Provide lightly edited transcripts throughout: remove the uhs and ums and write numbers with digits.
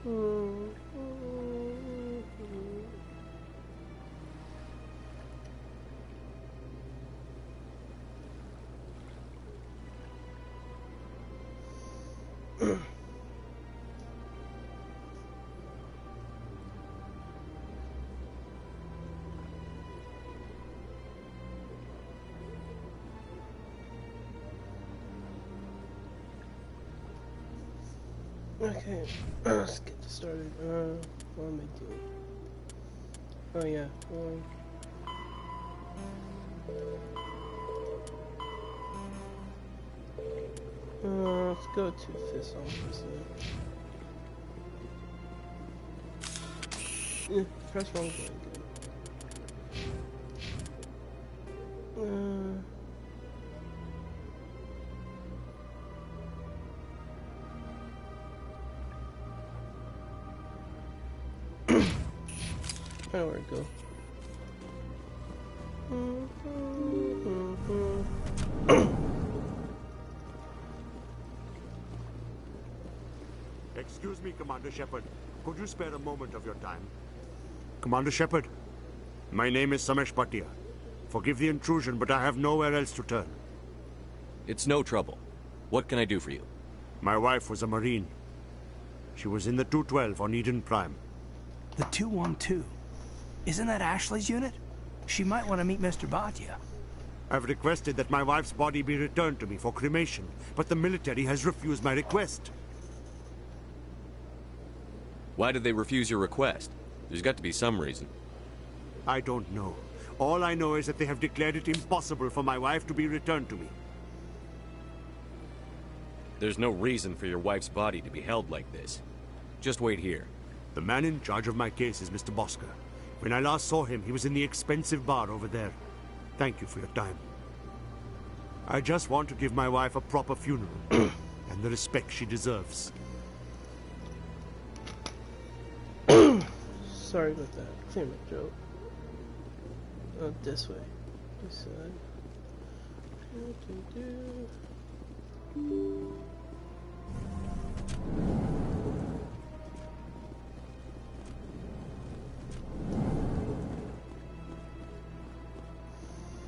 Okay, let's get this started. What am I doing? Oh yeah, let's go to Fist Office. Press wrong button. I know where to go. Excuse me, Commander Shepard. Could you spare a moment of your time? Commander Shepard, my name is Samesh Bhatia. Forgive the intrusion, but I have nowhere else to turn. It's no trouble. What can I do for you? My wife was a Marine. She was in the 212 on Eden Prime. The 212? Isn't that Ashley's unit? She might want to meet Mr. Bhatia. I've requested that my wife's body be returned to me for cremation, but the military has refused my request. Why did they refuse your request? There's got to be some reason. I don't know. All I know is that they have declared it impossible for my wife to be returned to me. There's no reason for your wife's body to be held like this. Just wait here. The man in charge of my case is Mr. Bosker. When I last saw him, he was in the expensive bar over there. Thank you for your time. I just want to give my wife a proper funeral and the respect she deserves. Sorry about that. Clear my throat. Oh, this way. This side.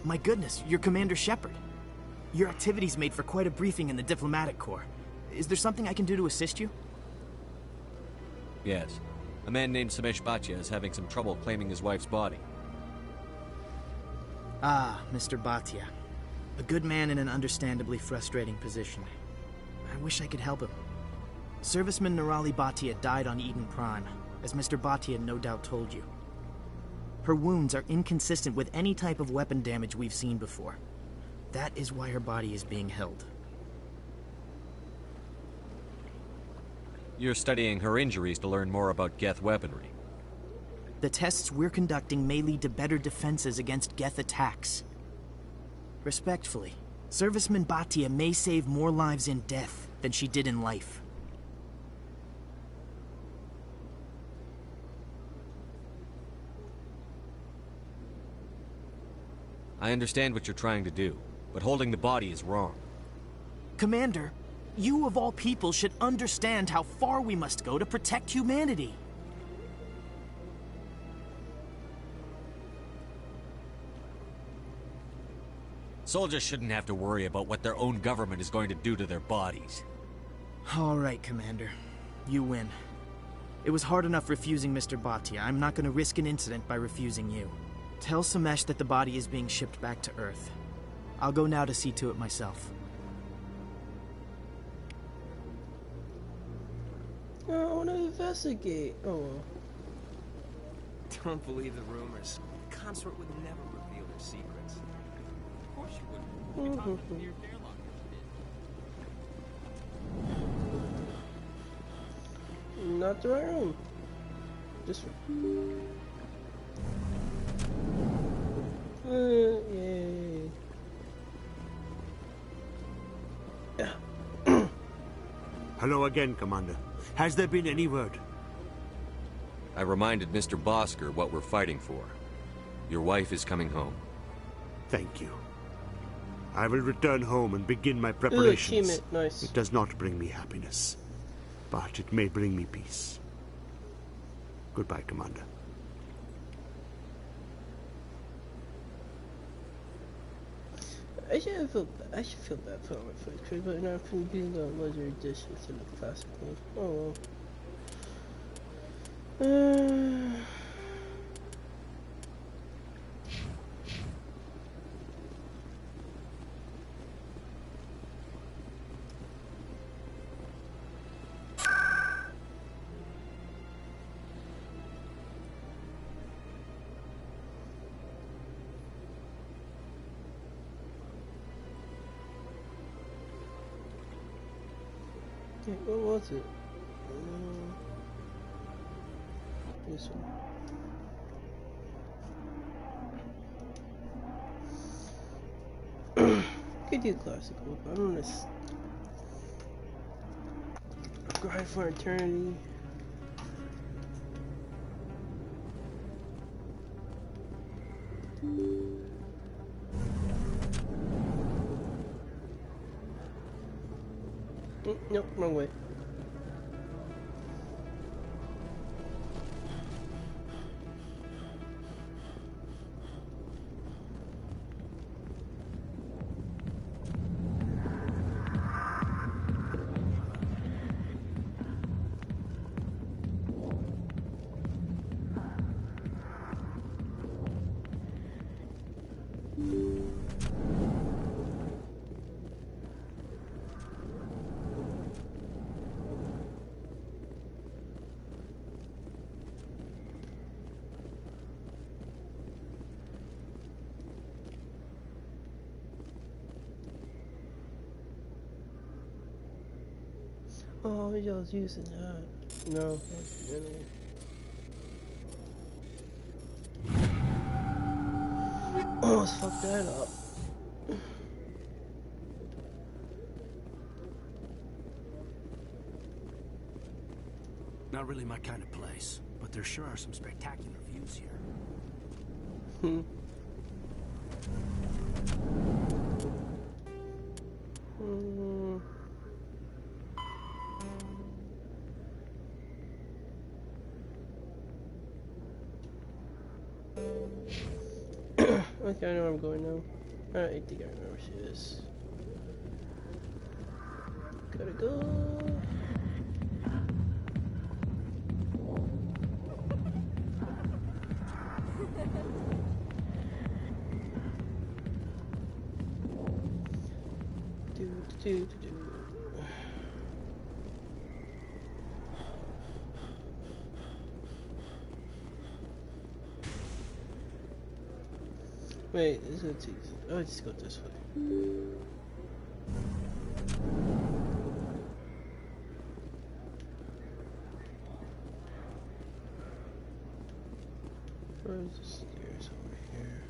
My goodness, you're Commander Shepard. Your activities made for quite a briefing in the Diplomatic Corps. Is there something I can do to assist you? Yes. A man named Samesh Bhatia is having some trouble claiming his wife's body. Ah, Mr. Bhatia. A good man in an understandably frustrating position. I wish I could help him. Serviceman Nirali Bhatia died on Eden Prime, as Mr. Bhatia no doubt told you. Her wounds are inconsistent with any type of weapon damage we've seen before. That is why her body is being held. You're studying her injuries to learn more about Geth weaponry. The tests we're conducting may lead to better defenses against Geth attacks. Respectfully, Serviceman Bhatia may save more lives in death than she did in life. I understand what you're trying to do, but holding the body is wrong. Commander, you of all people should understand how far we must go to protect humanity. Soldiers shouldn't have to worry about what their own government is going to do to their bodies. All right, Commander. You win. It was hard enough refusing Mr. Bhatia. I'm not going to risk an incident by refusing you. Tell Samesh that the body is being shipped back to Earth. I'll go now to see to it myself. I want to investigate. Oh well. Don't believe the rumors. The consort would never reveal their secrets. Of course you wouldn't. You're talking to your airlockers. Not the right room. This room. Yay. Yeah. Hello again, Commander. Has there been any word? I reminded Mr. Bosker what we're fighting for. Your wife is coming home. Thank you. I will return home and begin my preparations. Nice. It does not bring me happiness, but it may bring me peace. Goodbye, Commander. I should feel bad for my first trade, but not from getting the legendary dishes in the classic mode. Oh well. Okay, what was it? This one. Could do classical, but I'm gonna grind for eternity. Nope, wrong way. Oh, I was using that. No, that's really. Almost fucked that up. Not really my kind of place, but there sure are some spectacular views here. Okay, I know where I'm going now. I think I remember where she is. Gotta go. Do. Wait, this is easy. Oh, just go this way. Where's the stairs over here?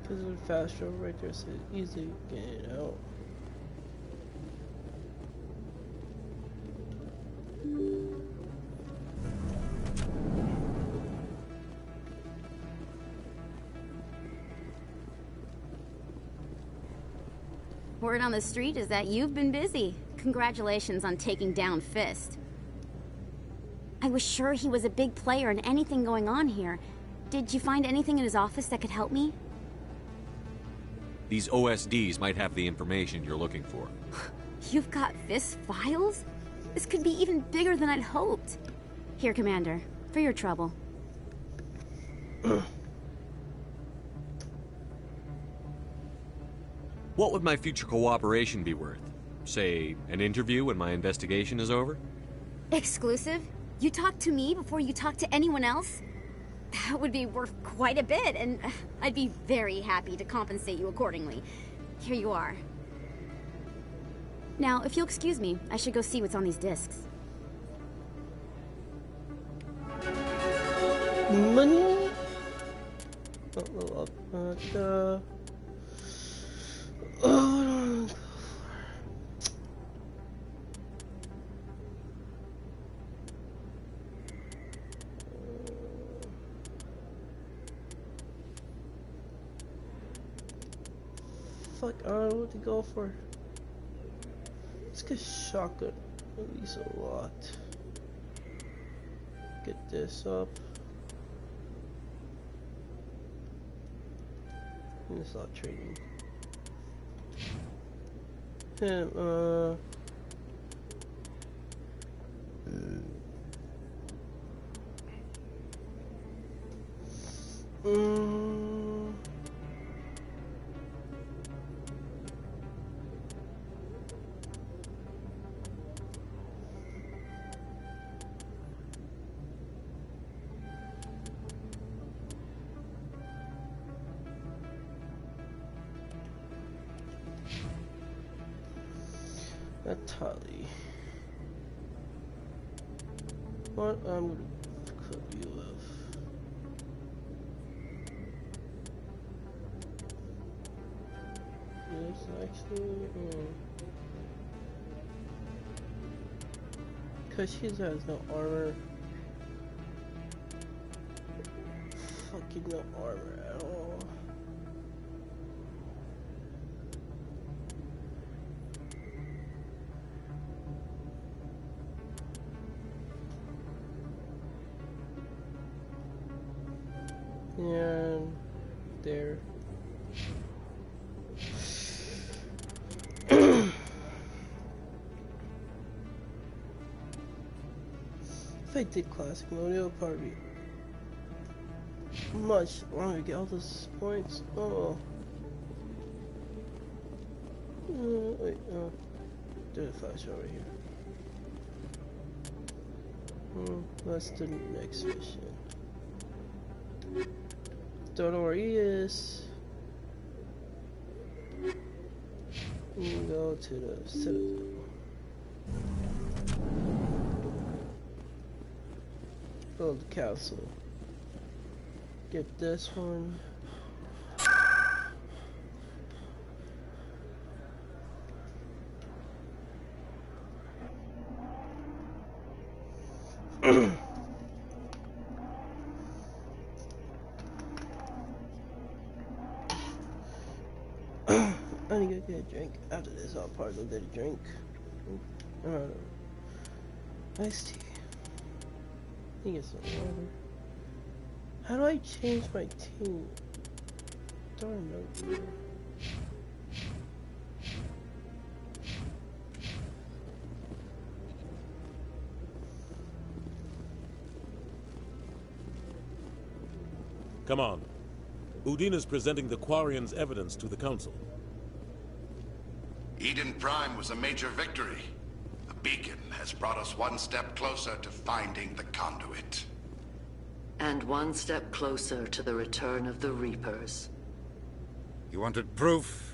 Because there's a fast travel right there, so easily get it out. Word on the street is that you've been busy. Congratulations on taking down Fist. I was sure he was a big player in anything going on here. Did you find anything in his office that could help me? These OSDs might have the information you're looking for. You've got Fist files? This could be even bigger than I'd hoped. Here, Commander, for your trouble. What would my future cooperation be worth? Say, an interview when my investigation is over? Exclusive? You talk to me before you talk to anyone else? That would be worth quite a bit, and I'd be very happy to compensate you accordingly. Here you are. Now, if you'll excuse me, I should go see what's on these discs. Money? Oh, fuck? I don't know what to go for. Let's get shotgun. At least a lot. Get this up. It's not training. Him, Natalie. What I'm gonna cut you off. Yes, actually, cause she has no armor. Fucking no armor at all. And there. If I did classic mode, it'll probably be much longer to get all those points. Oh. Wait, do a flash over here. Let's do the next mission. Don't know where he is. Go to the citadel. Go to the castle. Get this one. I need to go get a drink. After this, I'll probably go get a drink. Iced tea. I think it's some water. How do I change my team? Don't know. Come on. Udina's presenting the Quarian's evidence to the Council. Eden Prime was a major victory. The beacon has brought us one step closer to finding the conduit. And one step closer to the return of the Reapers. You wanted proof?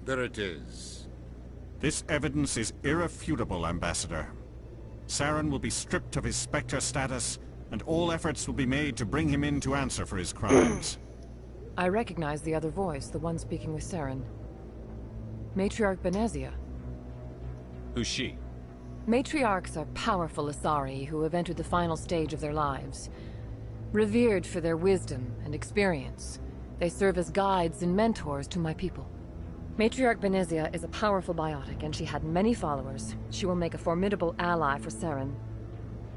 There it is. This evidence is irrefutable, Ambassador. Saren will be stripped of his Spectre status, and all efforts will be made to bring him in to answer for his crimes. I recognize the other voice, the one speaking with Saren. Matriarch Benezia. Who's she? Matriarchs are powerful Asari who have entered the final stage of their lives. Revered for their wisdom and experience, they serve as guides and mentors to my people. Matriarch Benezia is a powerful biotic, and she had many followers. She will make a formidable ally for Saren.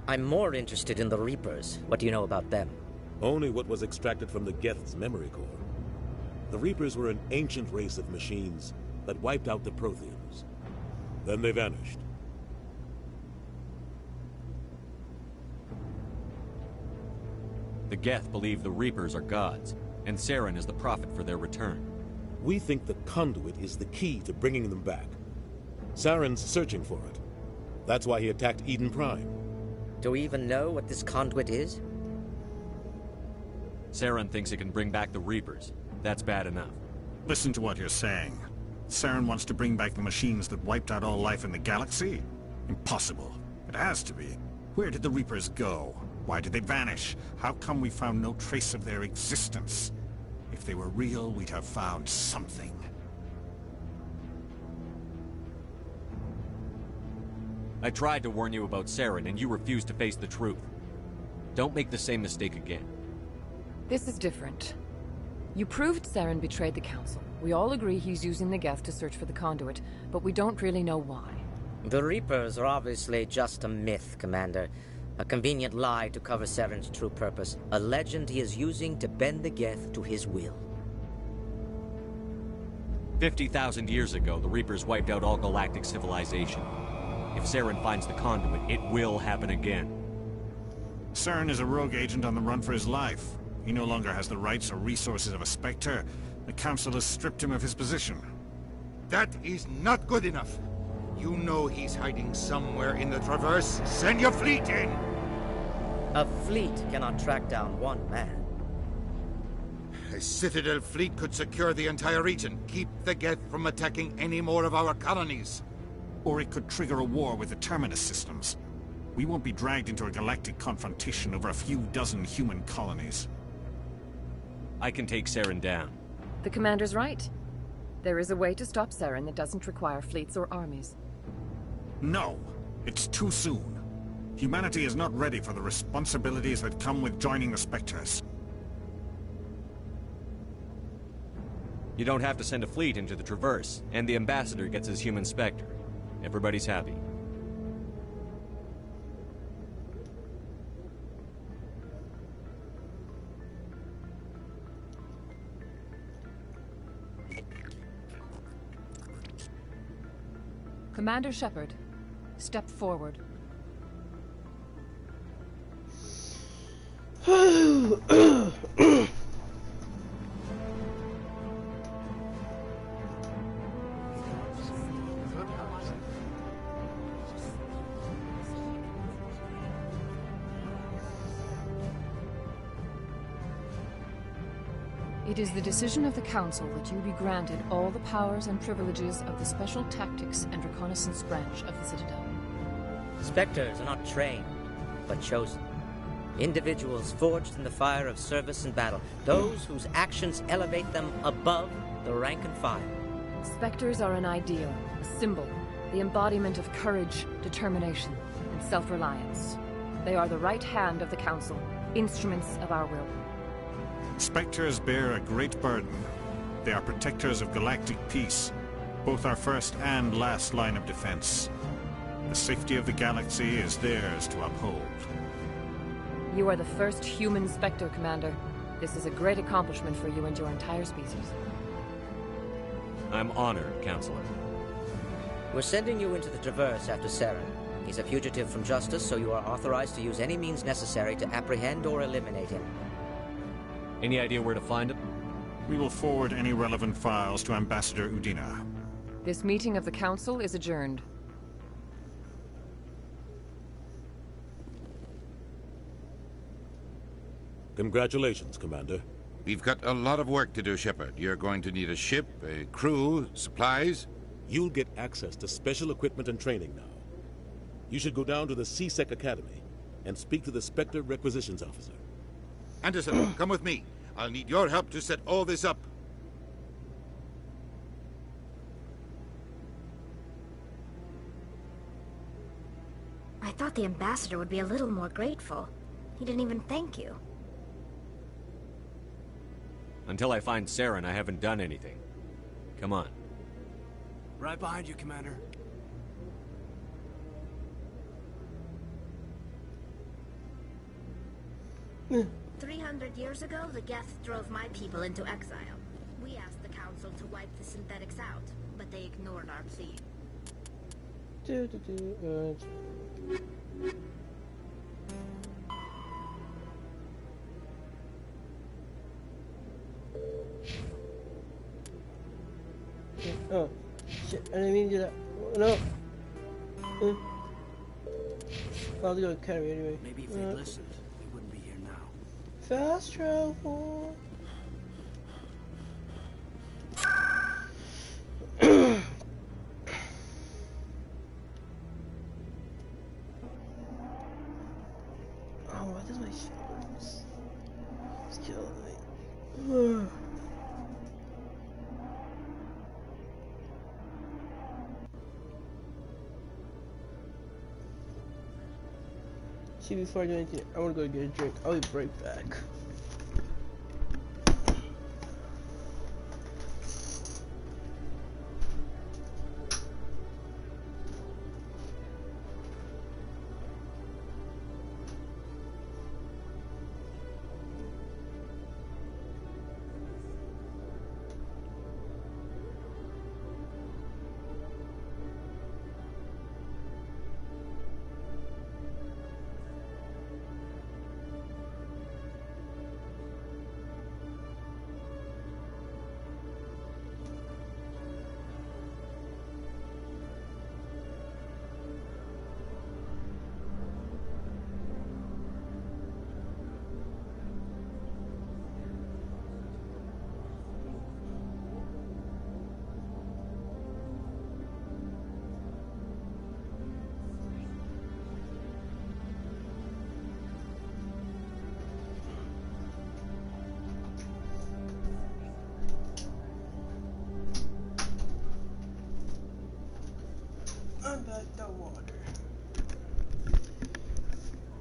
I'm more interested in the Reapers. What do you know about them? Only what was extracted from the Geth's memory core. The Reapers were an ancient race of machines that wiped out the Protheans. Then they vanished. The Geth believe the Reapers are gods, and Saren is the prophet for their return. We think the conduit is the key to bringing them back. Saren's searching for it. That's why he attacked Eden Prime. Do we even know what this conduit is? Saren thinks it can bring back the Reapers. That's bad enough. Listen to what you're saying. Saren wants to bring back the machines that wiped out all life in the galaxy? Impossible. It has to be. Where did the Reapers go? Why did they vanish? How come we found no trace of their existence? If they were real, we'd have found something. I tried to warn you about Saren, and you refused to face the truth. Don't make the same mistake again. This is different. You proved Saren betrayed the Council. We all agree he's using the Geth to search for the conduit, but we don't really know why. The Reapers are obviously just a myth, Commander. A convenient lie to cover Saren's true purpose. A legend he is using to bend the Geth to his will. 50,000 years ago, the Reapers wiped out all galactic civilization. If Saren finds the conduit, it will happen again. Saren is a rogue agent on the run for his life. He no longer has the rights or resources of a Spectre. The Council has stripped him of his position. That is not good enough. You know he's hiding somewhere in the Traverse. Send your fleet in! A fleet cannot track down one man. A Citadel fleet could secure the entire region, keep the Geth from attacking any more of our colonies. Or it could trigger a war with the Terminus systems. We won't be dragged into a galactic confrontation over a few dozen human colonies. I can take Saren down. The Commander's right. There is a way to stop Saren that doesn't require fleets or armies. No, it's too soon. Humanity is not ready for the responsibilities that come with joining the Spectres. You don't have to send a fleet into the Traverse, and the Ambassador gets his human Spectre. Everybody's happy. Commander Shepard, step forward. It is the decision of the Council that you be granted all the powers and privileges of the Special Tactics and Reconnaissance Branch of the Citadel. Spectres are not trained, but chosen. Individuals forged in the fire of service and battle. Those whose actions elevate them above the rank and file. Spectres are an ideal, a symbol, the embodiment of courage, determination, and self-reliance. They are the right hand of the Council, instruments of our will. Spectres bear a great burden. They are protectors of galactic peace, both our first and last line of defense. The safety of the galaxy is theirs to uphold. You are the first human Spectre, Commander. This is a great accomplishment for you and your entire species. I'm honored, Counselor. We're sending you into the Traverse after Saren. He's a fugitive from justice, so you are authorized to use any means necessary to apprehend or eliminate him. Any idea where to find him? We will forward any relevant files to Ambassador Udina. This meeting of the Council is adjourned. Congratulations, Commander. We've got a lot of work to do, Shepard. You're going to need a ship, a crew, supplies. You'll get access to special equipment and training now. You should go down to the C-Sec Academy and speak to the Spectre Requisitions Officer. Anderson, come with me. I'll need your help to set all this up. I thought the Ambassador would be a little more grateful. He didn't even thank you. Until I find Saren, I haven't done anything. Come on. Right behind you, Commander. Hmm. 300 years ago, the Geth drove my people into exile. We asked the Council to wipe the synthetics out, but they ignored our plea. Oh, shit, I didn't mean to do that. No. I'll go carry anyway. Maybe if they'd listened, we wouldn't be here now. Fast travel. Oh, what is my shoulders? It's killing me. See, before I do anything, I want to go get a drink. I'll be right back.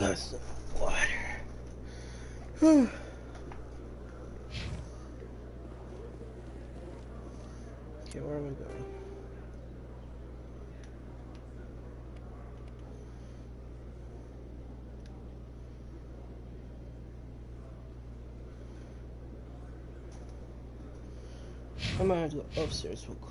That's water. Okay, where am I going? I might have to go upstairs real quick.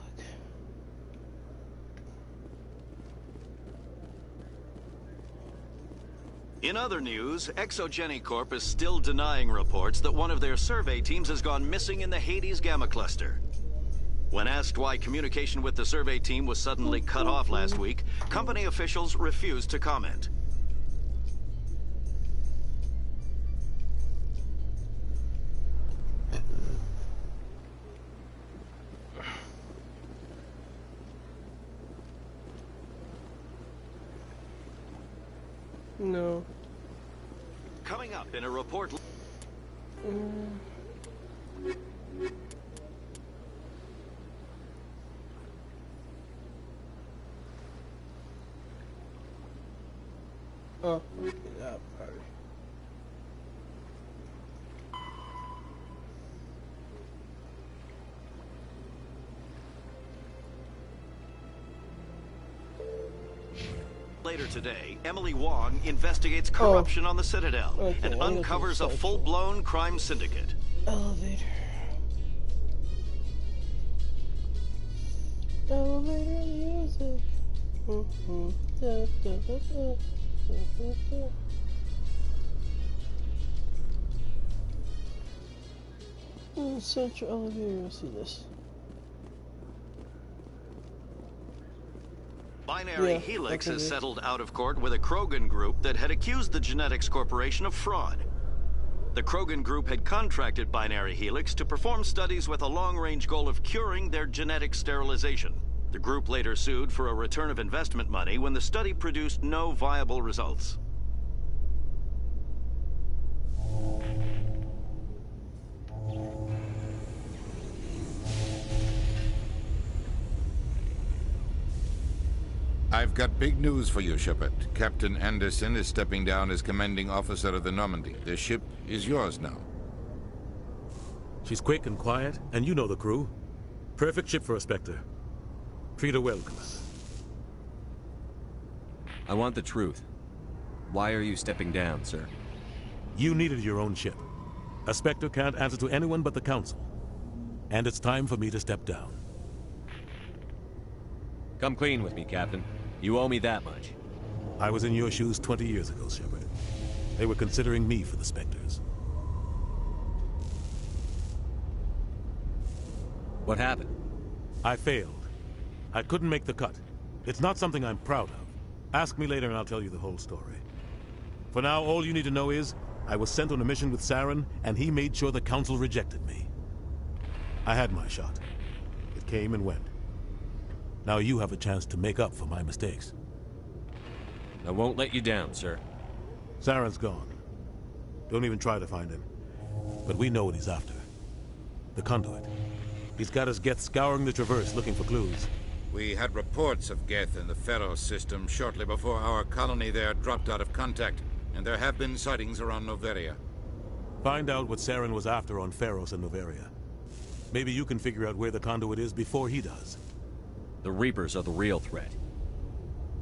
In other news, Exogeny Corp is still denying reports that one of their survey teams has gone missing in the Hades Gamma Cluster. When asked why communication with the survey team was suddenly cut off last week, company officials refused to comment. No. Coming up in a report... Oh, yeah, probably. Later today, Emily Wong investigates corruption on the Citadel and uncovers a full-blown crime syndicate. Elevator. Elevator music. Central elevator, see this. Binary Helix has settled out of court with a Krogan group that had accused the Genetics Corporation of fraud. The Krogan group had contracted Binary Helix to perform studies with a long-range goal of curing their genetic sterilization. The group later sued for a return of investment money when the study produced no viable results. I've got big news for you, Shepard. Captain Anderson is stepping down as commanding officer of the Normandy. The ship is yours now. She's quick and quiet, and you know the crew. Perfect ship for a Spectre. Treat her well, Commander. I want the truth. Why are you stepping down, sir? You needed your own ship. A Spectre can't answer to anyone but the Council. And it's time for me to step down. Come clean with me, Captain. You owe me that much. I was in your shoes 20 years ago, Shepard. They were considering me for the Spectres. What happened? I failed. I couldn't make the cut. It's not something I'm proud of. Ask me later and I'll tell you the whole story. For now, all you need to know is, I was sent on a mission with Saren, and he made sure the Council rejected me. I had my shot. It came and went. Now you have a chance to make up for my mistakes. I won't let you down, sir. Saren's gone. Don't even try to find him. But we know what he's after. The conduit. He's got his Geth scouring the Traverse looking for clues. We had reports of Geth in the Pharaoh system shortly before our colony there dropped out of contact, and there have been sightings around Noveria. Find out what Saren was after on Pharos and Noveria. Maybe you can figure out where the conduit is before he does. The Reapers are the real threat.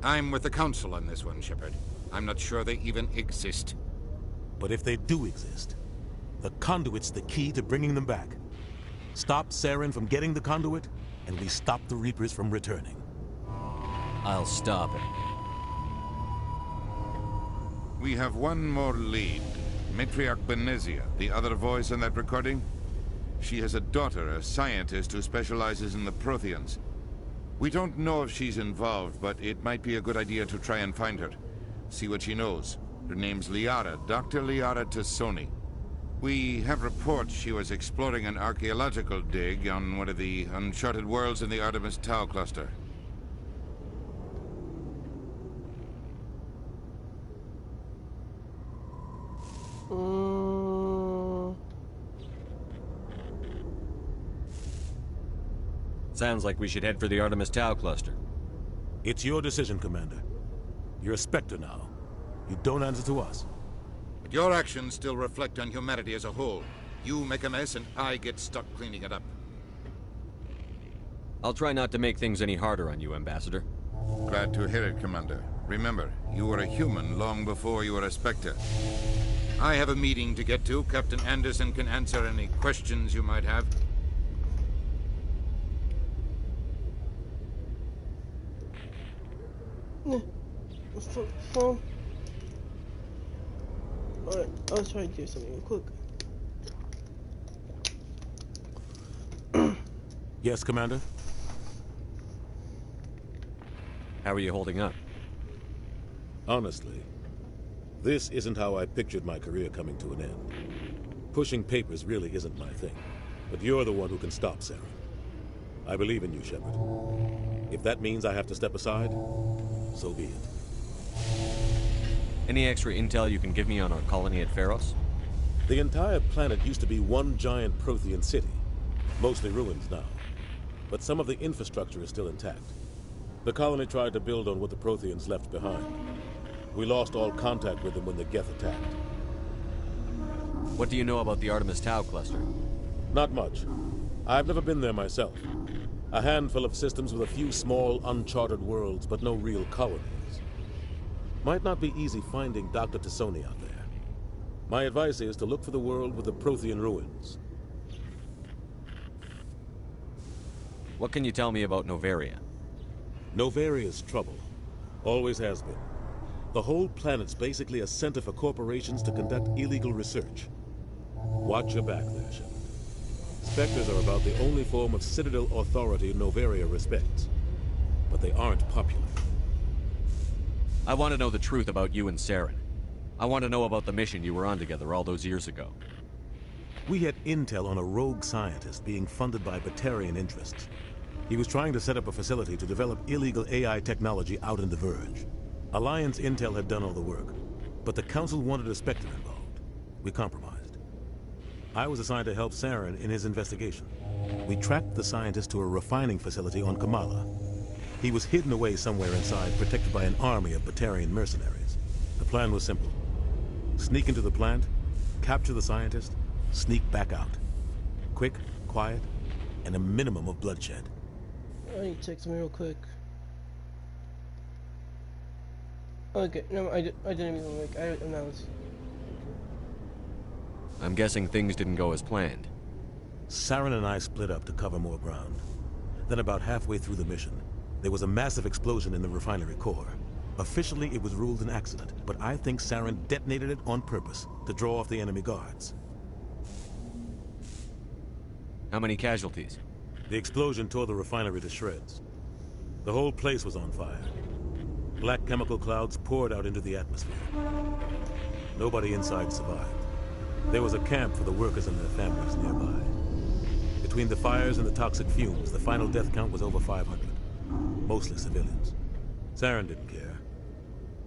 I'm with the Council on this one, Shepard. I'm not sure they even exist. But if they do exist, the conduit's the key to bringing them back. Stop Saren from getting the conduit, and we stop the Reapers from returning. I'll stop it. We have one more lead. Matriarch Benezia, the other voice in that recording. She has a daughter, a scientist who specializes in the Protheans. We don't know if she's involved, but it might be a good idea to try and find her. See what she knows. Her name's Liara, Dr. Liara Tassoni. We have reports she was exploring an archaeological dig on one of the uncharted worlds in the Artemis Tau cluster. Sounds like we should head for the Artemis Tau cluster. It's your decision, Commander. You're a Spectre now. You don't answer to us. But your actions still reflect on humanity as a whole. You make a mess and I get stuck cleaning it up. I'll try not to make things any harder on you, Ambassador. Glad to hear it, Commander. Remember, you were a human long before you were a Spectre. I have a meeting to get to. Captain Anderson can answer any questions you might have. Phone. Alright, I was trying to do something real quick. Yes, Commander? How are you holding up? Honestly, this isn't how I pictured my career coming to an end. Pushing papers really isn't my thing. But you're the one who can stop Saren. I believe in you, Shepard. If that means I have to step aside, so be it. Any extra intel you can give me on our colony at Pharos? The entire planet used to be one giant Prothean city. Mostly ruins now. But some of the infrastructure is still intact. The colony tried to build on what the Protheans left behind. We lost all contact with them when the Geth attacked. What do you know about the Artemis Tau cluster? Not much. I've never been there myself. A handful of systems with a few small, uncharted worlds, but no real colonies. Might not be easy finding Dr. Tassoni out there. My advice is to look for the world with the Prothean ruins. What can you tell me about Novaria? Novaria's trouble. Always has been. The whole planet's basically a center for corporations to conduct illegal research. Watch your back there, Shepard. Spectres are about the only form of Citadel authority Novaria respects. But they aren't popular. I want to know the truth about you and Saren. I want to know about the mission you were on together all those years ago. We had intel on a rogue scientist being funded by Batarian interests. He was trying to set up a facility to develop illegal AI technology out in the Verge. Alliance intel had done all the work, but the Council wanted a Spectre involved. We compromised. I was assigned to help Saren in his investigation. We tracked the scientist to a refining facility on Kamala. He was hidden away somewhere inside, protected by an army of Batarian mercenaries. The plan was simple. Sneak into the plant, capture the scientist, sneak back out. Quick, quiet, and a minimum of bloodshed. I need to check something real quick. Okay, no, I didn't even like, I announced. I'm guessing things didn't go as planned. Saren and I split up to cover more ground. Then about halfway through the mission, there was a massive explosion in the refinery core. Officially, it was ruled an accident, but I think Saren detonated it on purpose to draw off the enemy guards. How many casualties? The explosion tore the refinery to shreds. The whole place was on fire. Black chemical clouds poured out into the atmosphere. Nobody inside survived. There was a camp for the workers and their families nearby. Between the fires and the toxic fumes, the final death count was over 500. Mostly civilians. Saren didn't care.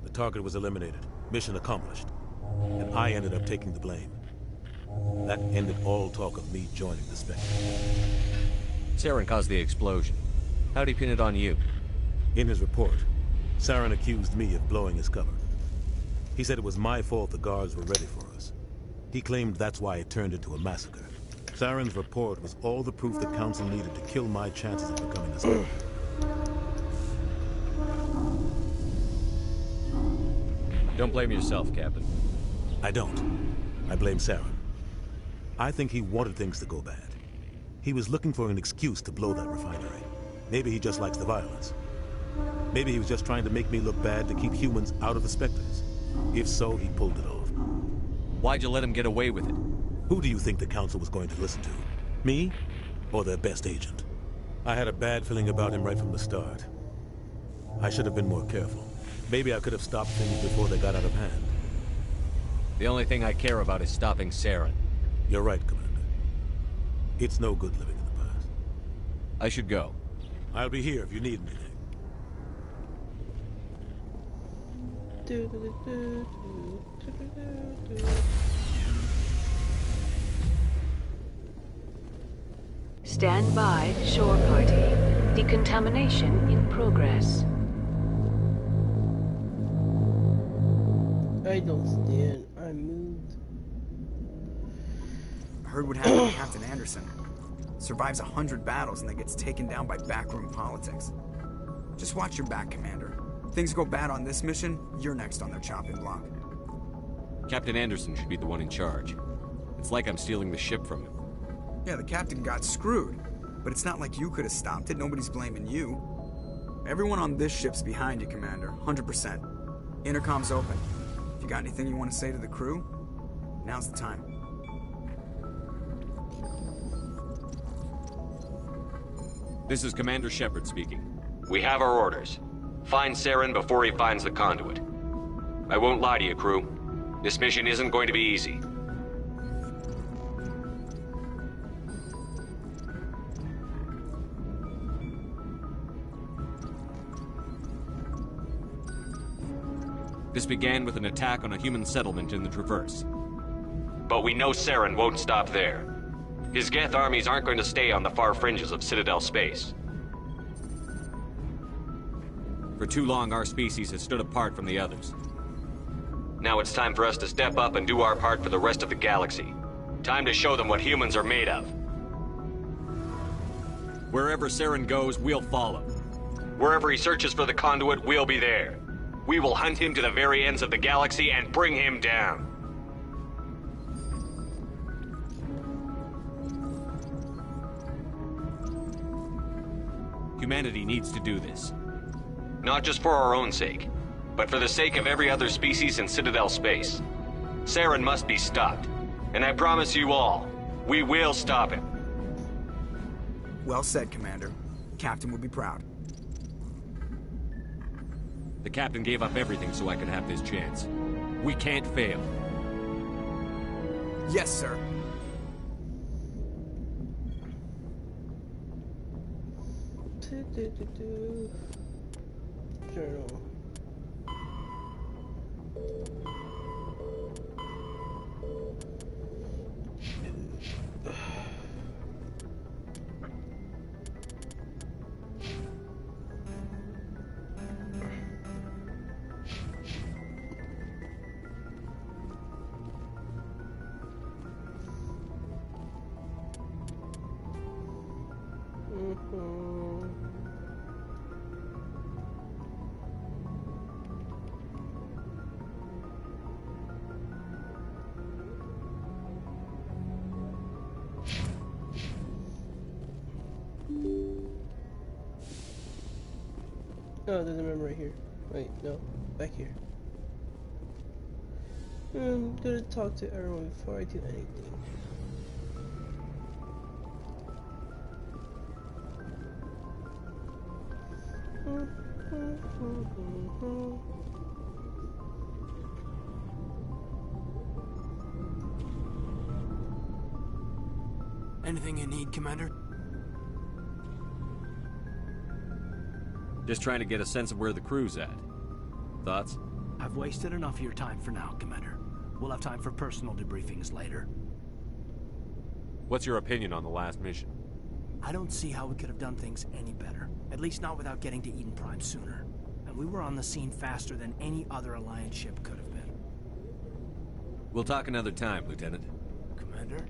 The target was eliminated. Mission accomplished. And I ended up taking the blame. That ended all talk of me joining the Spectre. Saren caused the explosion. How'd he pin it on you? In his report, Saren accused me of blowing his cover. He said it was my fault the guards were ready for us. He claimed that's why it turned into a massacre. Saren's report was all the proof the Council needed to kill my chances of becoming a Spectre. Don't blame yourself, Captain. I don't. I blame Saren. I think he wanted things to go bad. He was looking for an excuse to blow that refinery. Maybe he just likes the violence. Maybe he was just trying to make me look bad to keep humans out of the Spectres. If so, he pulled it off. Why'd you let him get away with it? Who do you think the Council was going to listen to? Me? Or their best agent? I had a bad feeling about him right from the start. I should have been more careful. Maybe I could have stopped things before they got out of hand. The only thing I care about is stopping Saren. You're right, Commander. It's no good living in the past. I should go. I'll be here if you need anything. Stand by, shore party. Decontamination in progress. I don't stand. I moved. I heard what happened to Captain Anderson. Survives 100 battles and then gets taken down by backroom politics. Just watch your back, Commander. Things go bad on this mission, you're next on their chopping block. Captain Anderson should be the one in charge. It's like I'm stealing the ship from him. Yeah, the captain got screwed. But it's not like you could have stopped it. Nobody's blaming you. Everyone on this ship's behind you, Commander. 100%. Intercom's open. If you got anything you want to say to the crew, now's the time. This is Commander Shepard speaking. We have our orders. Find Saren before he finds the conduit. I won't lie to you, crew. This mission isn't going to be easy. This began with an attack on a human settlement in the Traverse. But we know Saren won't stop there. His Geth armies aren't going to stay on the far fringes of Citadel space. For too long, our species has stood apart from the others. Now it's time for us to step up and do our part for the rest of the galaxy. Time to show them what humans are made of. Wherever Saren goes, we'll follow. Wherever he searches for the conduit, we'll be there. We will hunt him to the very ends of the galaxy and bring him down. Humanity needs to do this. Not just for our own sake, but for the sake of every other species in Citadel space. Saren must be stopped. And I promise you all, we will stop him. Well said, Commander. Captain will be proud. The captain gave up everything so I could have this chance. We can't fail. Yes, sir. Journal. Oh, there's a member right here. Wait, no, back here. I'm gonna talk to everyone before I do anything. Anything you need, Commander? Just trying to get a sense of where the crew's at. Thoughts? I've wasted enough of your time for now, Commander. We'll have time for personal debriefings later. What's your opinion on the last mission? I don't see how we could have done things any better. At least not without getting to Eden Prime sooner. And we were on the scene faster than any other Alliance ship could have been. We'll talk another time, Lieutenant. Commander?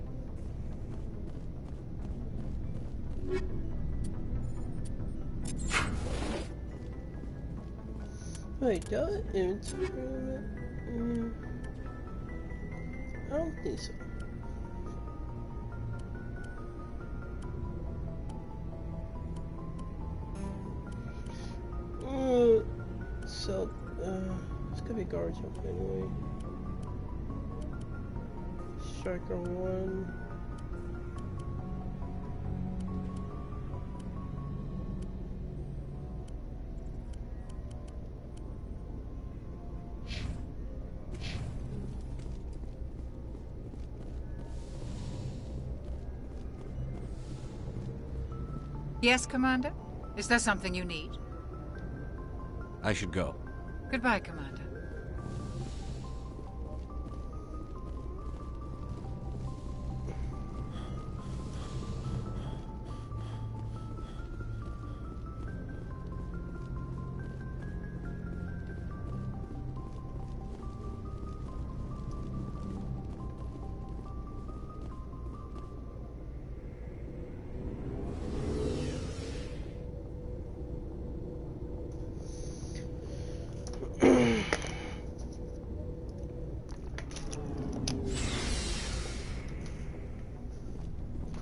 Wait, do I inventory? I don't think so. So, it's gonna be garbage jump anyway. Striker 1. Yes, Commander? Is there something you need? I should go. Goodbye, Commander.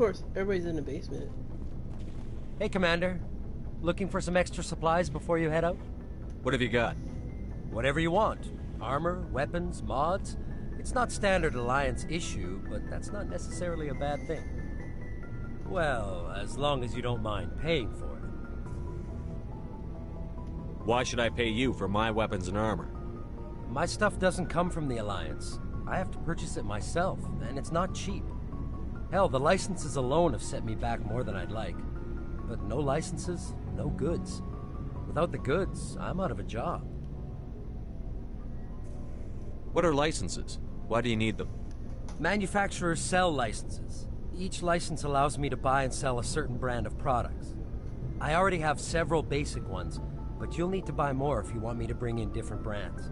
course, everybody's in the basement. Hey, Commander. Looking for some extra supplies before you head out? What have you got? Whatever you want. Armor, weapons, mods. It's not standard Alliance issue, but that's not necessarily a bad thing. Well, as long as you don't mind paying for it. Why should I pay you for my weapons and armor? My stuff doesn't come from the Alliance. I have to purchase it myself, and it's not cheap. Hell, the licenses alone have set me back more than I'd like. But no licenses, no goods. Without the goods, I'm out of a job. What are licenses? Why do you need them? Manufacturers sell licenses. Each license allows me to buy and sell a certain brand of products. I already have several basic ones, but you'll need to buy more if you want me to bring in different brands.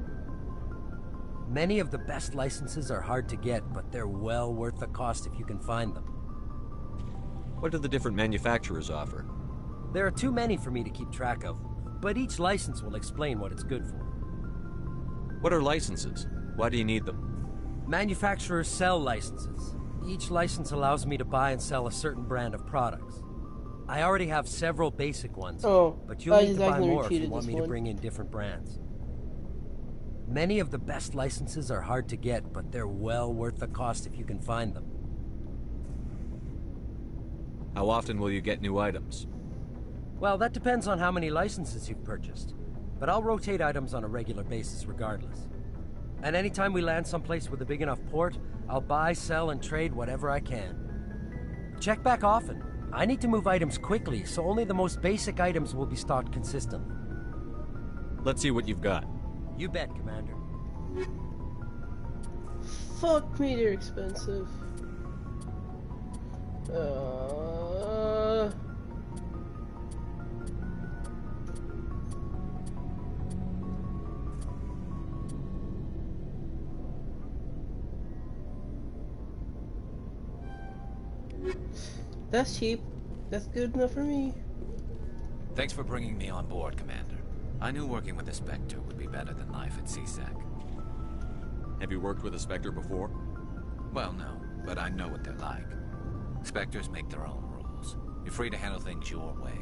Many of the best licenses are hard to get, but they're well worth the cost if you can find them. What do the different manufacturers offer? There are too many for me to keep track of, but each license will explain what it's good for. What are licenses? Why do you need them? Manufacturers sell licenses. Each license allows me to buy and sell a certain brand of products. I already have several basic ones, but you'll need to buy more if you want me to bring in different brands. Many of the best licenses are hard to get, but they're well worth the cost if you can find them. How often will you get new items? Well, that depends on how many licenses you've purchased, but I'll rotate items on a regular basis regardless. And anytime we land someplace with a big enough port, I'll buy, sell, and trade whatever I can. Check back often. I need to move items quickly, so only the most basic items will be stocked consistently. Let's see what you've got. You bet, Commander. Fuck me, they're expensive. That's cheap. That's good enough for me. Thanks for bringing me on board, Commander. I knew working with a Spectre would be better than life at CSEC. Have you worked with a Spectre before? Well, no, but I know what they're like. Spectres make their own rules. You're free to handle things your way.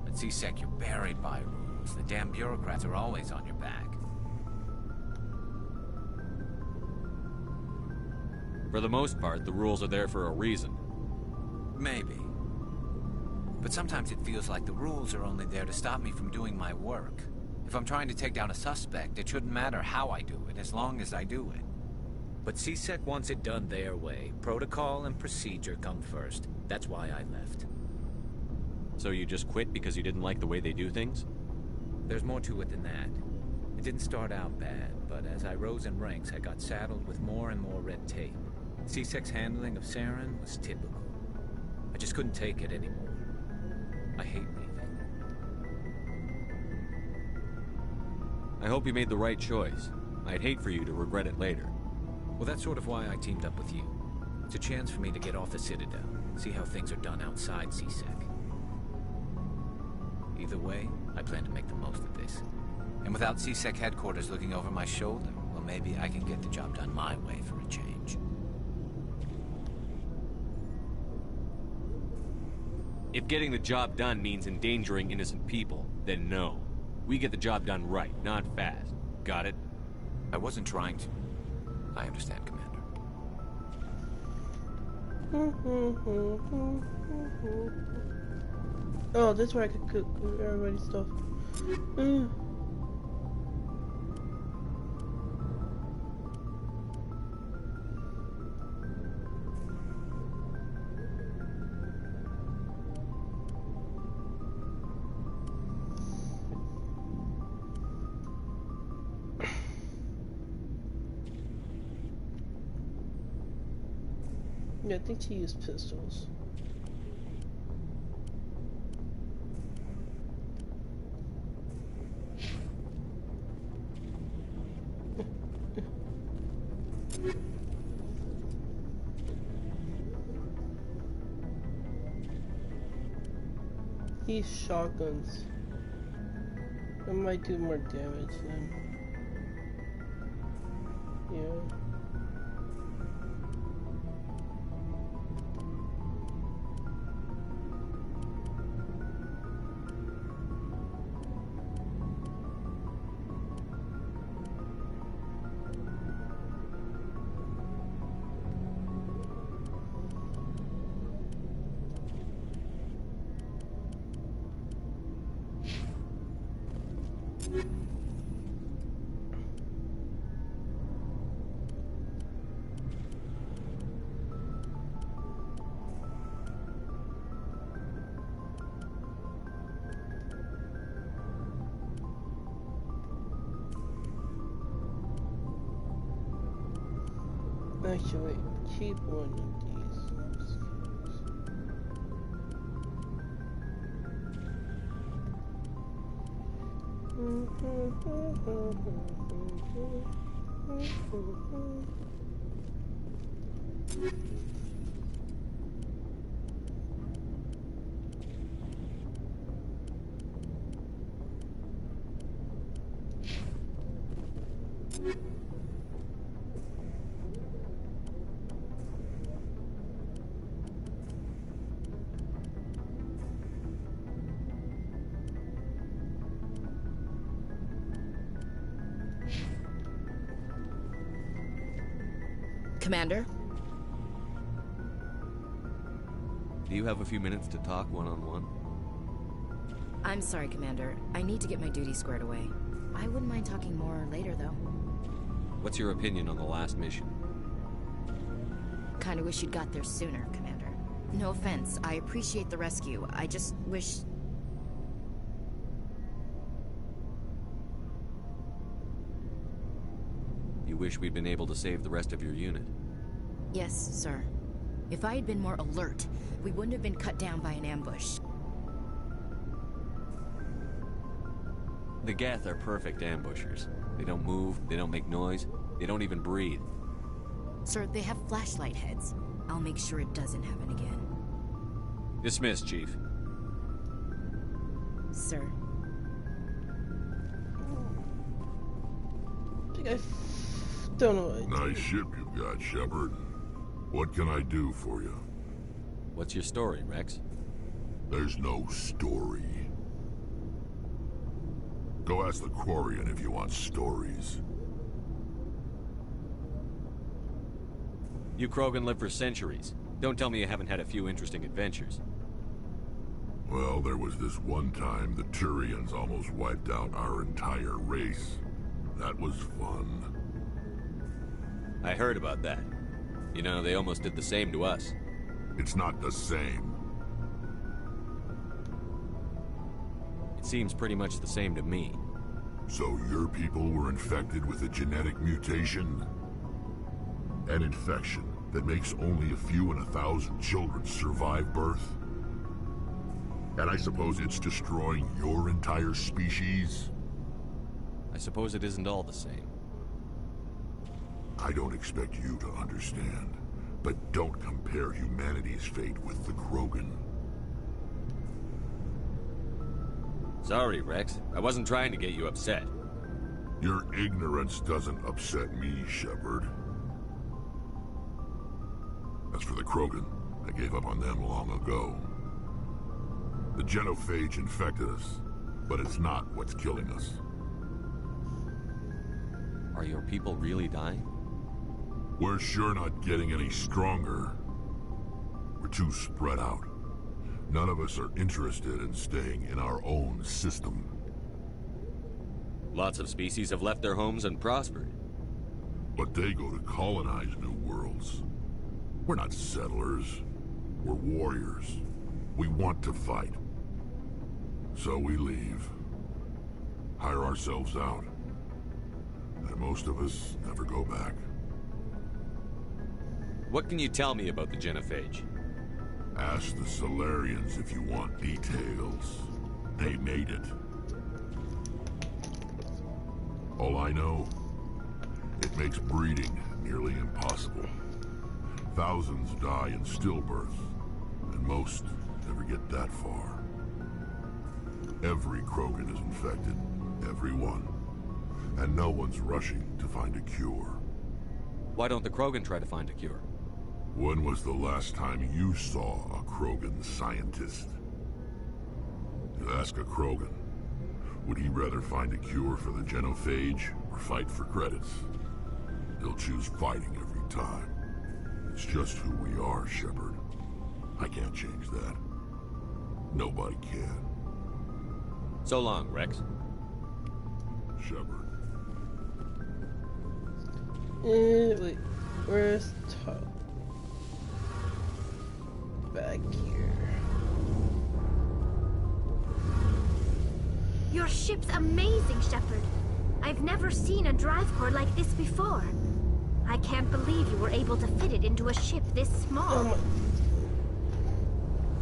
At CSEC, you're buried by rules. The damn bureaucrats are always on your back. For the most part, the rules are there for a reason. Maybe. But sometimes it feels like the rules are only there to stop me from doing my work. If I'm trying to take down a suspect, it shouldn't matter how I do it, as long as I do it. But CSEC wants it done their way. Protocol and procedure come first. That's why I left. So you just quit because you didn't like the way they do things? There's more to it than that. It didn't start out bad, but as I rose in ranks, I got saddled with more and more red tape. CSEC's handling of Saren was typical. I just couldn't take it anymore. I hate leaving. I hope you made the right choice. I'd hate for you to regret it later. Well, that's sort of why I teamed up with you. It's a chance for me to get off the Citadel, see how things are done outside CSEC. Either way, I plan to make the most of this. And without CSEC headquarters looking over my shoulder, well, maybe I can get the job done my way for a change. If getting the job done means endangering innocent people, then no. We get the job done right, not fast. Got it? I wasn't trying to. I understand, Commander. Oh, that's where I could cook everybody's stuff. Yeah, I think she used pistols. These shotguns. It might do more damage than... Yeah. Actually, keep one of these. Commander? Do you have a few minutes to talk one-on-one? I'm sorry, Commander. I need to get my duty squared away. I wouldn't mind talking more later, though. What's your opinion on the last mission? Kinda wish you'd got there sooner, Commander. No offense, I appreciate the rescue. I just wish... You wish we'd been able to save the rest of your unit? Yes, sir. If I had been more alert, we wouldn't have been cut down by an ambush. The Geth are perfect ambushers. They don't move, they don't make noise, they don't even breathe. Sir, they have flashlight heads. I'll make sure it doesn't happen again. Dismissed, Chief. Sir. I don't know what I Nice ship you've got, Shepard. What can I do for you? What's your story, Rex? There's no story. Go ask the Quarian if you want stories. You Krogan live for centuries. Don't tell me you haven't had a few interesting adventures. Well, there was this one time the Turians almost wiped out our entire race. That was fun. I heard about that. You know, they almost did the same to us. It's not the same. It seems pretty much the same to me. So your people were infected with a genetic mutation? An infection that makes only a few in 1,000 children survive birth? And I suppose it's destroying your entire species? I suppose it isn't all the same. I don't expect you to understand, but don't compare humanity's fate with the Krogan. Sorry, Rex. I wasn't trying to get you upset. Your ignorance doesn't upset me, Shepard. As for the Krogan, I gave up on them long ago. The genophage infected us, but it's not what's killing us. Are your people really dying? We're sure not getting any stronger. We're too spread out. None of us are interested in staying in our own system. Lots of species have left their homes and prospered. But they go to colonize new worlds. We're not settlers. We're warriors. We want to fight. So we leave. Hire ourselves out. And most of us never go back. What can you tell me about the genophage? Ask the Solarians if you want details. They made it. All I know, it makes breeding nearly impossible. Thousands die in stillbirth, and most never get that far. Every Krogan is infected, every one. And no one's rushing to find a cure. Why don't the Krogan try to find a cure? When was the last time you saw a Krogan scientist? You ask a Krogan, would he rather find a cure for the genophage or fight for credits? He'll choose fighting every time. It's just who we are, Shepard. I can't change that. Nobody can. So long, Rex. Shepard. Wait, where's top? Back here. Your ship's amazing, Shepard. I've never seen a drive core like this before. I can't believe you were able to fit it into a ship this small.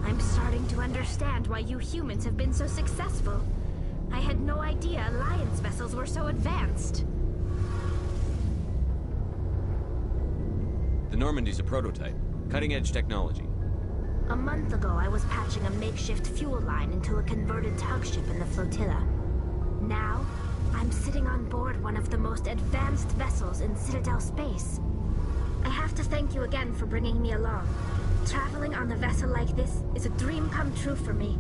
I'm starting to understand why you humans have been so successful. I had no idea Alliance vessels were so advanced. The Normandy's a prototype. Cutting-edge technology. A month ago, I was patching a makeshift fuel line into a converted tug ship in the flotilla. Now, I'm sitting on board one of the most advanced vessels in Citadel space. I have to thank you again for bringing me along. Traveling on a vessel like this is a dream come true for me.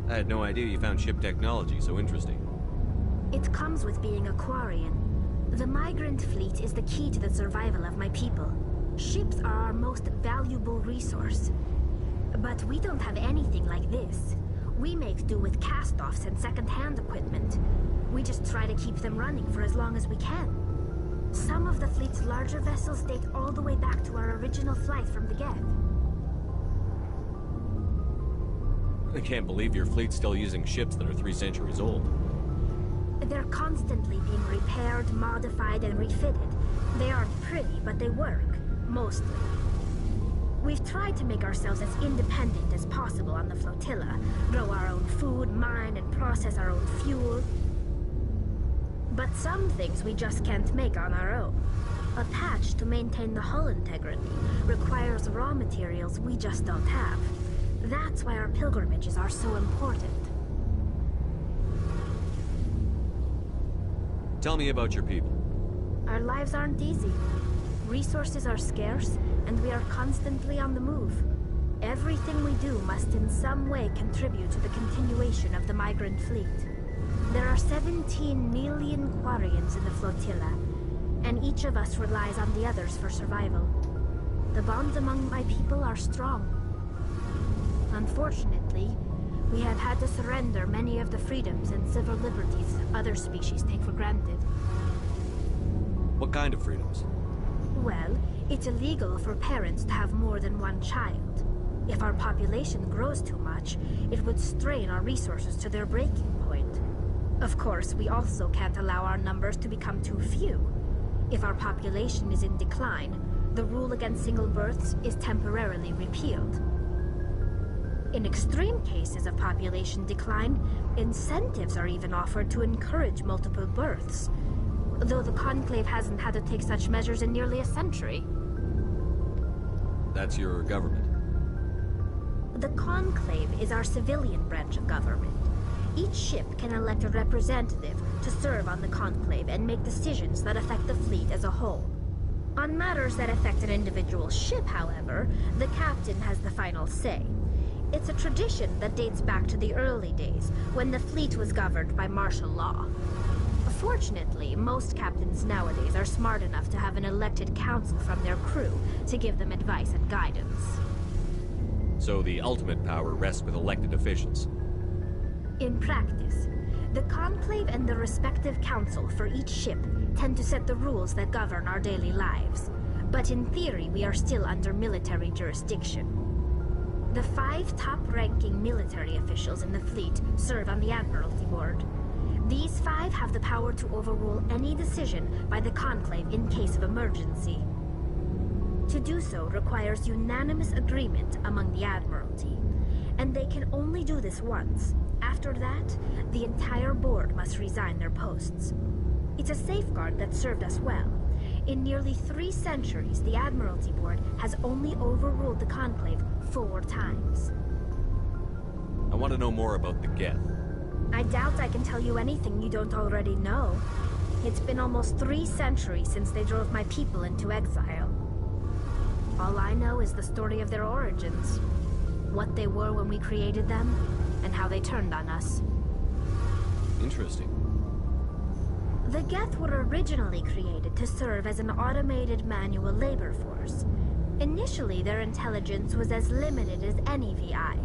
I had no idea you found ship technology so interesting. It comes with being a Quarian. The migrant fleet is the key to the survival of my people. Ships are our most valuable resource. But we don't have anything like this. We make do with cast-offs and second-hand equipment. We just try to keep them running for as long as we can. Some of the fleet's larger vessels date all the way back to our original flight from the Geth. I can't believe your fleet's still using ships that are 3 centuries old. They're constantly being repaired, modified, and refitted. They aren't pretty, but they work. Mostly. We've tried to make ourselves as independent as possible on the flotilla. Grow our own food, mine, and process our own fuel. But some things we just can't make on our own. A patch to maintain the hull integrity requires raw materials we just don't have. That's why our pilgrimages are so important. Tell me about your people. Our lives aren't easy. Resources are scarce, and we are constantly on the move. Everything we do must in some way contribute to the continuation of the migrant fleet. There are 17 million Quarians in the flotilla, and each of us relies on the others for survival. The bonds among my people are strong. Unfortunately, we have had to surrender many of the freedoms and civil liberties other species take for granted. What kind of freedoms? Well, it's illegal for parents to have more than one child. If our population grows too much, it would strain our resources to their breaking point. Of course, we also can't allow our numbers to become too few. If our population is in decline, the rule against single births is temporarily repealed. In extreme cases of population decline, incentives are even offered to encourage multiple births, though the Conclave hasn't had to take such measures in nearly a century. That's your government? The Conclave is our civilian branch of government. Each ship can elect a representative to serve on the Conclave and make decisions that affect the fleet as a whole. On matters that affect an individual ship, however, the captain has the final say. It's a tradition that dates back to the early days, when the fleet was governed by martial law. Fortunately, most captains nowadays are smart enough to have an elected council from their crew to give them advice and guidance. So the ultimate power rests with elected officials. In practice, the Conclave and the respective council for each ship tend to set the rules that govern our daily lives. But in theory, we are still under military jurisdiction. The 5 top-ranking military officials in the fleet serve on the Admiralty Board. These 5 have the power to overrule any decision by the Conclave in case of emergency. To do so requires unanimous agreement among the Admiralty, and they can only do this once. After that, the entire board must resign their posts. It's a safeguard that served us well. In nearly 3 centuries, the Admiralty Board has only overruled the Conclave 4 times. I want to know more about the Geth. I doubt I can tell you anything you don't already know. It's been almost 3 centuries since they drove my people into exile. All I know is the story of their origins. What they were when we created them, and how they turned on us. Interesting. The Geth were originally created to serve as an automated manual labor force. Initially, their intelligence was as limited as any VI.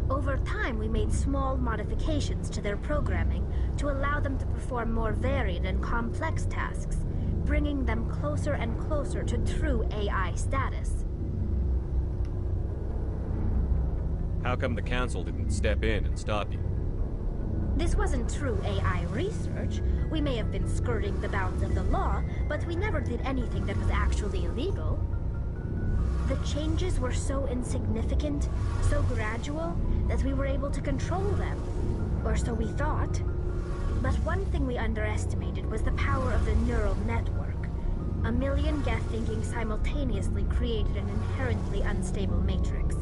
Over time, we made small modifications to their programming to allow them to perform more varied and complex tasks, bringing them closer and closer to true AI status. How come the Council didn't step in and stop you? This wasn't true AI research. We may have been skirting the bounds of the law, but we never did anything that was actually illegal. The changes were so insignificant, so gradual, that we were able to control them. Or so we thought. But one thing we underestimated was the power of the neural network. A million Geth thinking simultaneously created an inherently unstable matrix.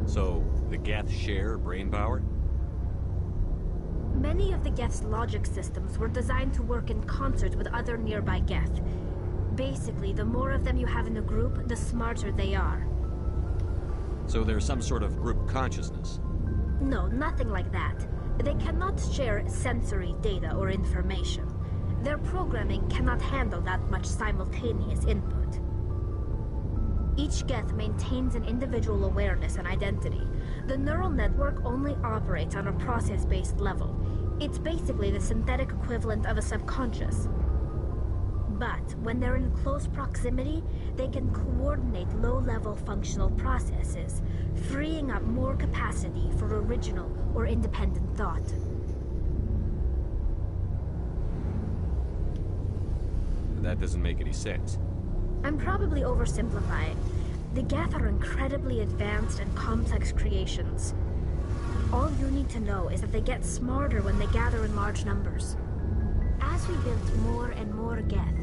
So, the Geth share brain power? Many of the Geth's logic systems were designed to work in concert with other nearby Geth. Basically, the more of them you have in a group, the smarter they are. So there's some sort of group consciousness? No, nothing like that. They cannot share sensory data or information. Their programming cannot handle that much simultaneous input. Each Geth maintains an individual awareness and identity. The neural network only operates on a process-based level. It's basically the synthetic equivalent of a subconscious. But when they're in close proximity, they can coordinate low-level functional processes, freeing up more capacity for original or independent thought. That doesn't make any sense. I'm probably oversimplifying. The Geth are incredibly advanced and complex creations. All you need to know is that they get smarter when they gather in large numbers. As we built more and more Geth,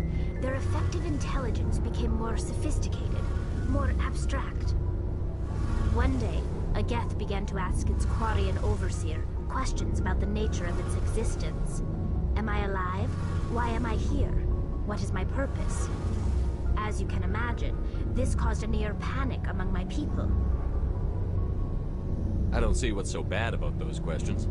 their effective intelligence became more sophisticated, more abstract. One day, a Geth began to ask its Quarian overseer questions about the nature of its existence. Am I alive? Why am I here? What is my purpose? As you can imagine, this caused a near panic among my people. I don't see what's so bad about those questions.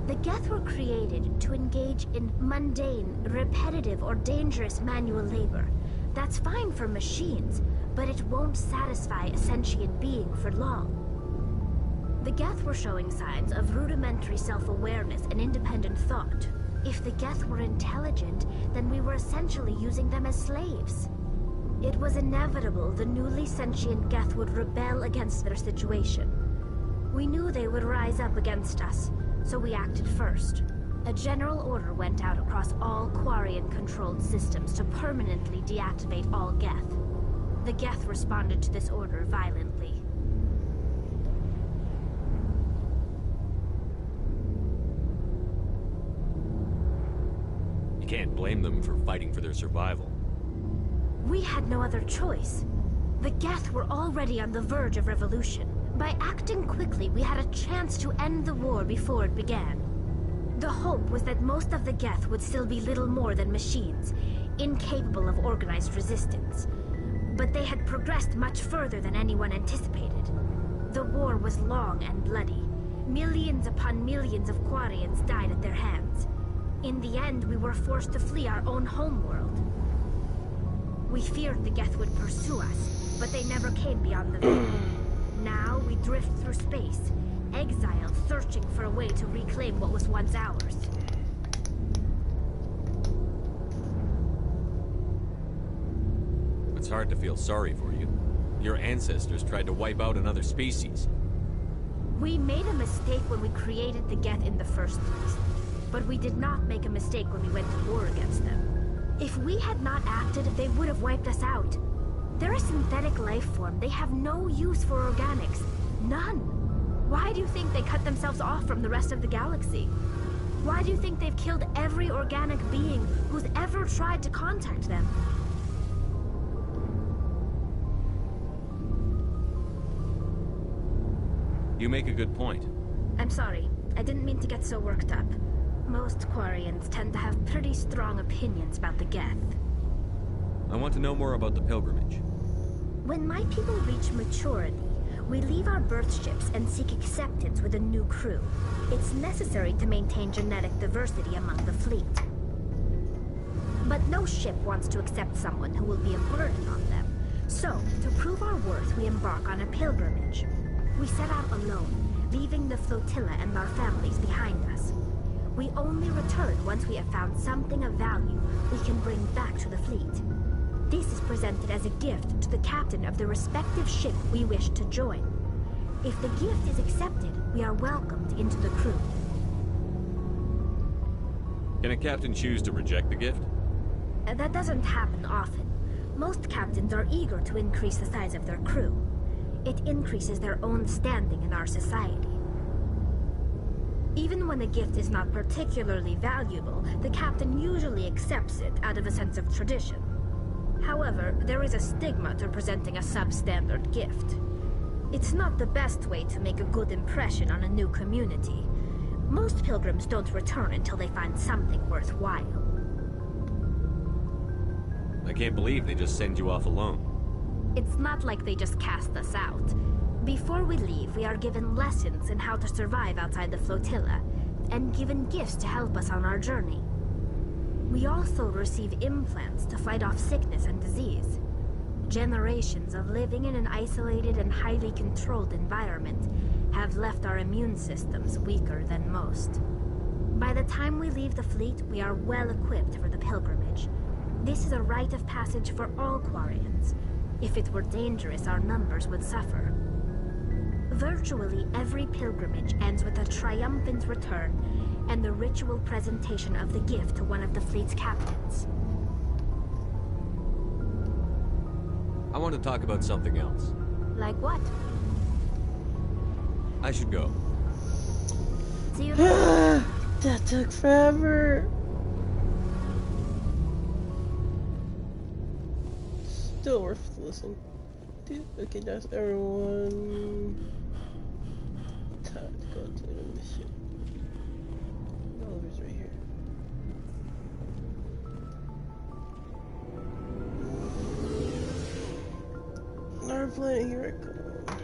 The Geth were created to engage in mundane, repetitive, or dangerous manual labor. That's fine for machines, but it won't satisfy a sentient being for long. The Geth were showing signs of rudimentary self-awareness and independent thought. If the Geth were intelligent, then we were essentially using them as slaves. It was inevitable the newly sentient Geth would rebel against their situation. We knew they would rise up against us, so we acted first. A general order went out across all Quarian-controlled systems to permanently deactivate all Geth. The Geth responded to this order violently. You can't blame them for fighting for their survival. We had no other choice. The Geth were already on the verge of revolution. By acting quickly, we had a chance to end the war before it began. The hope was that most of the Geth would still be little more than machines, incapable of organized resistance. But they had progressed much further than anyone anticipated. The war was long and bloody. Millions upon millions of Quarians died at their hands. In the end, we were forced to flee our own homeworld. We feared the Geth would pursue us, but they never came beyond the veil. Now we drift through space, exiled, searching for a way to reclaim what was once ours. It's hard to feel sorry for you. Your ancestors tried to wipe out another species. We made a mistake when we created the Geth in the first place, but we did not make a mistake when we went to war against them. If we had not acted, they would have wiped us out. They're a synthetic life form. They have no use for organics. None. Why do you think they cut themselves off from the rest of the galaxy? Why do you think they've killed every organic being who's ever tried to contact them? You make a good point. I'm sorry. I didn't mean to get so worked up. Most Quarians tend to have pretty strong opinions about the Geth. I want to know more about the pilgrimage. When my people reach maturity, we leave our birth ships and seek acceptance with a new crew. It's necessary to maintain genetic diversity among the fleet. But no ship wants to accept someone who will be a burden on them, So, to prove our worth, we embark on a pilgrimage. We set out alone, leaving the flotilla and our families behind us. We only return once we have found something of value we can bring back to the fleet. This is presented as a gift to the captain of the respective ship we wish to join. If the gift is accepted, we are welcomed into the crew. Can a captain choose to reject the gift? That doesn't happen often. Most captains are eager to increase the size of their crew. It increases their own standing in our society. Even when the gift is not particularly valuable, the captain usually accepts it out of a sense of tradition. However, there is a stigma to presenting a substandard gift. It's not the best way to make a good impression on a new community. Most pilgrims don't return until they find something worthwhile. I can't believe they just send you off alone. It's not like they just cast us out. Before we leave, we are given lessons in how to survive outside the flotilla, and given gifts to help us on our journey. We also receive implants to fight off sickness and disease. Generations of living in an isolated and highly controlled environment have left our immune systems weaker than most. By the time we leave the fleet, we are well equipped for the pilgrimage. This is a rite of passage for all Quarians. If it were dangerous, our numbers would suffer. Virtually every pilgrimage ends with a triumphant return and the ritual presentation of the gift to one of the fleet's captains. I want to talk about something else. Like what? I should go. See you later. That took forever. Still worth listening. Dude, okay, that's everyone. Time to go to the mission. Oliver's right here. Another planet, here I come.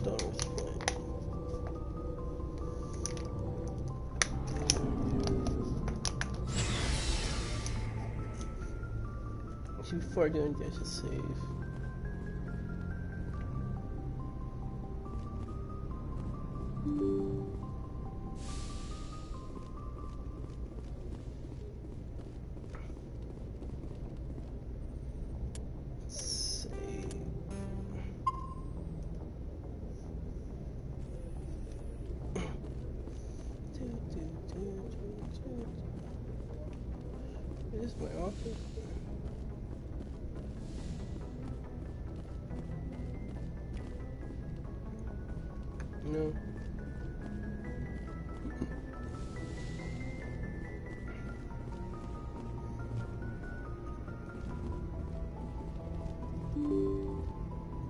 Donald's planet. Before doing this, I should save. Is this my office? No.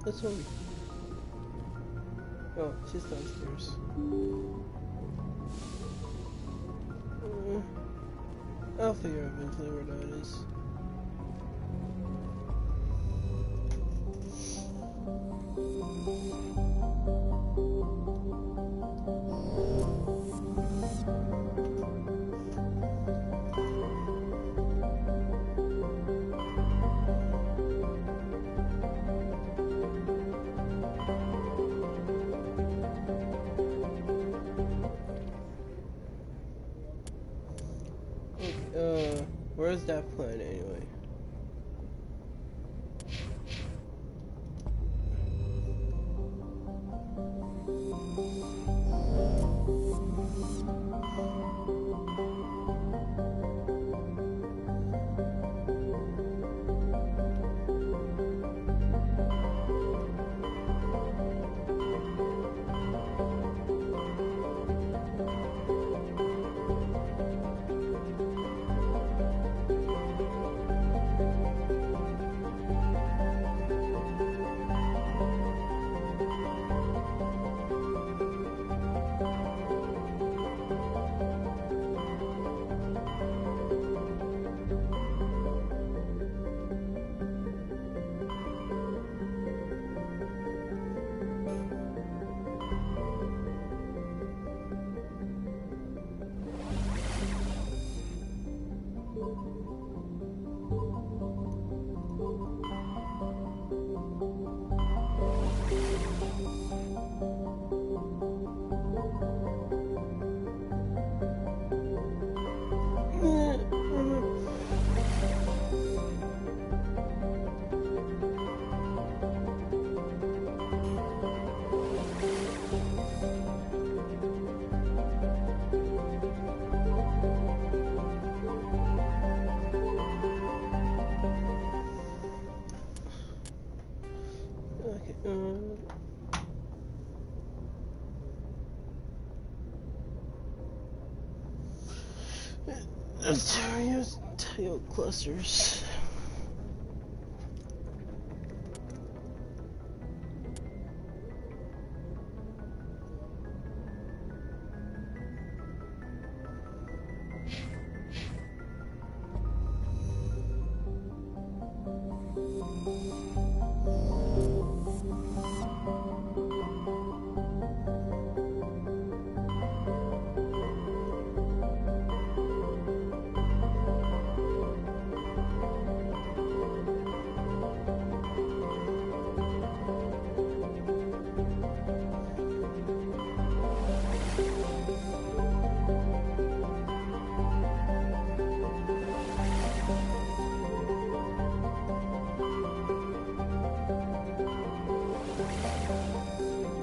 That's all. Oh, she's downstairs. I'll figure out eventually where that is. Where's that planet anyway? Okay. Ontario's tail clusters.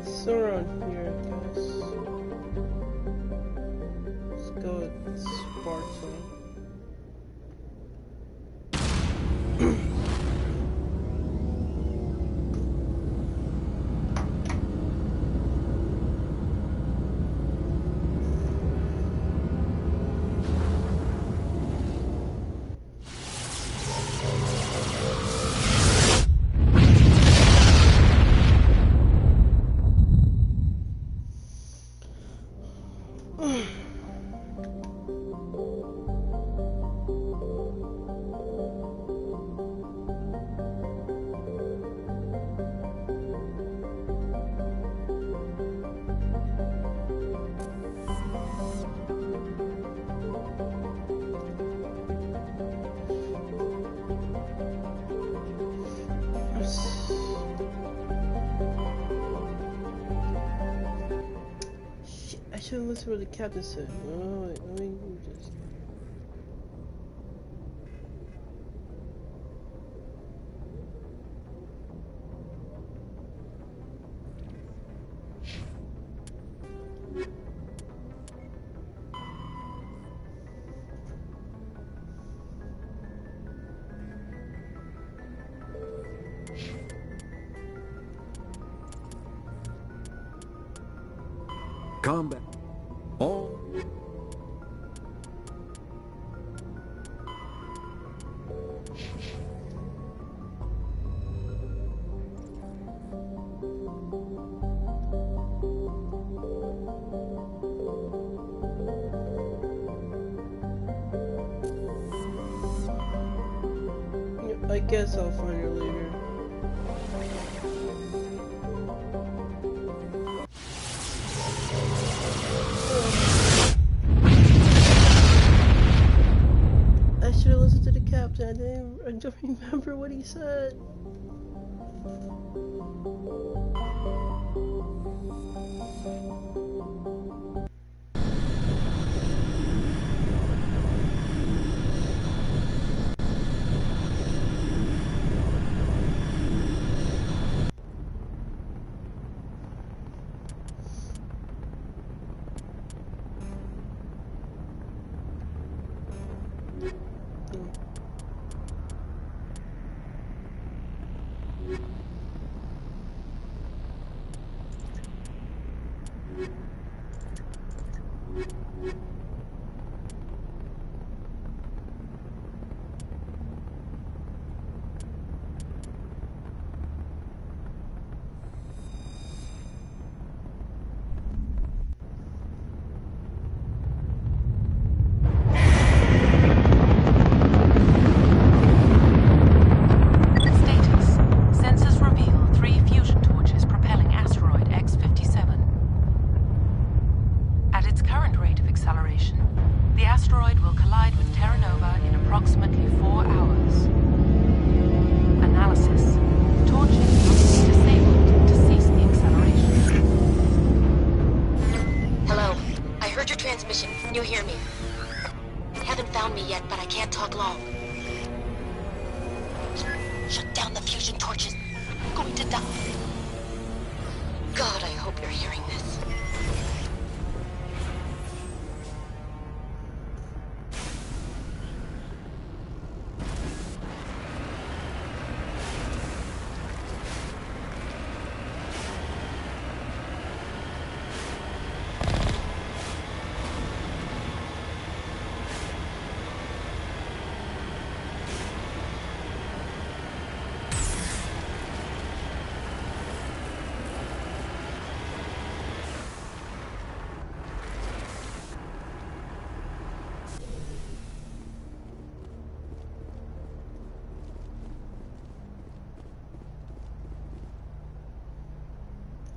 Still around here, I guess. Let's go with Sparta. Shit, I should have listened to what the captain said. Oh, wait, let me just... Combat. All. I guess I'll find her later. I should have listened to the captain. I don't remember what he said.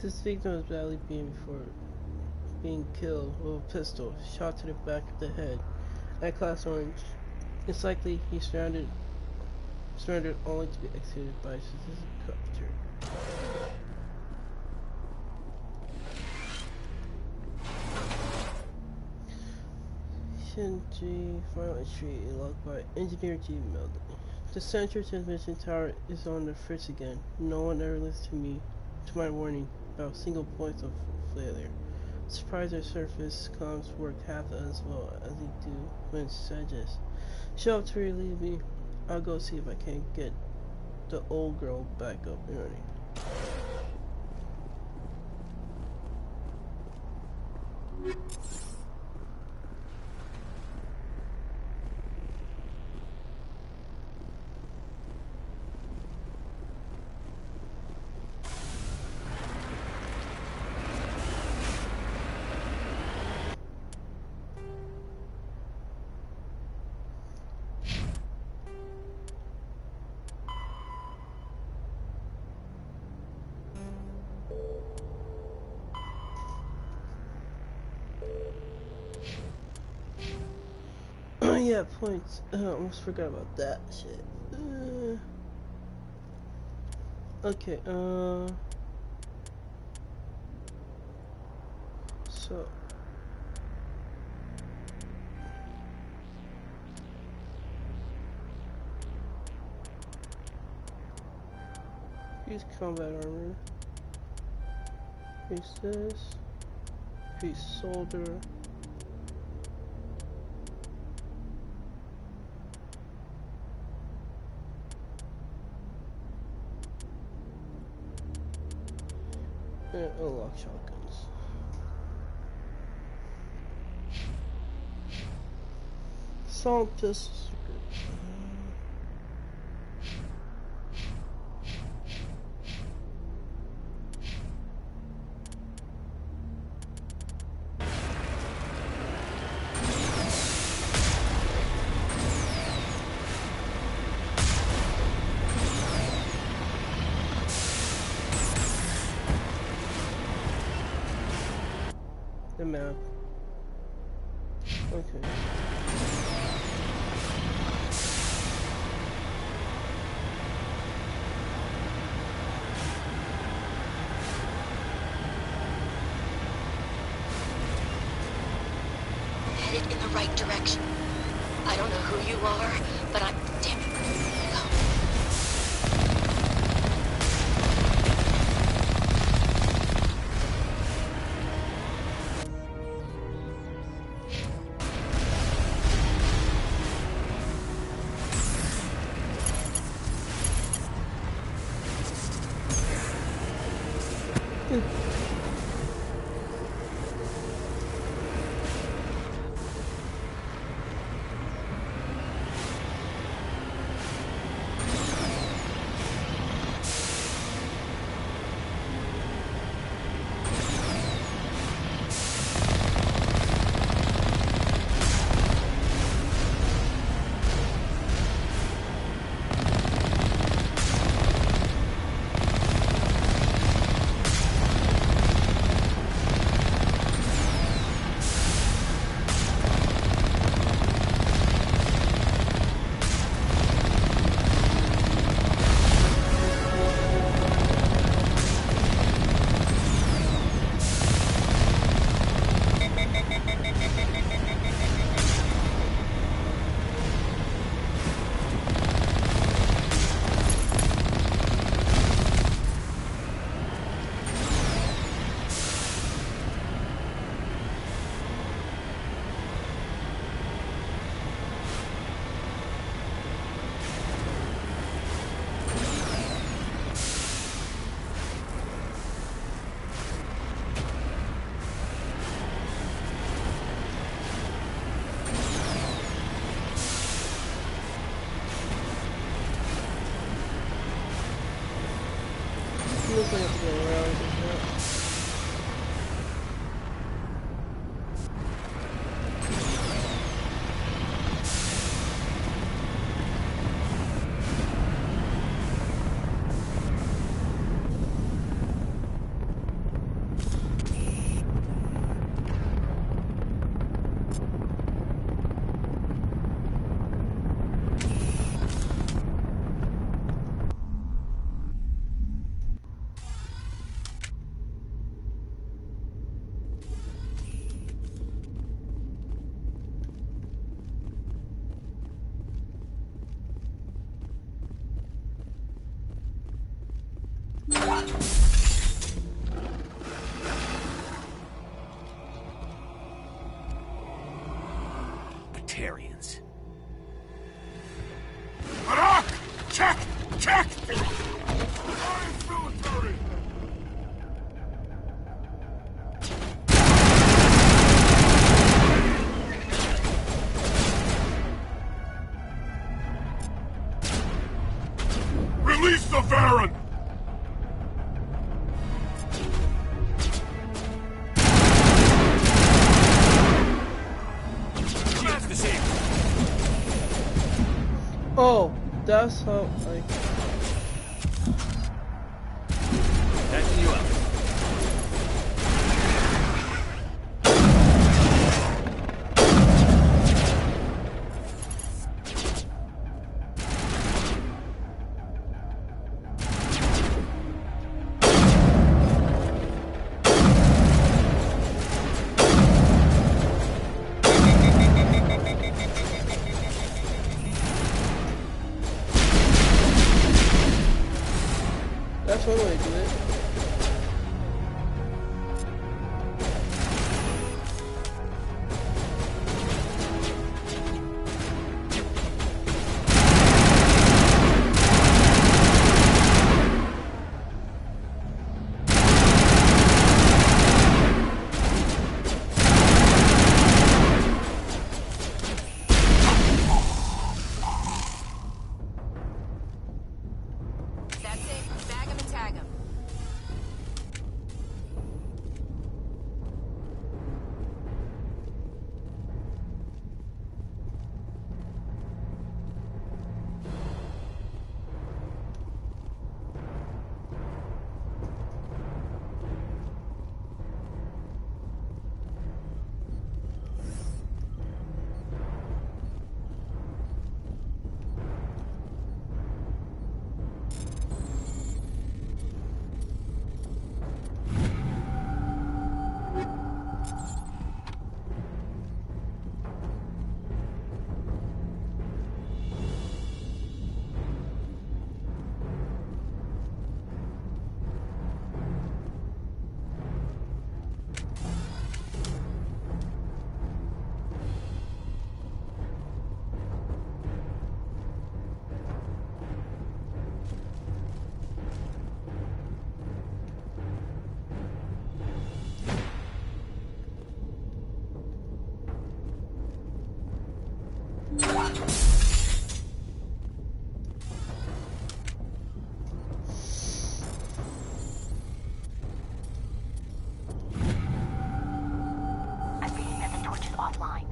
This victim was badly beaten before being killed with a pistol, shot to the back of the head at Class Orange. It's likely he surrendered only to be executed by Citizen Copter. Shinji final entry logged by Engineer G. Melody. The central transmission tower is on the fritz again. No one ever listened to my warning about single points of failure. Surprised our surface comms work half as well as they do when suggest. Show up to relieve me. I'll go see if I can get the old girl back up and running. Yeah, points. I almost forgot about that shit. Okay, so use combat armor. Use this. Use soldier. And unlock shotguns. Assault pistols. The map. Okay. Headed in the right direction. I don't know who you are, but I'm... Damn it. Go. Looks like I have to go around, isn't it? Batarians. Barak! Check! Check! Alliance military! Release the Baron! That's the same. Oh, that's how I... That's you up. That's one way to do it. That's it. Bag him and tag him. I'm reading that the torch is offline.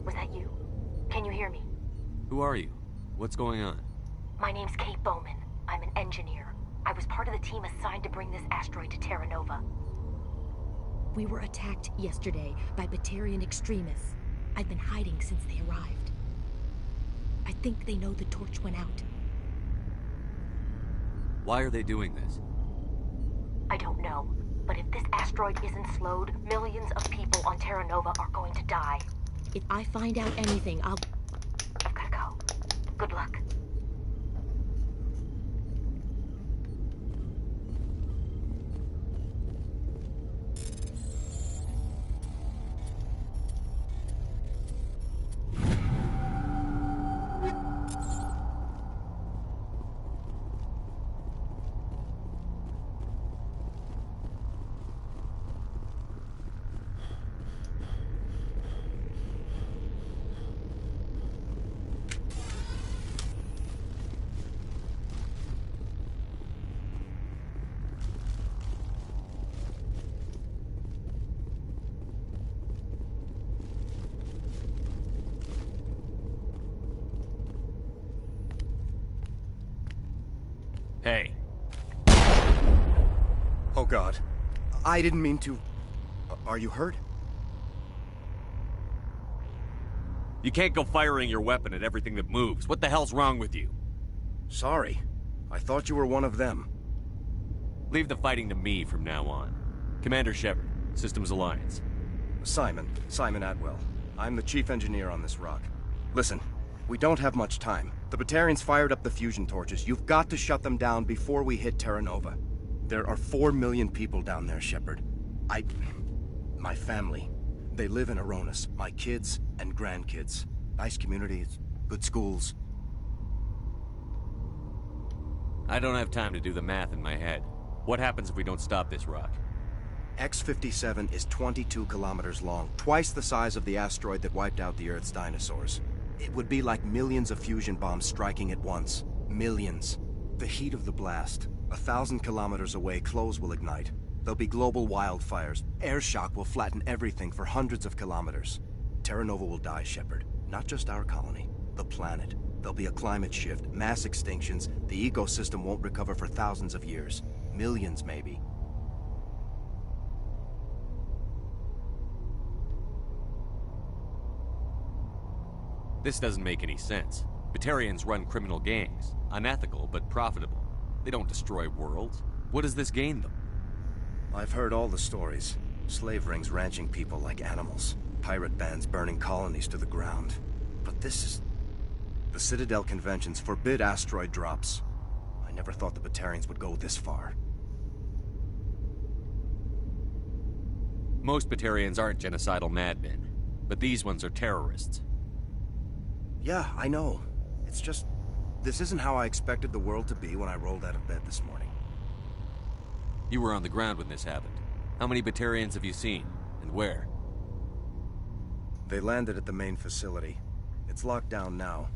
Was that you? Can you hear me? Who are you? What's going on? My name's Kate Bowman. I'm an engineer. I was part of the team assigned to bring this asteroid to Terra Nova. We were attacked yesterday by Batarian extremists. I've been hiding since they arrived. I think they know the torch went out. Why are they doing this? I don't know, but if this asteroid isn't slowed, millions of people on Terra Nova are going to die. If I find out anything, I've gotta go. Good luck. Hey. Oh God. I didn't mean to... Are you hurt? You can't go firing your weapon at everything that moves. What the hell's wrong with you? Sorry. I thought you were one of them. Leave the fighting to me from now on. Commander Shepard, Systems Alliance. Simon Atwell. I'm the chief engineer on this rock. Listen, We don't have much time. The Batarians fired up the fusion torches. You've got to shut them down before we hit Terra Nova. There are 4 million people down there, Shepard. My family. They live in Aronis. My kids and grandkids. Nice communities, good schools. I don't have time to do the math in my head. What happens if we don't stop this rock? X-57 is 22 kilometers long, twice the size of the asteroid that wiped out the Earth's dinosaurs. It would be like millions of fusion bombs striking at once. Millions. The heat of the blast. 1,000 kilometers away, clothes will ignite. There'll be global wildfires. Air shock will flatten everything for hundreds of kilometers. Terra Nova will die, Shepard. Not just our colony. The planet. There'll be a climate shift, mass extinctions. The ecosystem won't recover for thousands of years. Millions, maybe. This doesn't make any sense. Batarians run criminal gangs. Unethical, but profitable. They don't destroy worlds. What does this gain them? I've heard all the stories. Slave rings ranching people like animals. Pirate bands burning colonies to the ground. But this is... The Citadel conventions forbid asteroid drops. I never thought the Batarians would go this far. Most Batarians aren't genocidal madmen, but these ones are terrorists. Yeah, I know. It's just... This isn't how I expected the world to be when I rolled out of bed this morning. You were on the ground when this happened. How many Batarians have you seen? And where? They landed at the main facility. It's locked down now.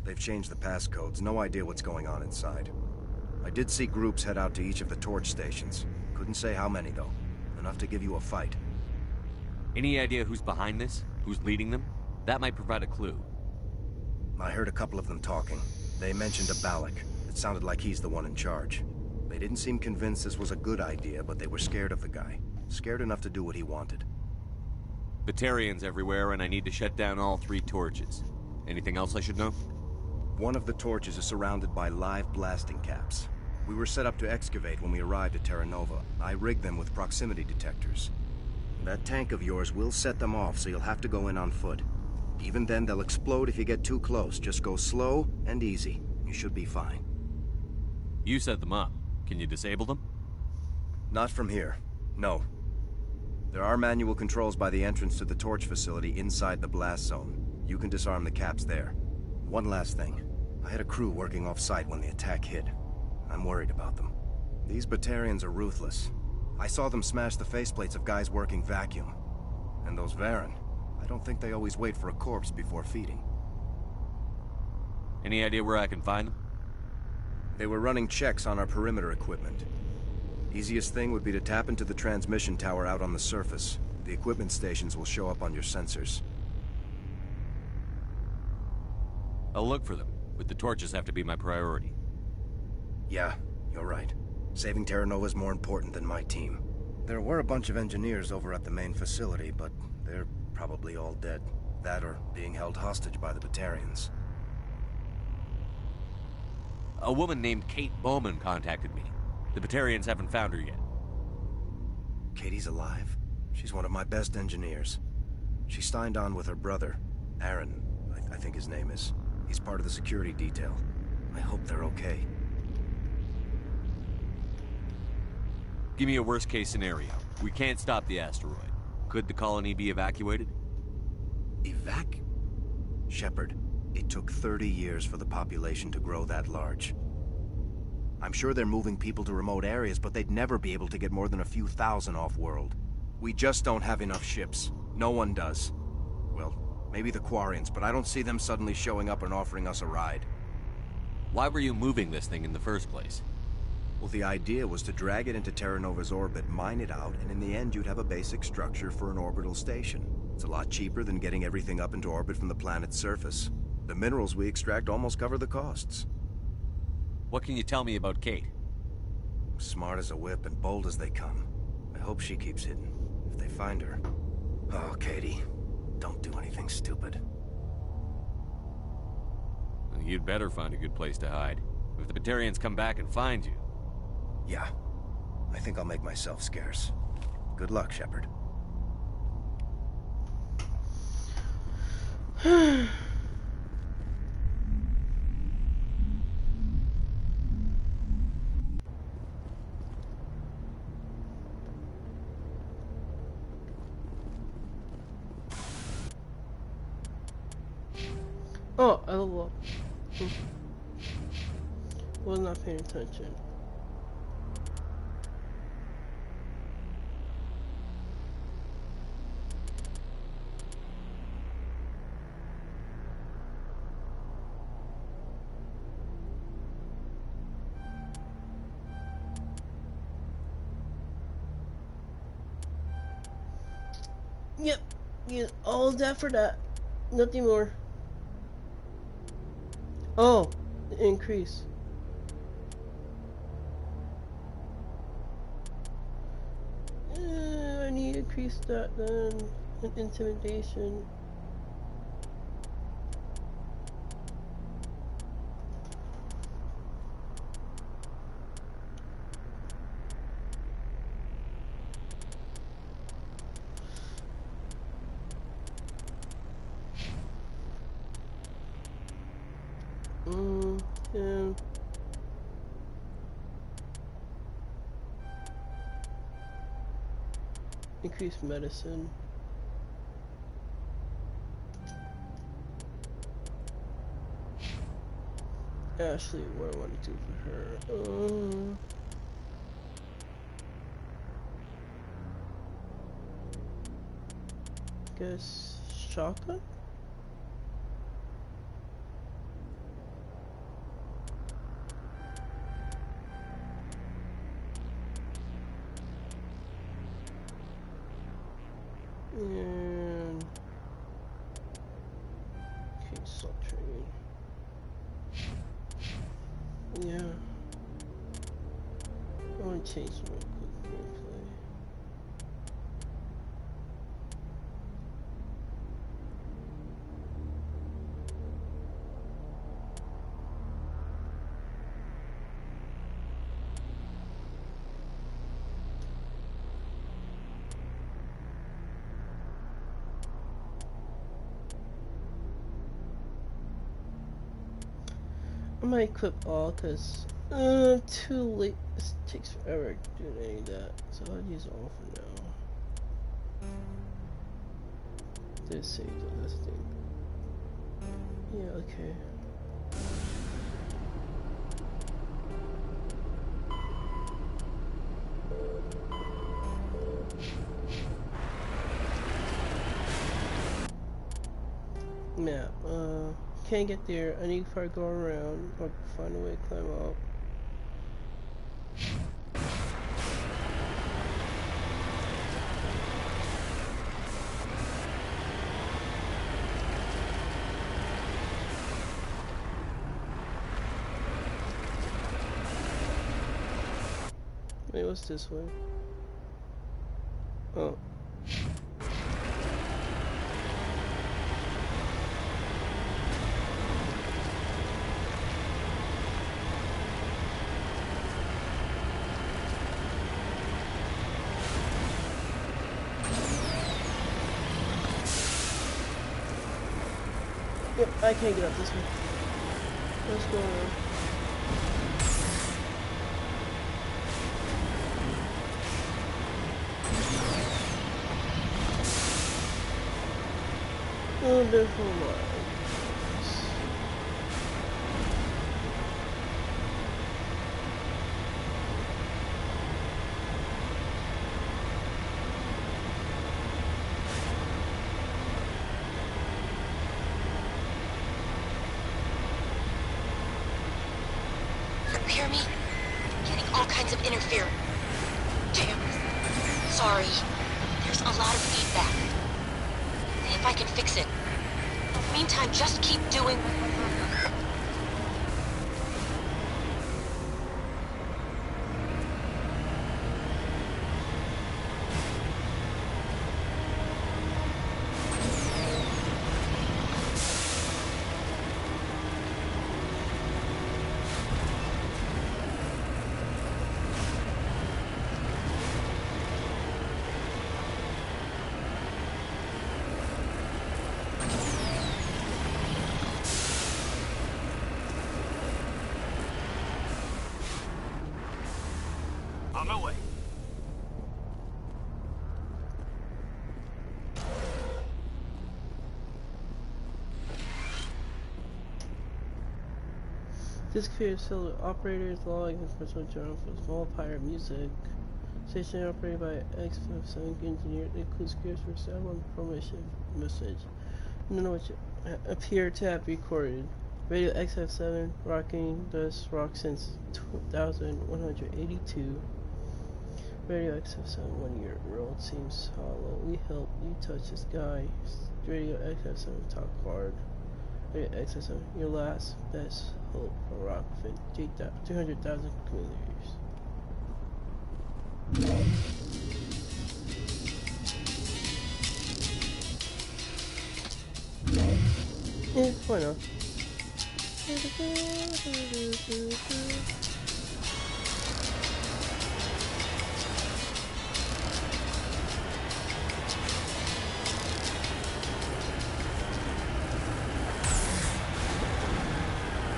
They've changed the passcodes. No idea what's going on inside. I did see groups head out to each of the torch stations. Couldn't say how many, though. Enough to give you a fight. Any idea who's behind this? Who's leading them? That might provide a clue. I heard a couple of them talking. They mentioned a Balak. It sounded like he's the one in charge. They didn't seem convinced this was a good idea, but they were scared of the guy. Scared enough to do what he wanted. Batarians everywhere, and I need to shut down all 3 torches. Anything else I should know? One of the torches is surrounded by live blasting caps. We were set up to excavate when we arrived at Terra Nova. I rigged them with proximity detectors. That tank of yours will set them off, so you'll have to go in on foot. Even then, they'll explode if you get too close. Just go slow and easy. You should be fine. You set them up. Can you disable them? Not from here. No. There are manual controls by the entrance to the torch facility inside the blast zone. You can disarm the caps there. One last thing. I had a crew working off-site when the attack hit. I'm worried about them. These Batarians are ruthless. I saw them smash the faceplates of guys working vacuum. And those Varen, I don't think they always wait for a corpse before feeding. Any idea where I can find them? They were running checks on our perimeter equipment. Easiest thing would be to tap into the transmission tower out on the surface. The equipment stations will show up on your sensors. I'll look for them, but the torches have to be my priority. Yeah, you're right. Saving Terra Nova is more important than my team. There were a bunch of engineers over at the main facility, but they're probably all dead. That or being held hostage by the Batarians. A woman named Kate Bowman contacted me. The Batarians haven't found her yet. Katie's alive? She's one of my best engineers. She signed on with her brother, Aaron, I think his name is. He's part of the security detail. I hope they're okay. Give me a worst-case scenario. We can't stop the asteroid. Could the colony be evacuated? Shepard, it took 30 years for the population to grow that large. I'm sure they're moving people to remote areas, but they'd never be able to get more than a few thousand off-world. We just don't have enough ships. No one does. Well, maybe the Quarians, but I don't see them suddenly showing up and offering us a ride. Why were you moving this thing in the first place? Well, the idea was to drag it into Terra Nova's orbit, mine it out, and in the end you'd have a basic structure for an orbital station. It's a lot cheaper than getting everything up into orbit from the planet's surface. The minerals we extract almost cover the costs. What can you tell me about Kate? Smart as a whip and bold as they come. I hope she keeps hidden. If they find her... Oh, Katie, don't do anything stupid. You'd better find a good place to hide. If the Batarians come back and find you... Yeah. I think I'll make myself scarce. Good luck, Shepard. Oh, I level up. Was not paying attention. Yep, get all that for that. Nothing more. Oh, the increase. I need to increase that then. Intimidation. Yeah. Increase medicine. Ashley, what do I want to do for her? Guess shotgun? And okay, salt training. Yeah. I want to change my quick gameplay. I might equip all because too late. It takes forever to do any of that, so I'll use all for now. Did save the last thing. Yeah, okay. Map. Can't get there. I need to probably go around or find a way to climb up. Wait, what's this way? Oh. Yep, I can't get up this way. Let's go around. Wonderful lives. You hear me? Getting all kinds of interference. Damn. Sorry. There's a lot of feedback. See if I can fix it. In the meantime, just keep doing... On my way. This computer cellular operators log and personal journal for small pirate music. Station operated by X57 engineer. It includes scripts for sound information message. None of which appear to have recorded. Radio X57 rocking does rock since 2182. Radio X57 1 year old seems hollow. We help you touch the sky. Radio X57 talk hard. Radio X57 your last best hope for rock fit 200,000 kilometers. Yeah, why not?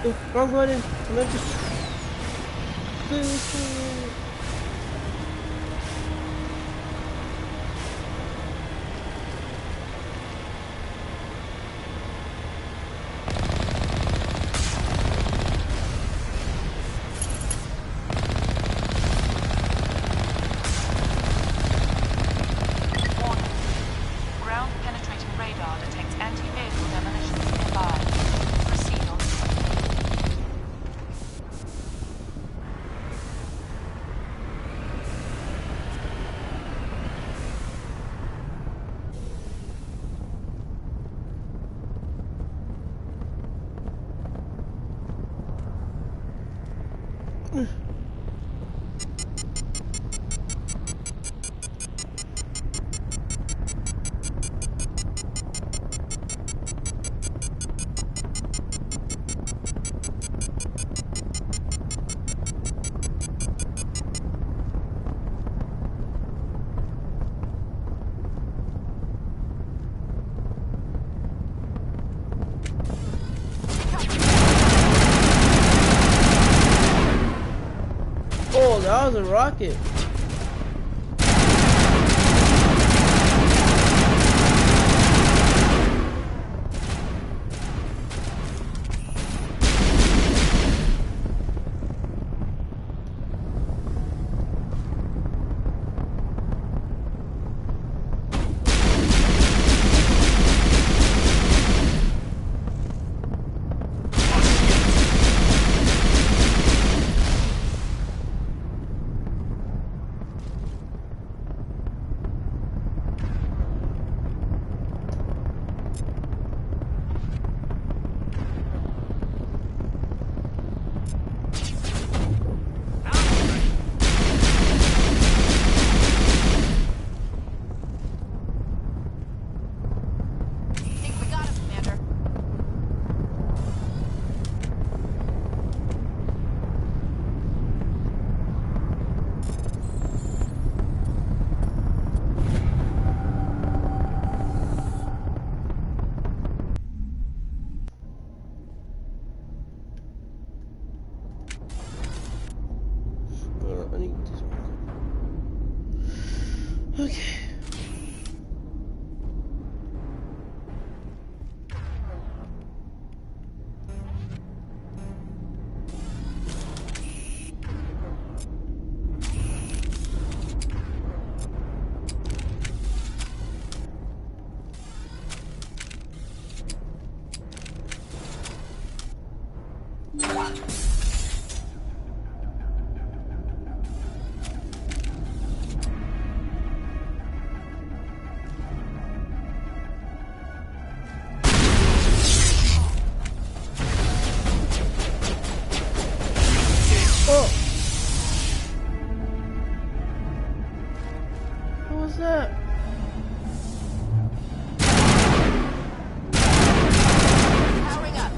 Oh, wrong button. I meant to... Oh, that was a rocket. I need this one. Okay. What was that? Powering up.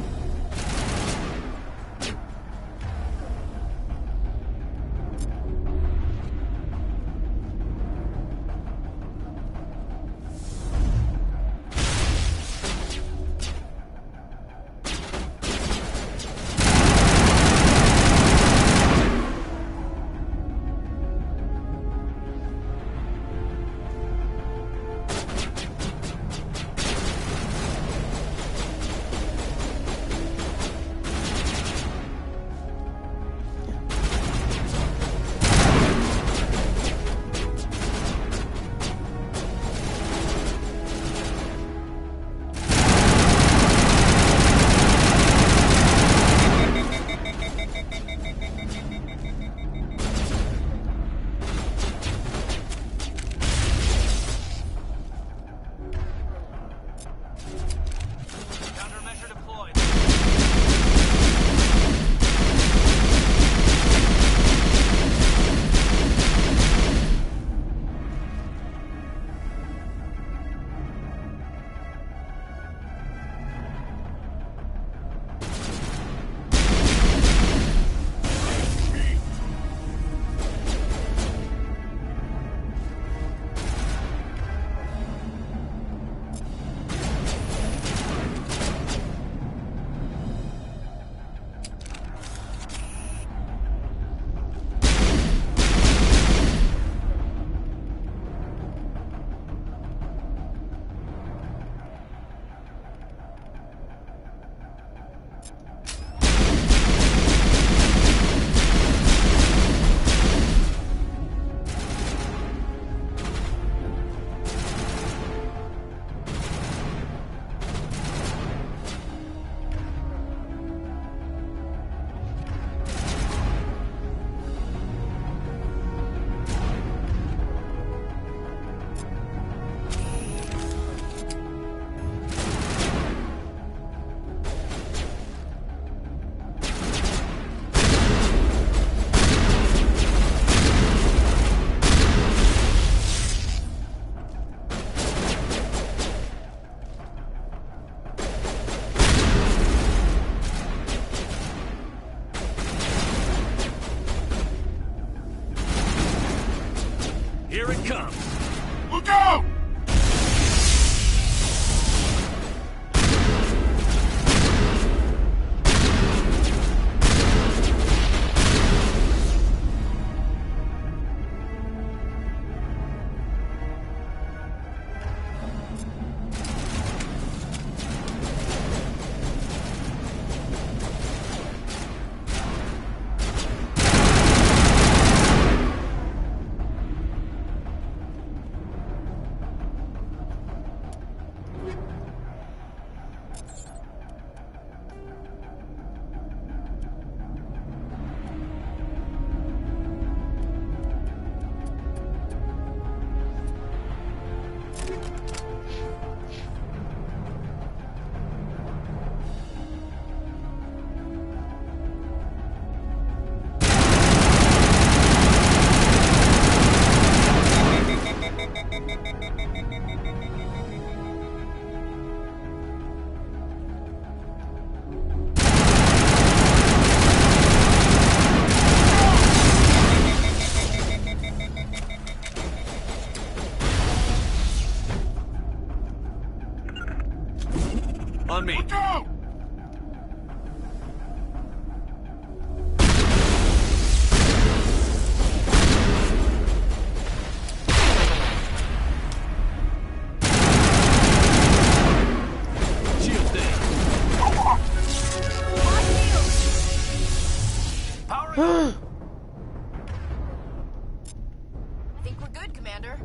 Here it comes. Look out! On me. Look out! Shield there. Powering up. I think we're good, Commander.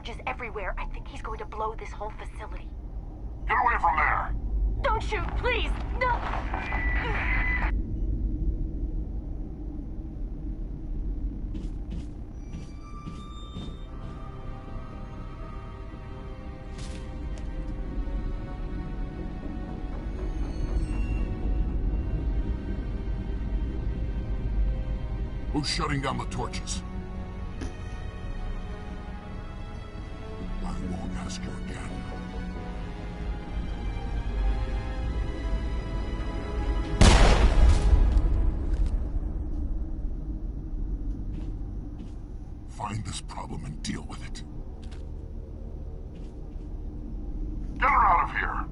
charges everywhere. I think he's going to blow this whole facility. Get away from there! Don't shoot, please! No! Who's shutting down the torches? I won't ask you again. Find this problem and deal with it. Get her out of here!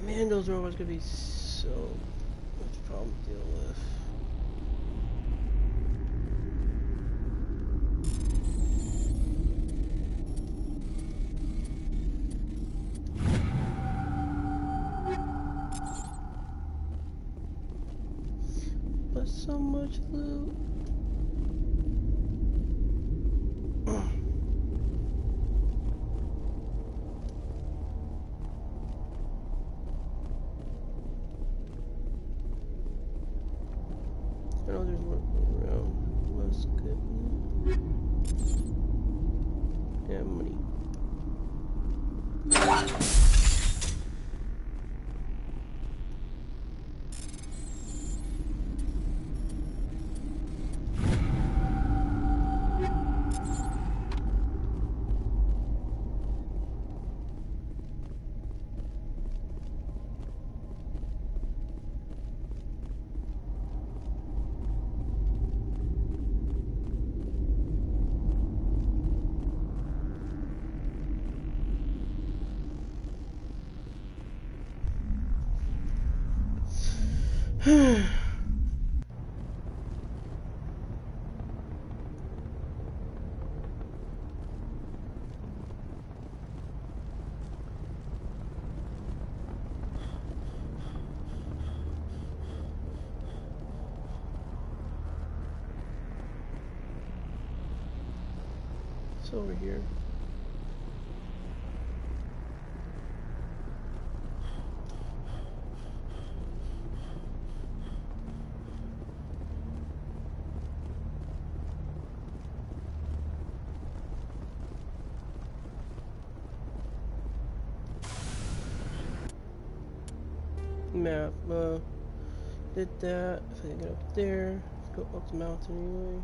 Man, those robots gonna be so much problem to deal with. But so much loot. I know there's one around. Let's get yeah, money. It's over here. Map, did that. If I can get up there, go up the mountain anyway.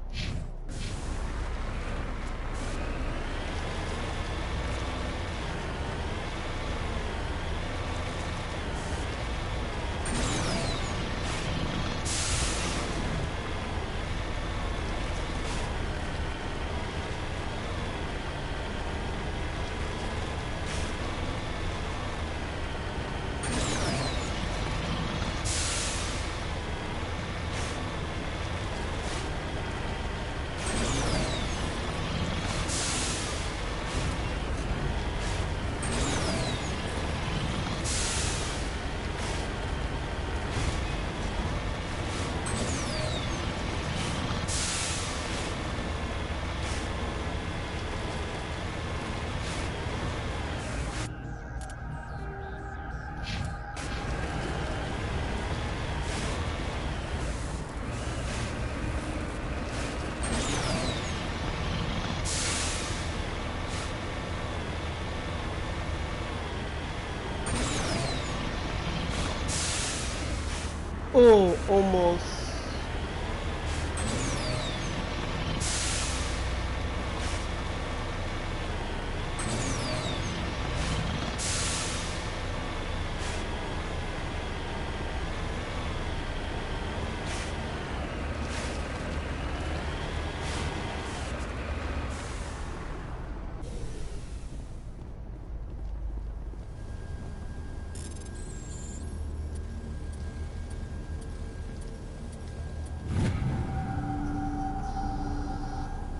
Oh, almost.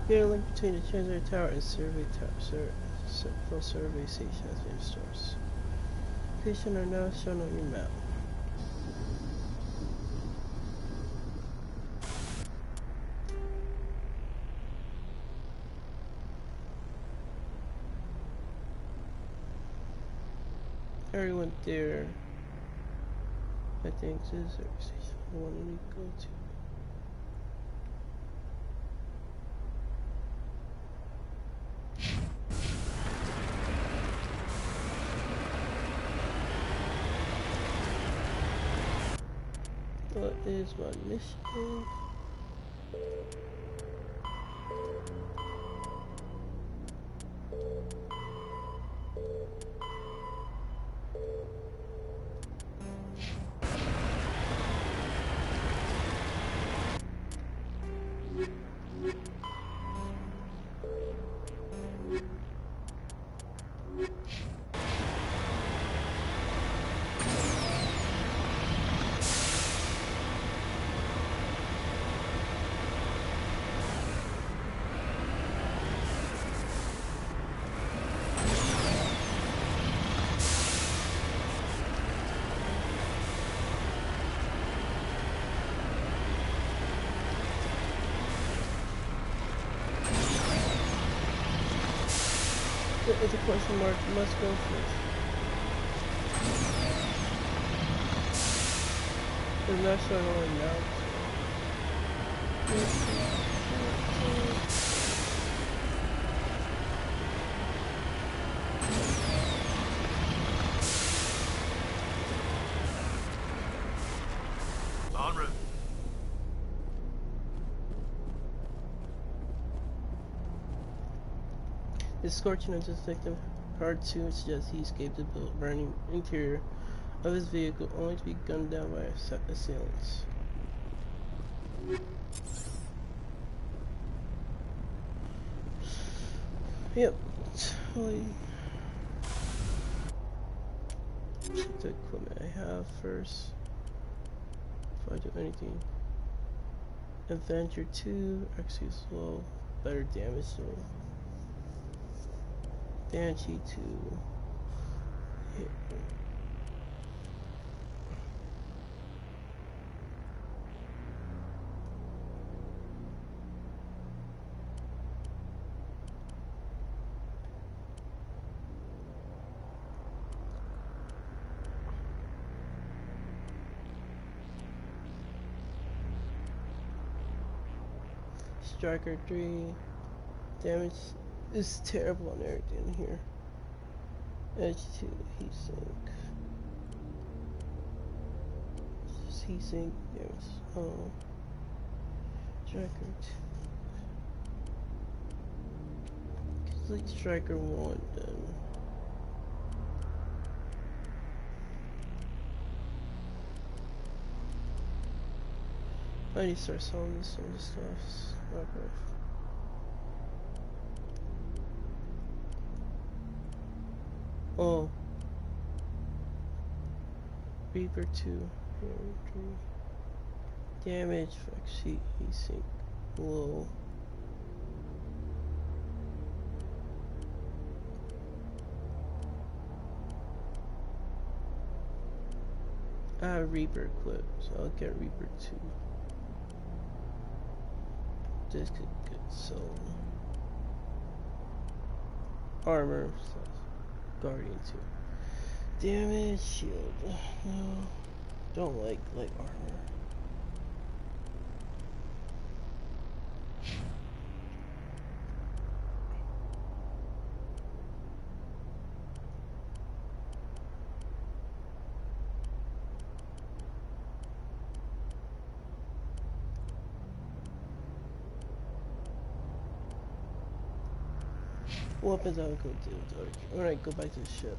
Here, a link between the transmitter tower and survey tower. Full survey station has been stores. Locations are now shown on your map. everyone there. I think this is the one we need to go to. What is my mission? It's a question mark. Must go first. It's not showing on now. En route. The scorching of Detective Hard 2 suggests he escaped the burning interior of his vehicle only to be gunned down by assailants. Yep, totally. Check the equipment I have first before I do anything. Adventure 2, XP is low, better damage though. Banshee 2. Yeah. Striker 3. Damage is terrible on everything here. Edge 2, heat sink. Just heat sink, damage. Oh. Striker 2. Complete Striker 1 then. I need to start selling this some of the stuff. Not worth. Oh. Reaper 2. Damage, fact sheet, heat sink, low. I have Reaper equipped, so I'll get Reaper 2. This could get sold. Armor, Guardian 2. Damage, shield. No. Don't like light armor. Weapons I would go to. Alright, go back to the ship.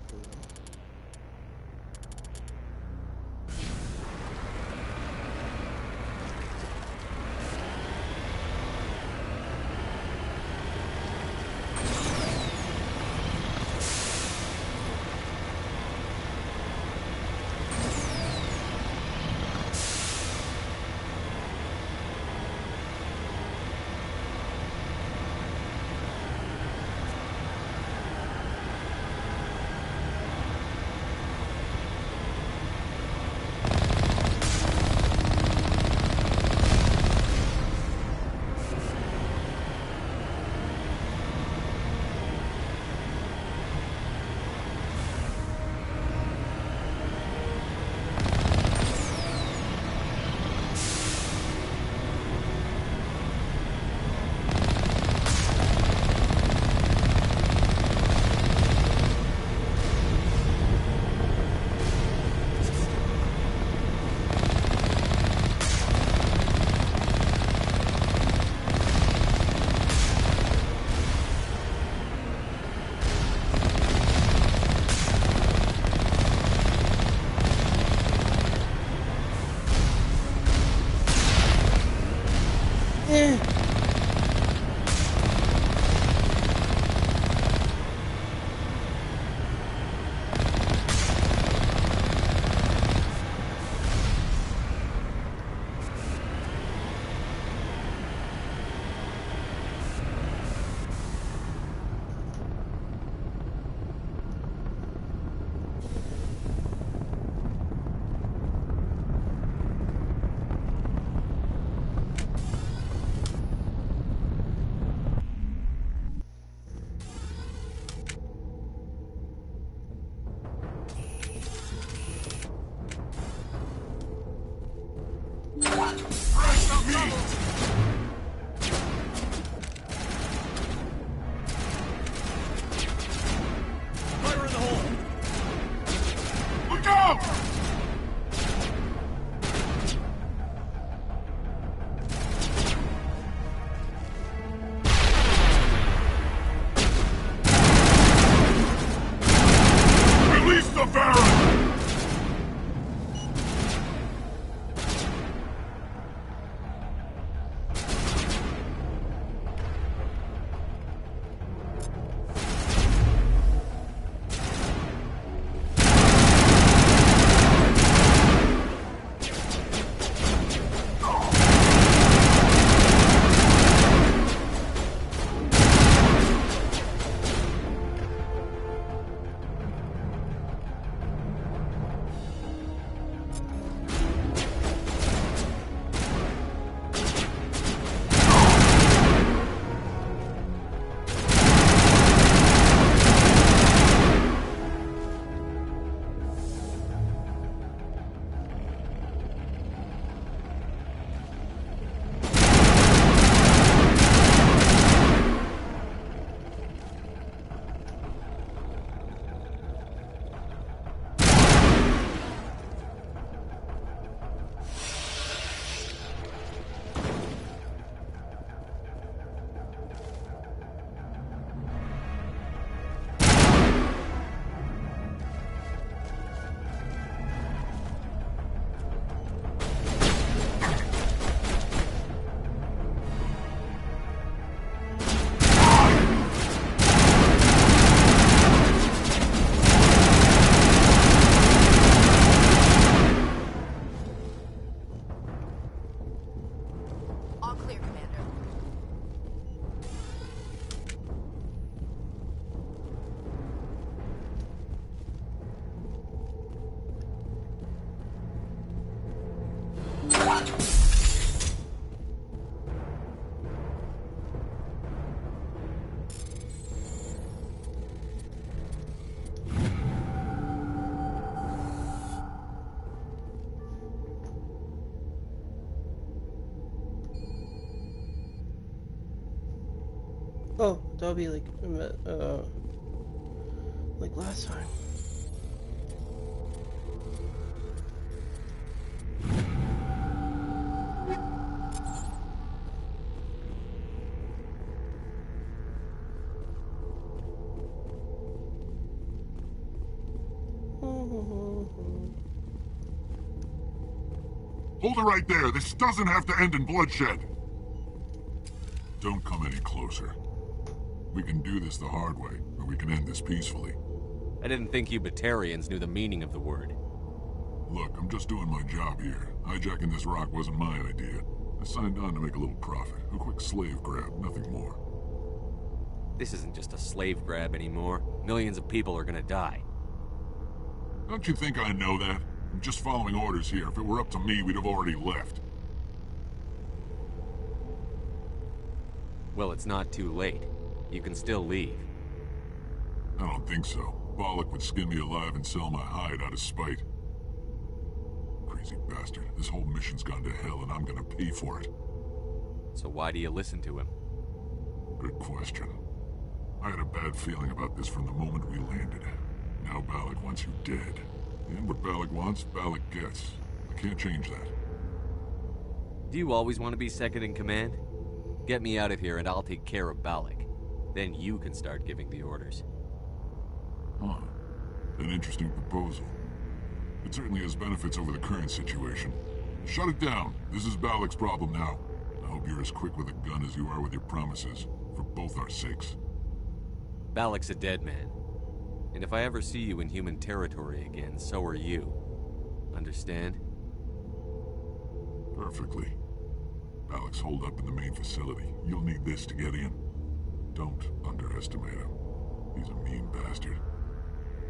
Eh. Oh, that'll be like last time. Hold it right there. This doesn't have to end in bloodshed. Don't come any closer. We can do this the hard way, or we can end this peacefully. I didn't think you Batarians knew the meaning of the word. Look, I'm just doing my job here. Hijacking this rock wasn't my idea. I signed on to make a little profit. A quick slave grab, nothing more. This isn't just a slave grab anymore. Millions of people are gonna die. Don't you think I know that? I'm just following orders here. If it were up to me, we'd have already left. Well, it's not too late. You can still leave. I don't think so. Bollock would skin me alive and sell my hide out of spite. Crazy bastard. This whole mission's gone to hell and I'm gonna pay for it. So why do you listen to him? Good question. I had a bad feeling about this from the moment we landed. Now Bollock wants you dead. And what Bollock wants, Bollock gets. I can't change that. Do you always want to be second in command? Get me out of here and I'll take care of Bollock. Then you can start giving the orders. Huh. An interesting proposal. It certainly has benefits over the current situation. Shut it down. This is Bollock's problem now. I hope hope you're as quick with a gun as you are with your promises, for both our sakes. Balak's a dead man. And if I ever see you in human territory again, so are you. Understand? Perfectly. Balak's holed up in the main facility. You'll need this to get in. Don't underestimate him. He's a mean bastard.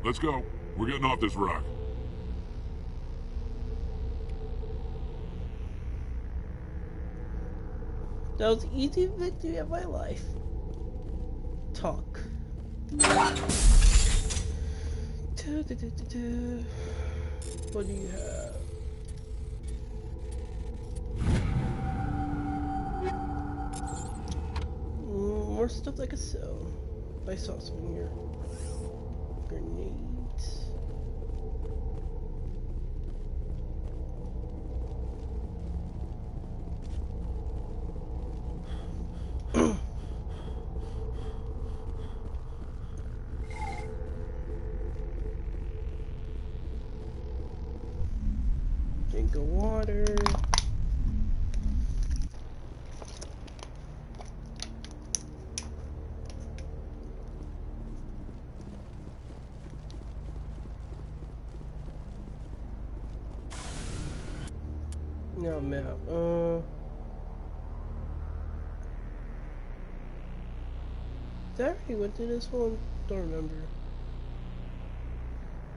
Let's go. We're getting off this rock. That was the easy victory of my life. Talk. What do you have? More stuff like a cell. I saw some here. Grenades. Drink of water. No map. Did I already went to this one? Don't remember.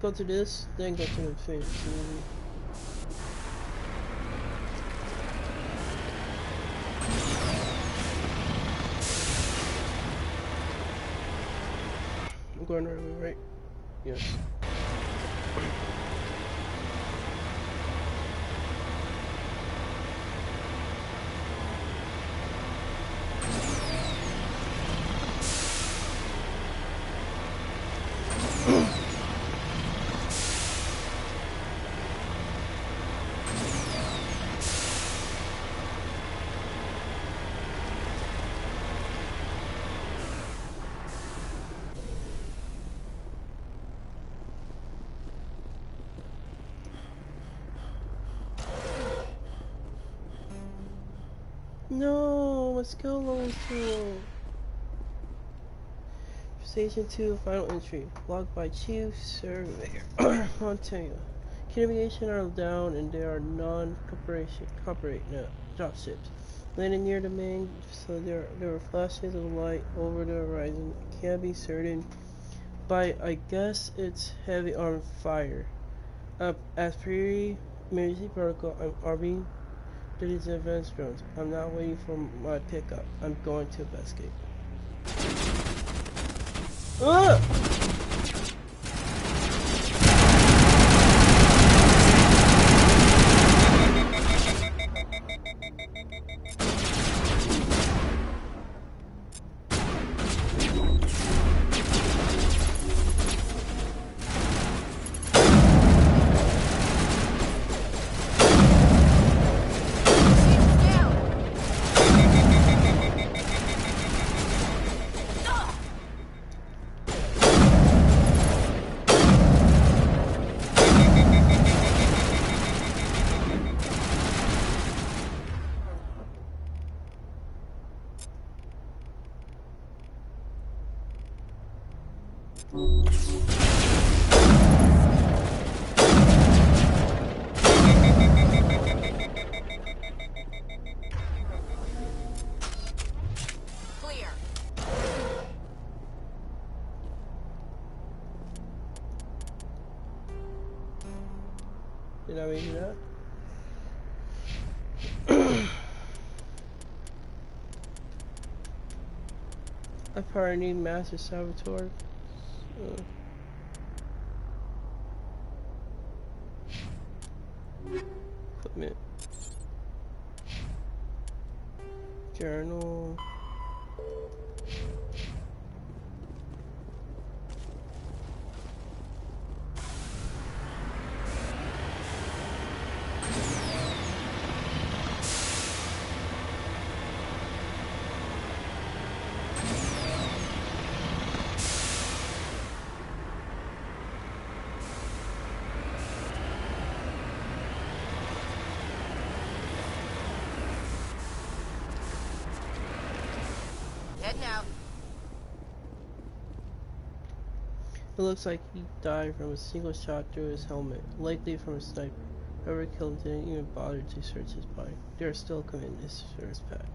Go to this, then go to the Infinity. I'm going right way, right? Yes. No, my skill level is too low. Station 2, final entry. Logged by Chief Surveyor Ontario. Communication are down and there are non-cooperate dropships. Landing near the main, so there were flashes of light over the horizon. Can't be certain, but I guess it's heavy armed fire. As per emergency protocol, I'm arming these advanced drones. I'm not waiting for my pickup. I'm going to investigate. Did I read that? I probably need Master Saboteur. Equipment. Journal. It looks like he died from a single shot through his helmet, likely from a sniper. Whoever killed him didn't even bother to search his body. They are still committing this service pack.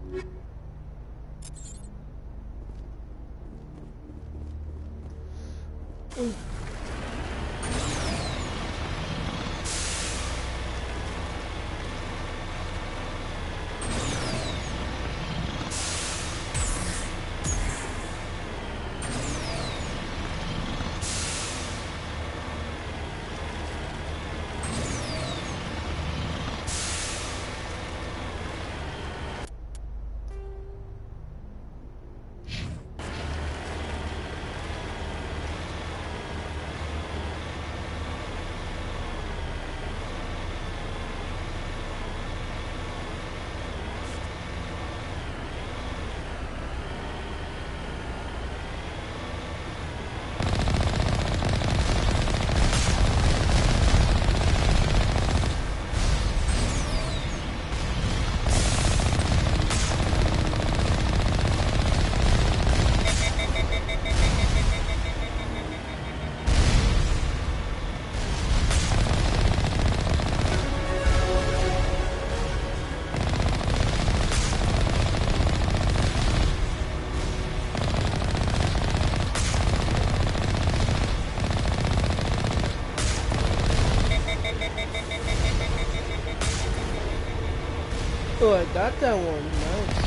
Oh, I got that one. Nice.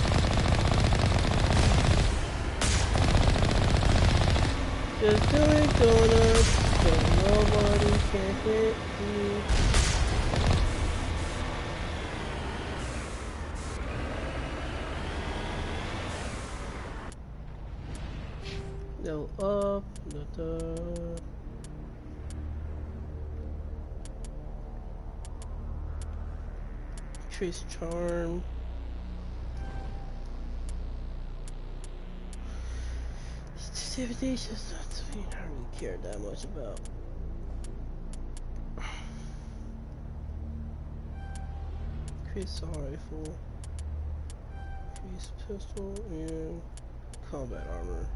Just doing donuts so nobody can hit me. No up, no down. Trace charm. Intimidation is not something I really care that much about. Increase assault rifle. Increase pistol and combat armor.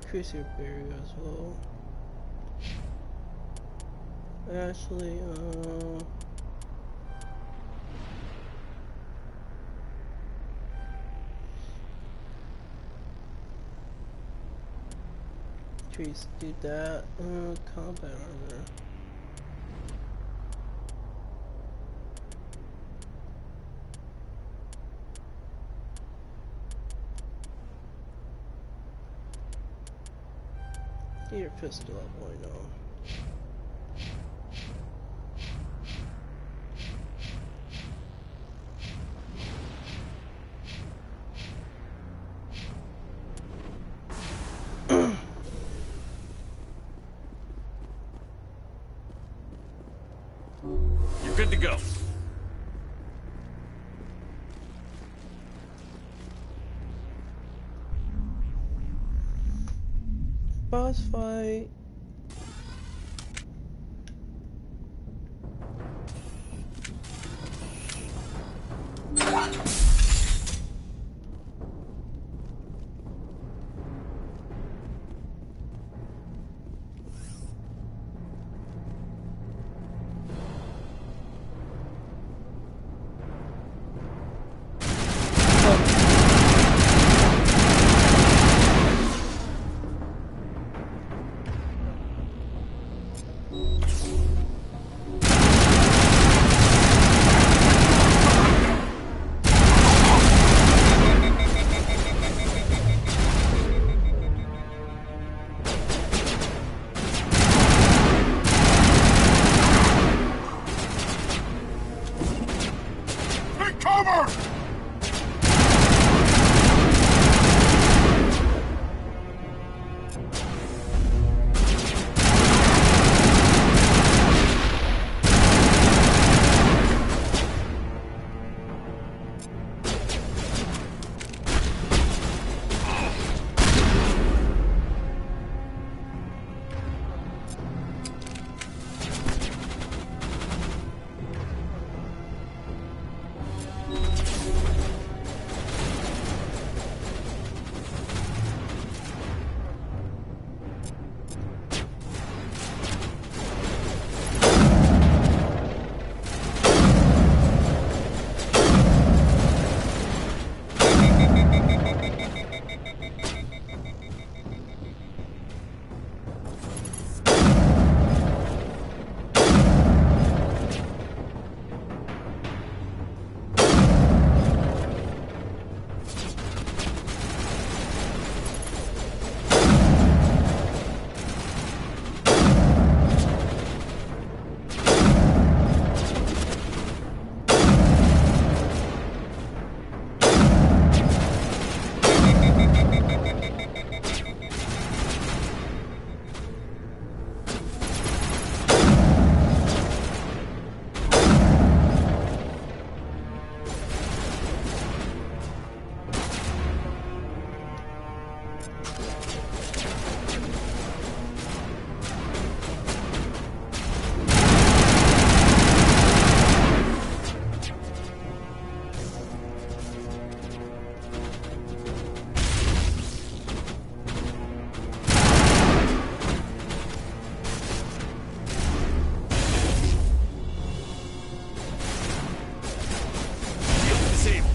Increase your barrier as well. Actually, increase, do that, combat armor. Get your pistol up, boy, no. You're good to go. Boss fight.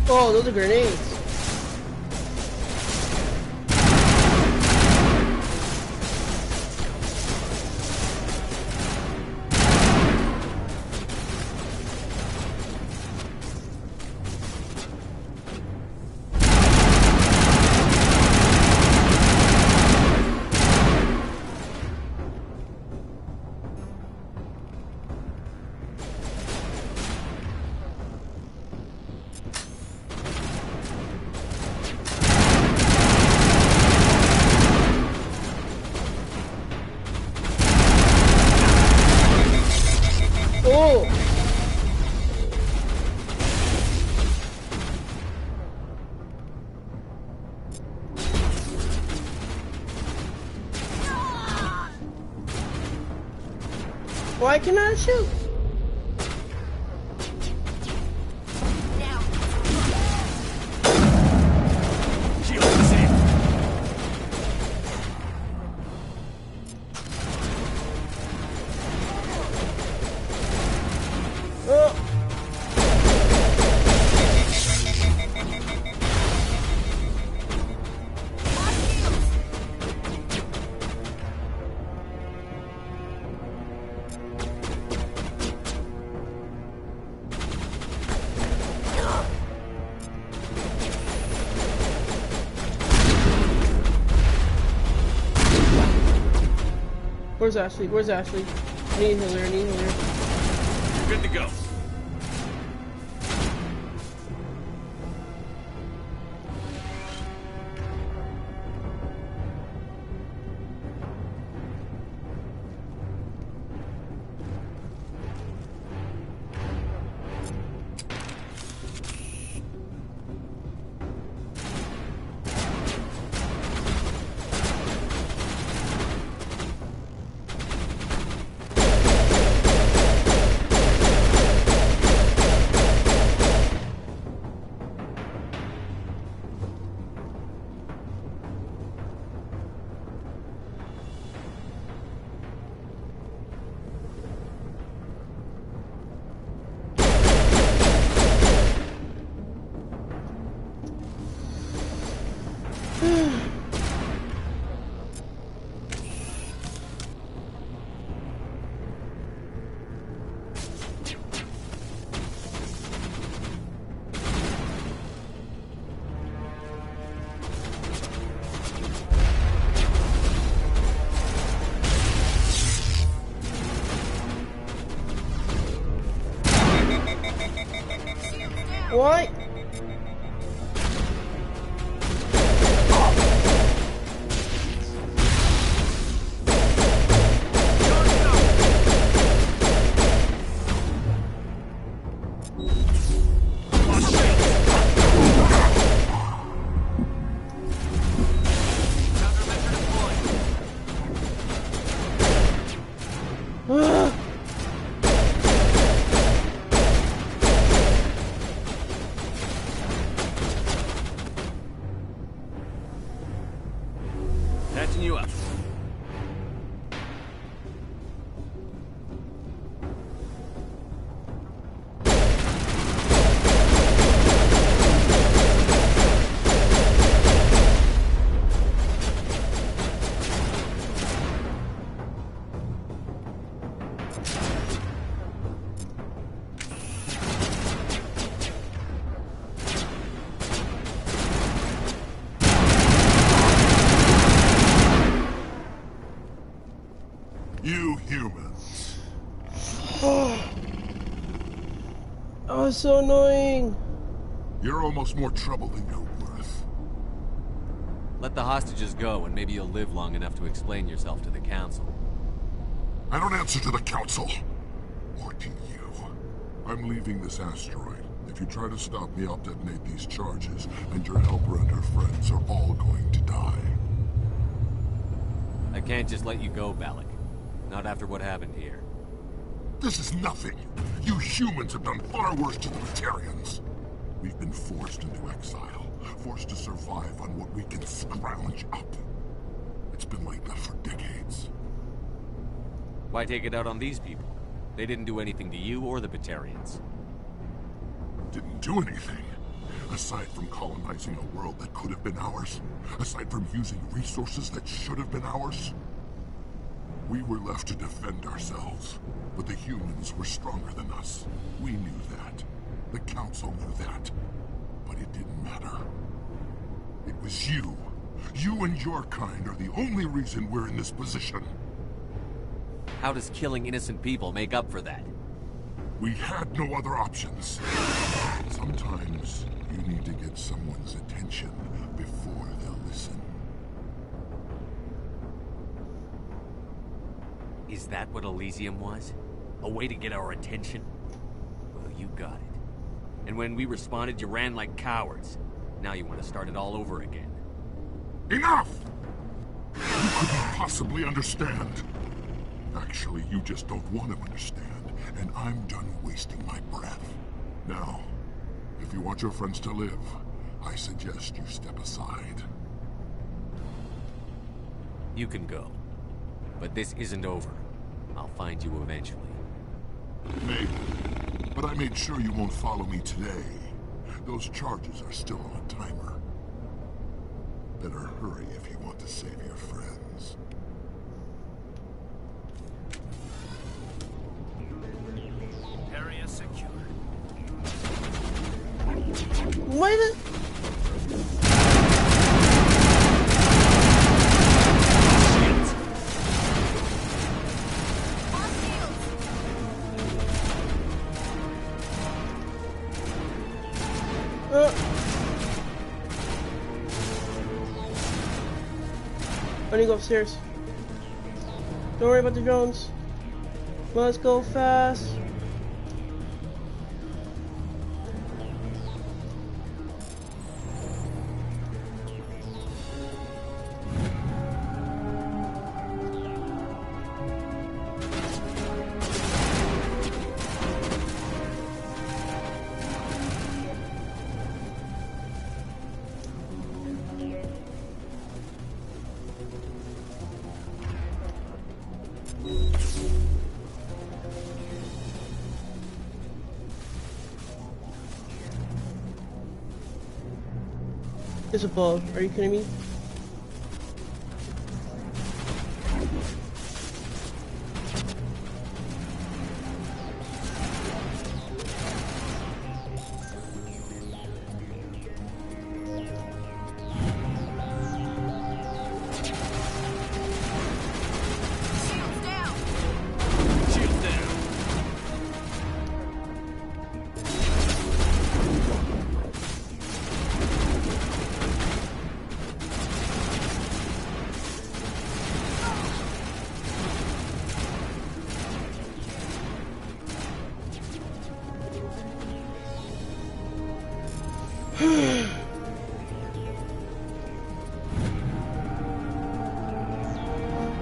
Oh, those are grenades. Oh! Why can I shoot? Where's Ashley? Where's Ashley? Need healer, need healer. Good to go. What? Patching you up. You humans. Oh, so annoying. You're almost more trouble than you're worth. Let the hostages go, and maybe you'll live long enough to explain yourself to the Council. I don't answer to the Council. Or to you. I'm leaving this asteroid. If you try to stop me, I'll detonate these charges, and your helper and her friends are all going to die. can't just let you go, Valak. Not after what happened here. This is nothing. You humans have done far worse to the Batarians. We've been forced into exile, forced to survive on what we can scrounge up. It's been like that for decades. Why take it out on these people? They didn't do anything to you or the Batarians. Didn't do anything. Aside from colonizing a world that could have been ours, aside from using resources that should have been ours, we were left to defend ourselves. But the humans were stronger than us. We knew that. The Council knew that. But it didn't matter. It was you. You and your kind are the only reason we're in this position. How does killing innocent people make up for that? We had no other options. Sometimes you need to get someone's attention before they'll listen. Is that what Elysium was? A way to get our attention? Well, you got it. And when we responded, you ran like cowards. Now you want to start it all over again. Enough! You couldn't possibly understand. Actually, you just don't want to understand, and I'm done wasting my breath. Now, if you want your friends to live, I suggest you step aside. You can go. But this isn't over. I'll find you eventually. Maybe. But I made sure you won't follow me today. Those charges are still on a timer. Better hurry if you want to save your friends. Area secure. What? I need to go upstairs. Don't worry about the drones. Let's go fast. It's above. Are you kidding me?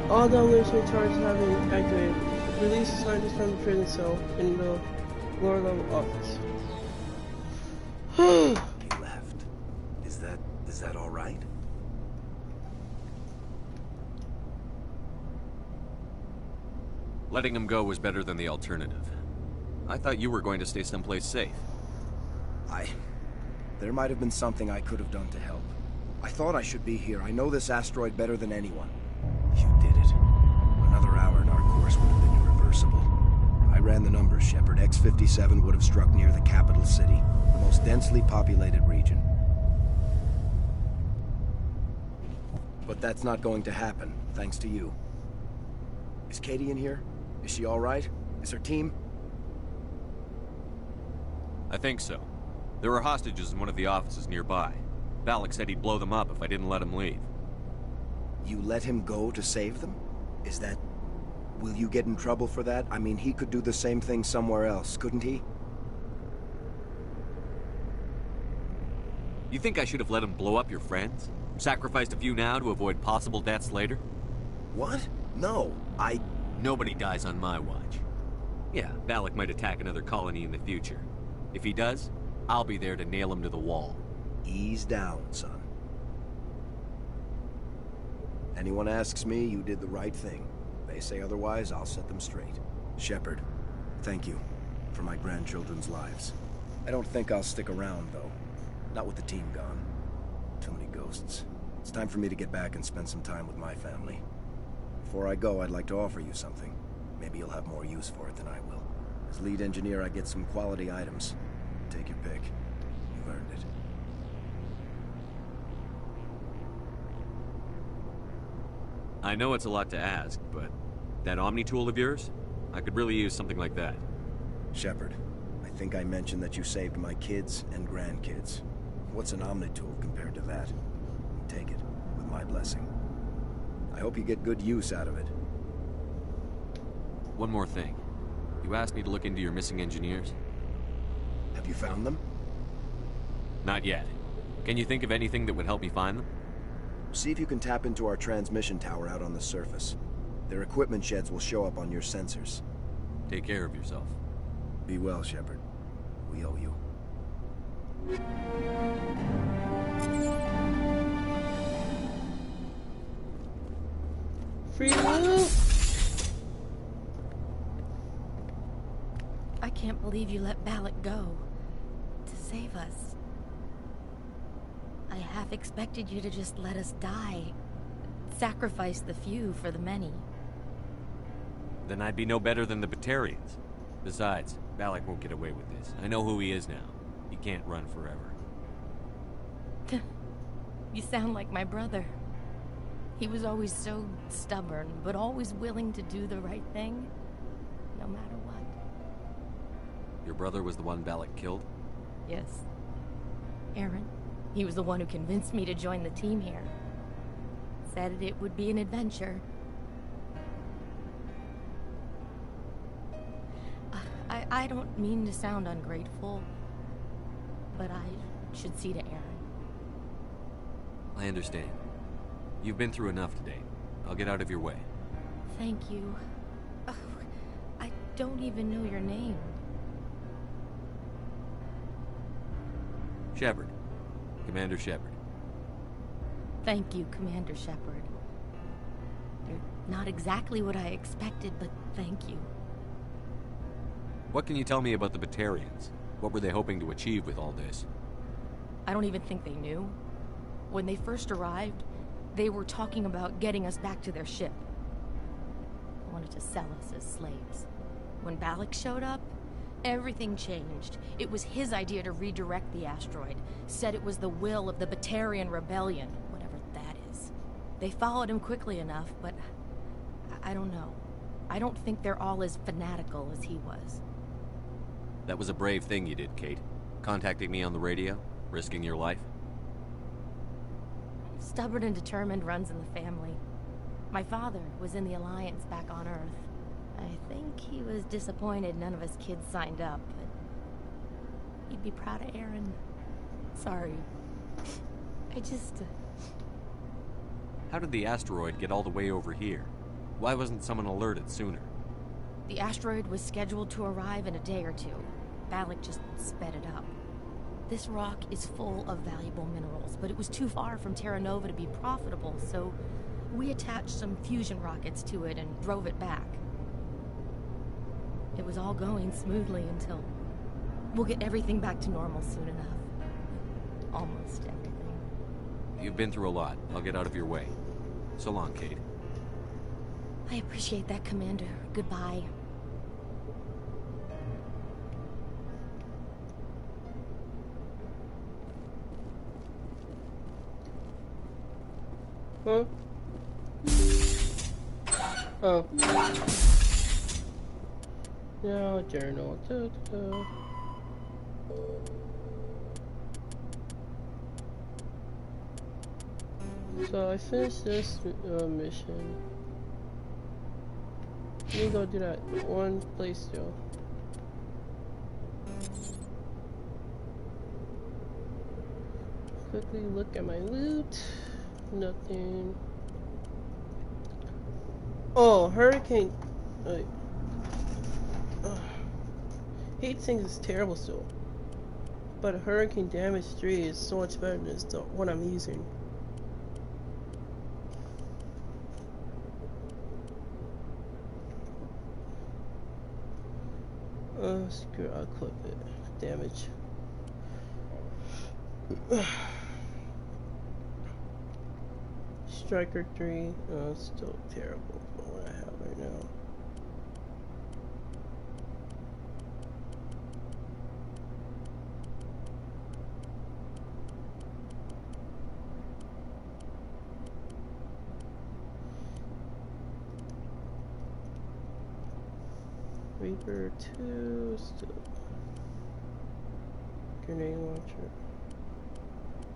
All domination charges have been activated. Release the scientist from the prison cell in the lower level office. He left. Is that all right? Letting him go was better than the alternative. I thought you were going to stay someplace safe. There might have been something I could have done to help. I thought I should be here. I know this asteroid better than anyone. You did it. Another hour and our course would have been irreversible. I ran the numbers, Shepard. X-57 would have struck near the capital city, the most densely populated region. But that's not going to happen, thanks to you. Is Katie in here? Is she all right? Is her team? I think so. There were hostages in one of the offices nearby. Valak said he'd blow them up if I didn't let him leave. You let him go to save them? Is that... Will you get in trouble for that? I mean, he could do the same thing somewhere else, couldn't he? You think I should have let him blow up your friends? Sacrificed a few now to avoid possible deaths later? What? No, Nobody dies on my watch. Yeah, Valak might attack another colony in the future. If he does, I'll be there to nail him to the wall. Ease down, son. Anyone asks me, you did the right thing. They say otherwise, I'll set them straight. Shepard, thank you for my grandchildren's lives. I don't think I'll stick around, though. Not with the team gone. Too many ghosts. It's time for me to get back and spend some time with my family. Before I go, I'd like to offer you something. Maybe you'll have more use for it than I will. As lead engineer, I get some quality items. Take your pick. You've earned it. I know it's a lot to ask, but that Omni tool of yours? I could really use something like that. Shepard, I think I mentioned that you saved my kids and grandkids. What's an Omni tool compared to that? Take it, with my blessing. I hope you get good use out of it. One more thing. You asked me to look into your missing engineers? Have you found them? Not yet. Can you think of anything that would help me find them? See if you can tap into our transmission tower out on the surface. Their equipment sheds will show up on your sensors. Take care of yourself. Be well, Shepard. We owe you. Free loot! I can't believe you let Valak go. To save us. I half expected you to just let us die. Sacrifice the few for the many. Then I'd be no better than the Batarians. Besides, Valak won't get away with this. I know who he is now. He can't run forever. You sound like my brother. He was always so stubborn, but always willing to do the right thing, no matter what. Your brother was the one Valak killed? Yes. Aaron. He was the one who convinced me to join the team here. Said it would be an adventure. I don't mean to sound ungrateful, but I should see to Aaron. I understand. You've been through enough today. I'll get out of your way. Thank you. Oh, I don't even know your name. Shepard. Commander Shepard. Thank you, Commander Shepard. You're not exactly what I expected, but thank you. What can you tell me about the Batarians? What were they hoping to achieve with all this? I don't even think they knew. When they first arrived, they were talking about getting us back to their ship. They wanted to sell us as slaves. When Valak showed up, everything changed. It was his idea to redirect the asteroid. Said it was the will of the Batarian Rebellion, whatever that is. They followed him quickly enough, but I don't know. I don't think they're all as fanatical as he was. That was a brave thing you did, Kate. Contacting me on the radio, risking your life. Stubborn and determined runs in the family. My father was in the Alliance back on Earth. I think he was disappointed none of us kids signed up, but he'd be proud of Aaron. Sorry. I just... How did the asteroid get all the way over here? Why wasn't someone alerted sooner? The asteroid was scheduled to arrive in a day or two. Valak just sped it up. This rock is full of valuable minerals, but it was too far from Terra Nova to be profitable, so we attached some fusion rockets to it and drove it back. It was all going smoothly until... We'll get everything back to normal soon enough. Almost everything. You've been through a lot. I'll get out of your way. So long, Kate. I appreciate that, Commander. Goodbye. Huh? Oh. No, journal. So I finished this mission. Let me go do that one place still. Quickly look at my loot. Nothing. Oh, hurricane. Heat sinks is terrible still. But hurricane damage 3 is so much better than the one I'm using. Screw it, I'll clip it. Damage. Striker 3, still terrible for what I have right now. Reaper 2, still. Grenade launcher.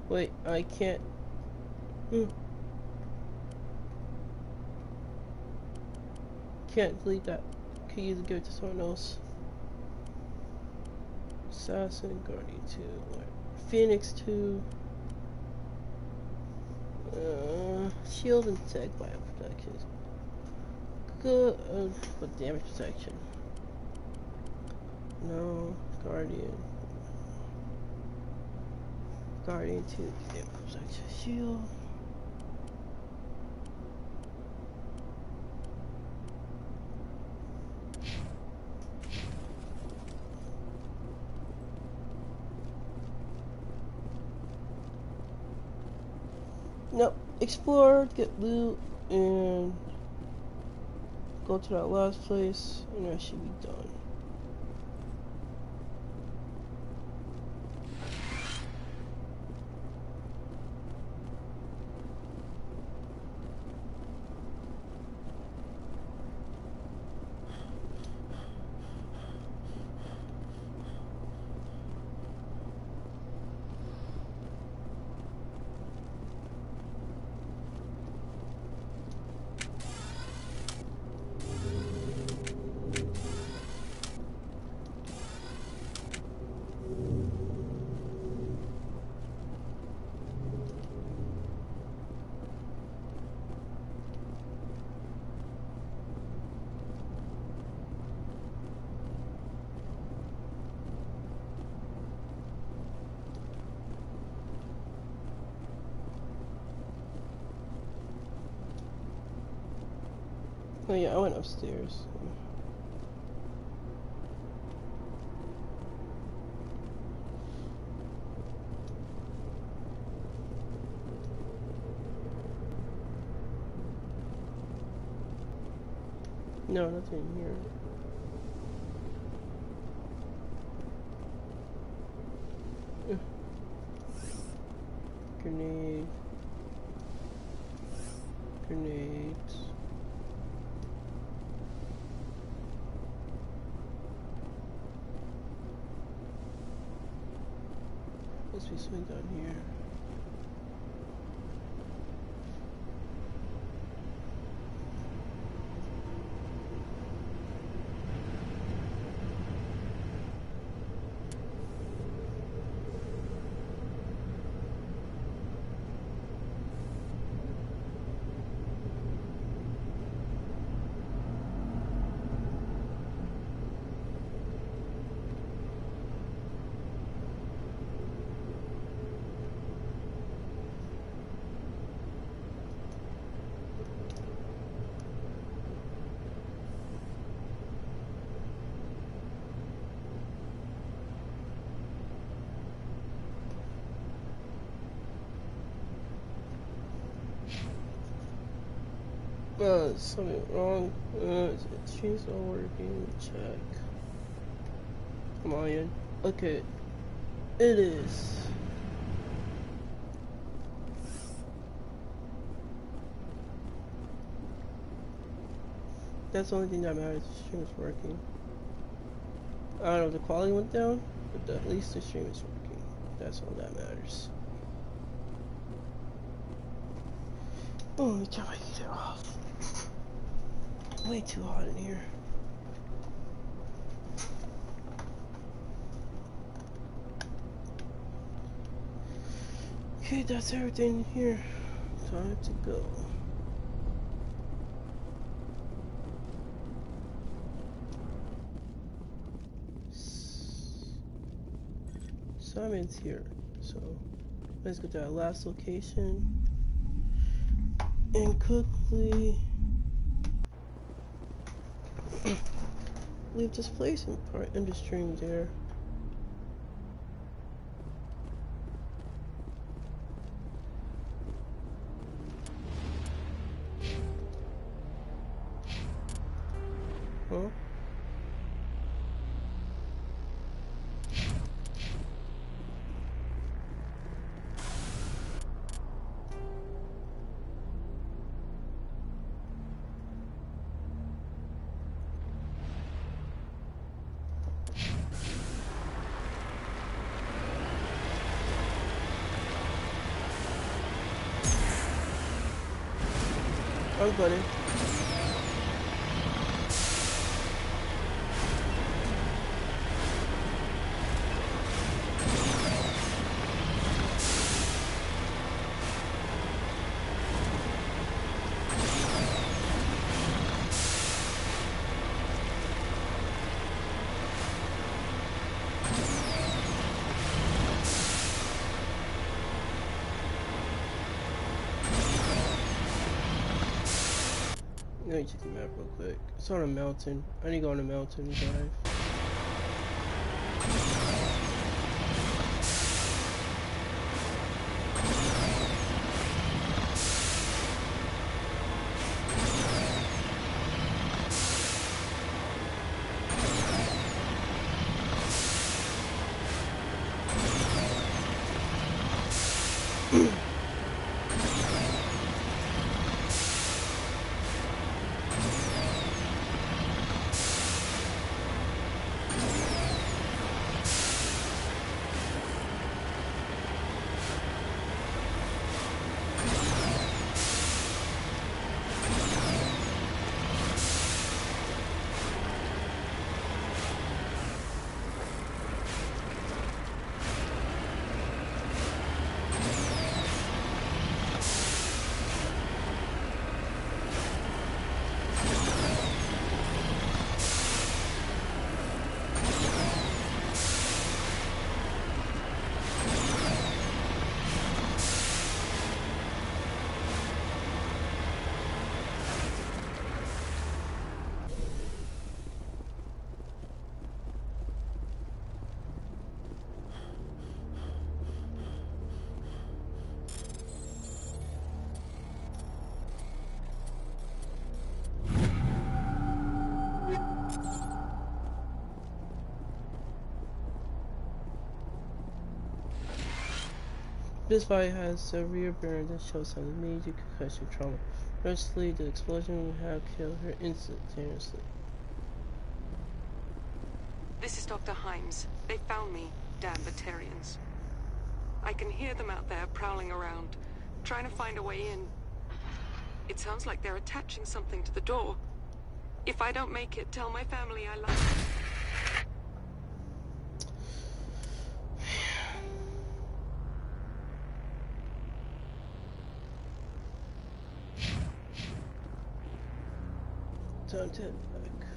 Wait, I can't. Can't delete that. Can either give it to someone else. Assassin, Guardian 2, Phoenix 2. Shield and Tech Bio Protection. Good, but damage protection. No, Guardian. Guardian 2, damage protection. Shield. Nope. Explore, get loot, and go to that last place, and I should be done. Oh yeah, I went upstairs. No, nothing here. Grenade. Grenades. Must be something down here. Something wrong. She's not working. Check. Come on, Ian. Okay. It is. That's the only thing that matters. The stream is working. I don't know if the quality went down, but at least the stream is working. That's all that matters. Oh, let me turn my heater off. Way too hot in here. Okay, that's everything here. Time to go. assignment's here. So let's go to our last location and quickly leave this place and end the stream there. Huh? Oh, buddy. Let me check the map real quick. It's on a mountain. I need to go on a mountain and drive. This body has severe burn that shows some major concussion trauma. Firstly, the explosion would have killed her instantaneously. This is Dr. Himes. They found me, damn Batarians. I can hear them out there prowling around, trying to find a way in. It sounds like they're attaching something to the door. If I don't make it, tell my family I love them. Time to head back.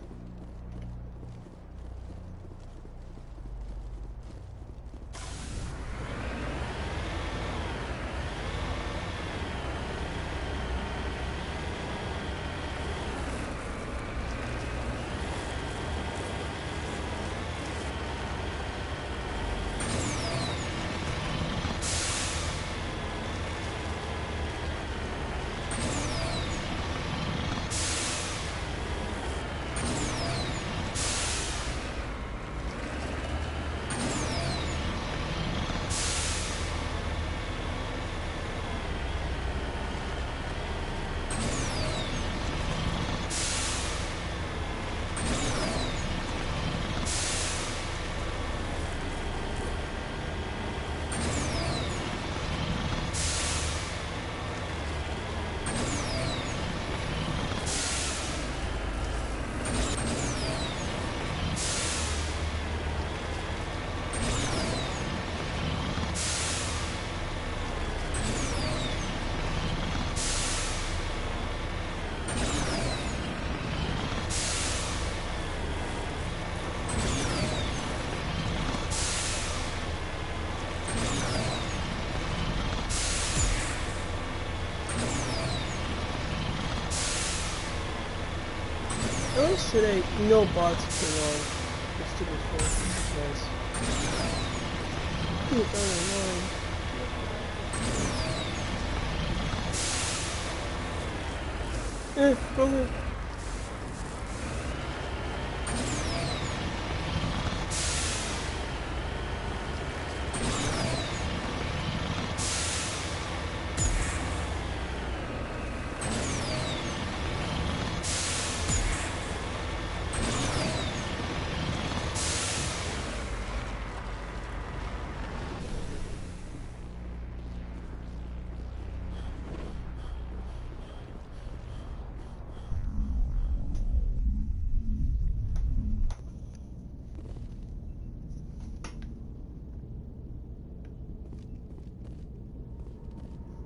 Oh shit, no bots can the stupid force. Dude, that annoying. Wrong way.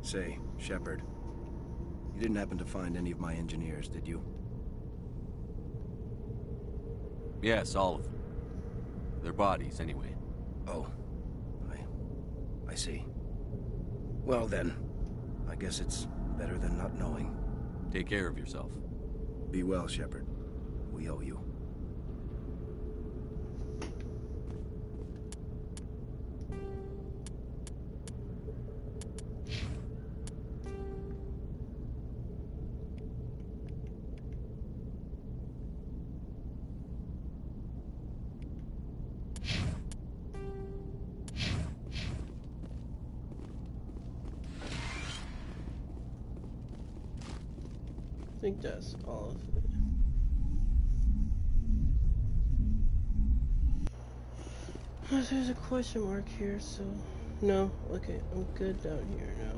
Say, Shepard, you didn't happen to find any of my engineers, did you? Yes, all of them. Their bodies, anyway. Oh. I see. Well then, I guess it's better than not knowing. Take care of yourself. Be well, Shepard. We owe you. I think that's all of it. There's a question mark here, so no. Okay, I'm good down here now.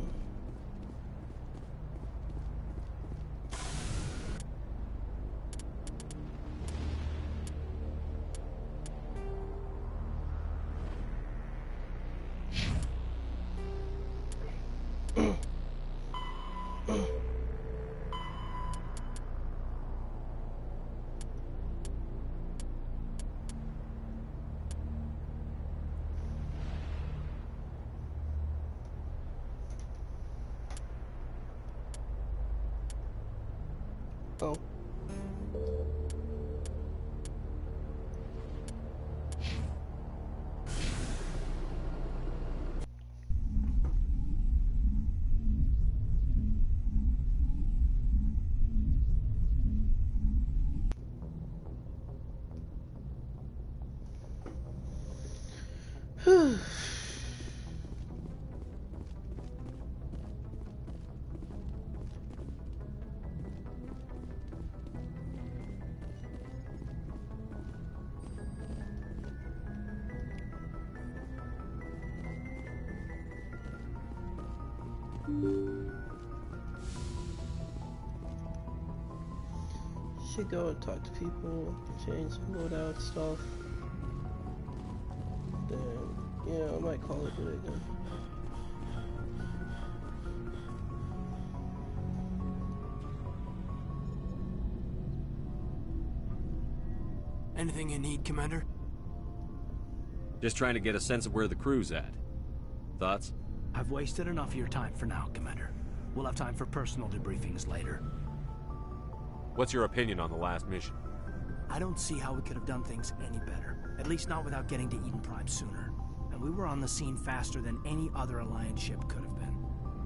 Oh. Whew. Should go and talk to people, change loadout stuff. Then, yeah, I might call it good again. Anything you need, Commander? Just trying to get a sense of where the crew's at. Thoughts? I've wasted enough of your time for now, Commander. We'll have time for personal debriefings later. What's your opinion on the last mission? I don't see how we could have done things any better. At least not without getting to Eden Prime sooner. And we were on the scene faster than any other Alliance ship could have been.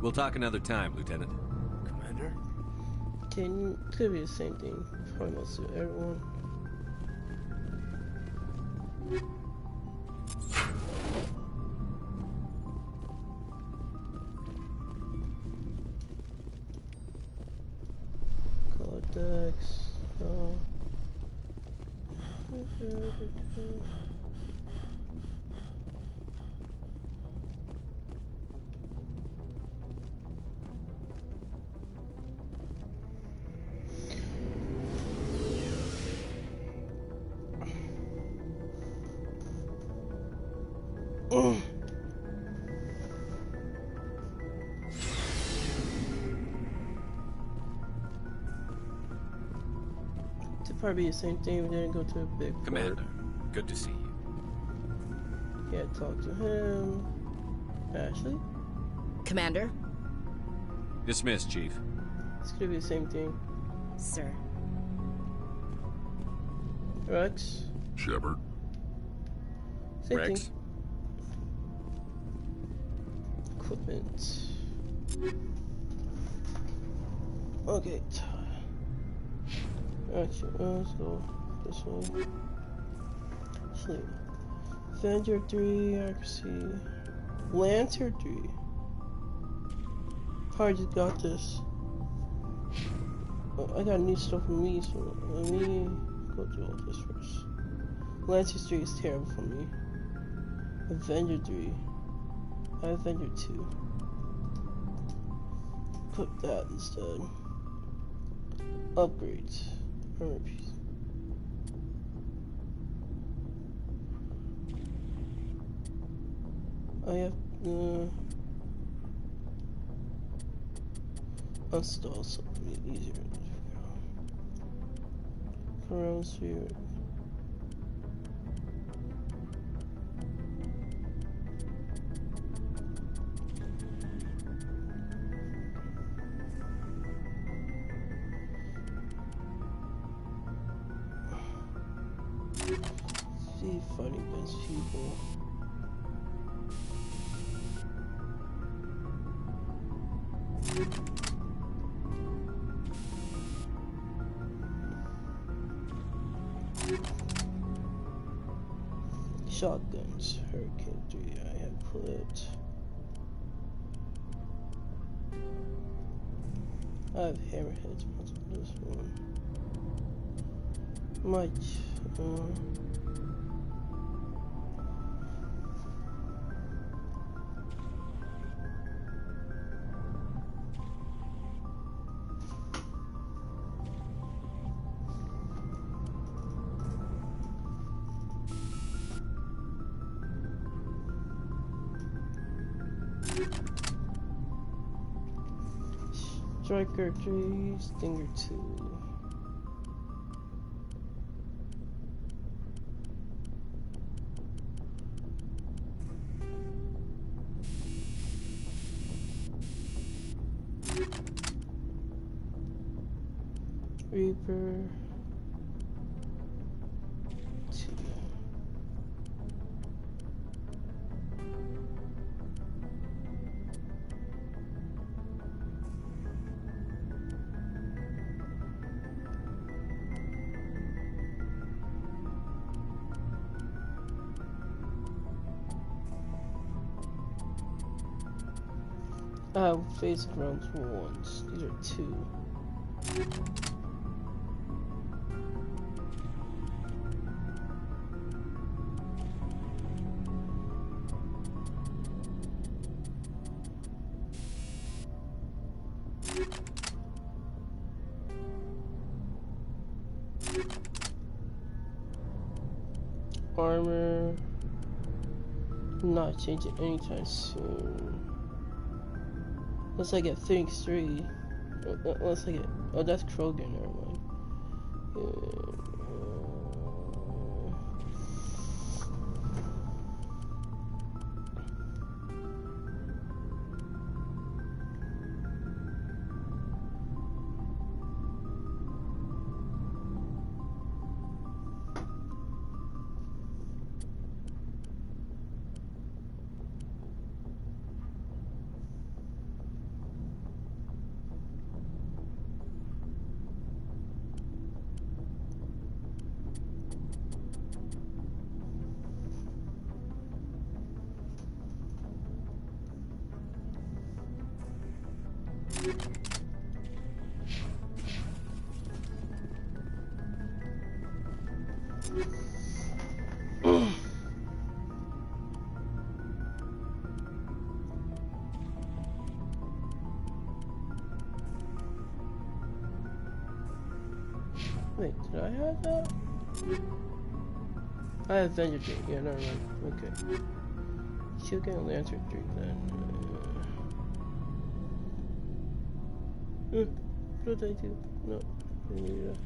We'll talk another time, Lieutenant. Commander? Could be the same thing. Probably most of everyone. Decks. Oh. Probably the same thing. We didn't go to a big Commander, port. good to see you. Yeah, talk to him. Ashley? Commander? Dismissed, Chief. It's gonna be the same thing. Sir. Rex. Shepard. Same Rex. thing. Equipment. Okay. Actually, let's go this way. Sleep. Avenger 3, accuracy. Lancer 3. Probably just got this. Oh, I got new stuff for me, so let me go do all this first. Lancer 3 is terrible for me. Avenger 3. I have Avenger 2. Put that instead. Upgrades. Armor piece. I have install something easier. Around sphere. See fighting against people. Shotguns, Hurricane 3, I have put. I have hammerheads on this one. Might, Striker 3, Stinger 2. Reaper 2. I have face grounds once. These are 2. Armor. Not changing anytime soon. Unless I get Phoenix 3. Unless I get. Oh, that's Krogan, never mind. Wait, did I have that? I have Avenger 3. Yeah, never mind. Okay. She'll get a Lancer 3 then. What did I do? No. I need that.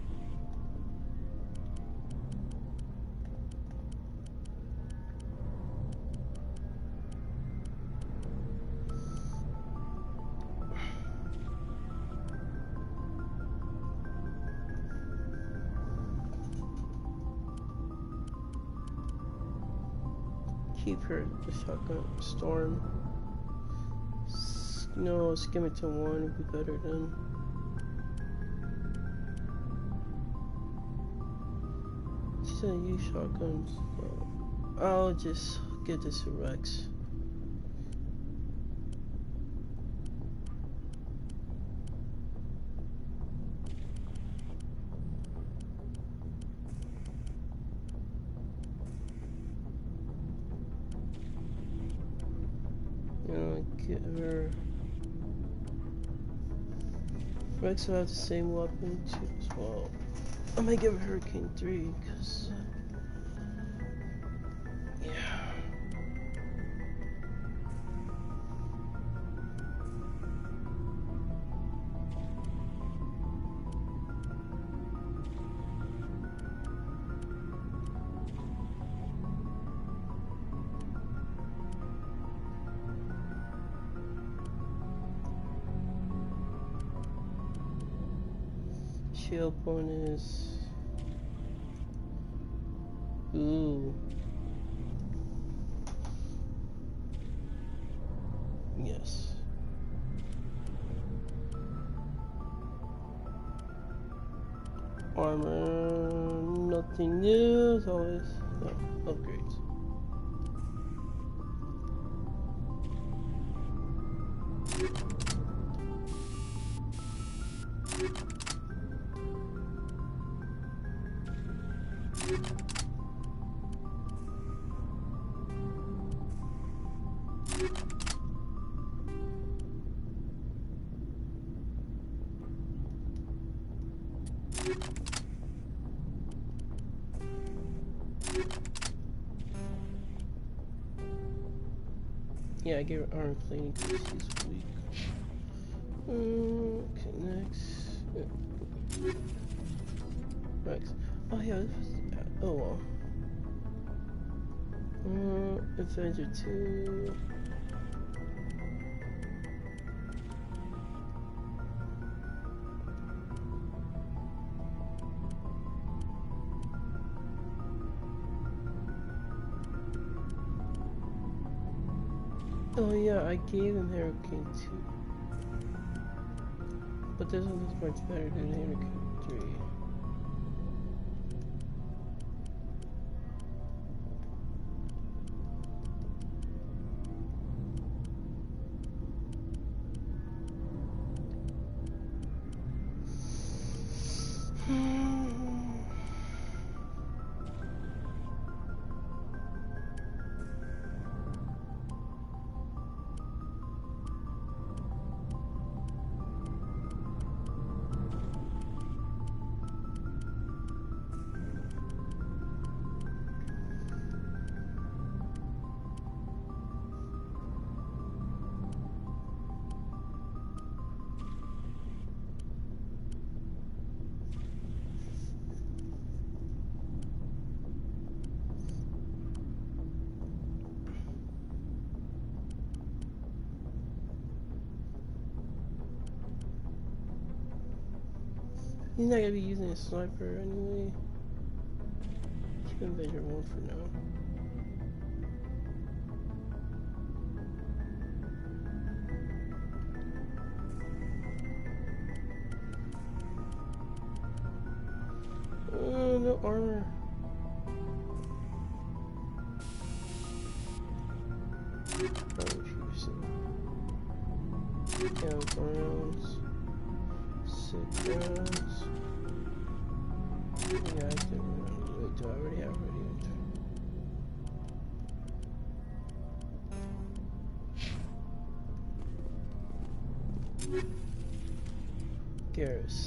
keep her. The shotgun. Storm. No, skim it to 1 would be better than. She's gonna use shotguns. I'll just get this to Rex. Get her. Rex will have the same weapon too as well. I might give her Hurricane 3 because yeah. Shield bonus. Ooh. Yes. Armor, nothing new, as always. No, upgrades. Yeah, I gave her armor plating because she's weak. Okay, next. Rex. Oh yeah, this was, oh well. Avenger 2. Oh yeah, I gave him Hurricane 2. But this one is much better than Hurricane 3. He's not gonna be using a sniper anyway. Keep Avenger 1 for now. No armor. Armor piercing. 10 rounds. 6 rounds. Yeah, I can run. Wait, do I already have radiant? Garrus.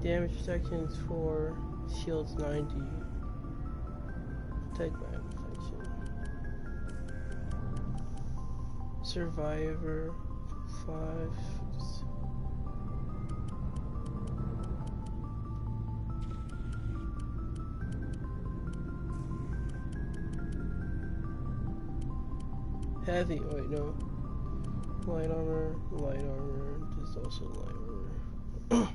Damage protection is 4, shields 90. Take my protection. Survivor 5. Heavy, wait, no. Light armor, there's also light armor.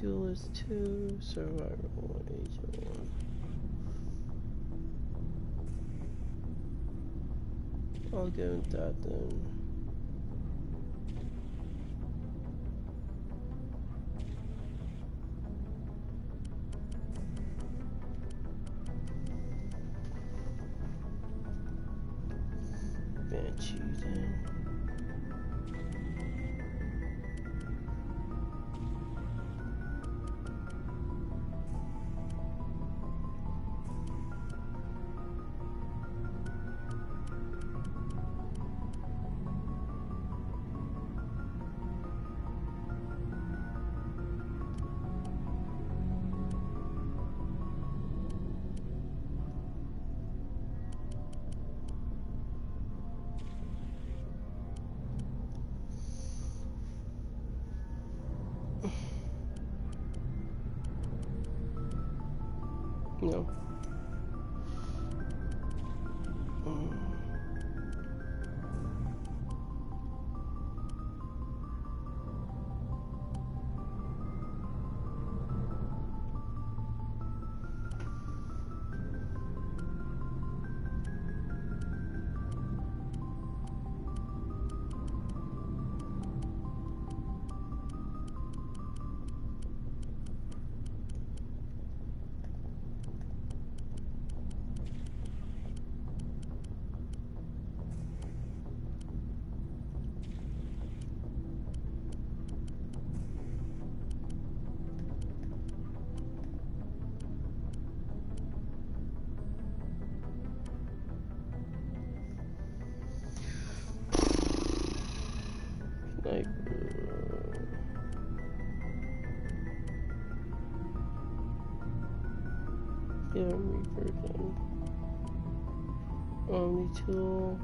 Duelist 2, Survival, Agent 1. I'll go with that then. Banshee then. No. Reaper, Omni tool.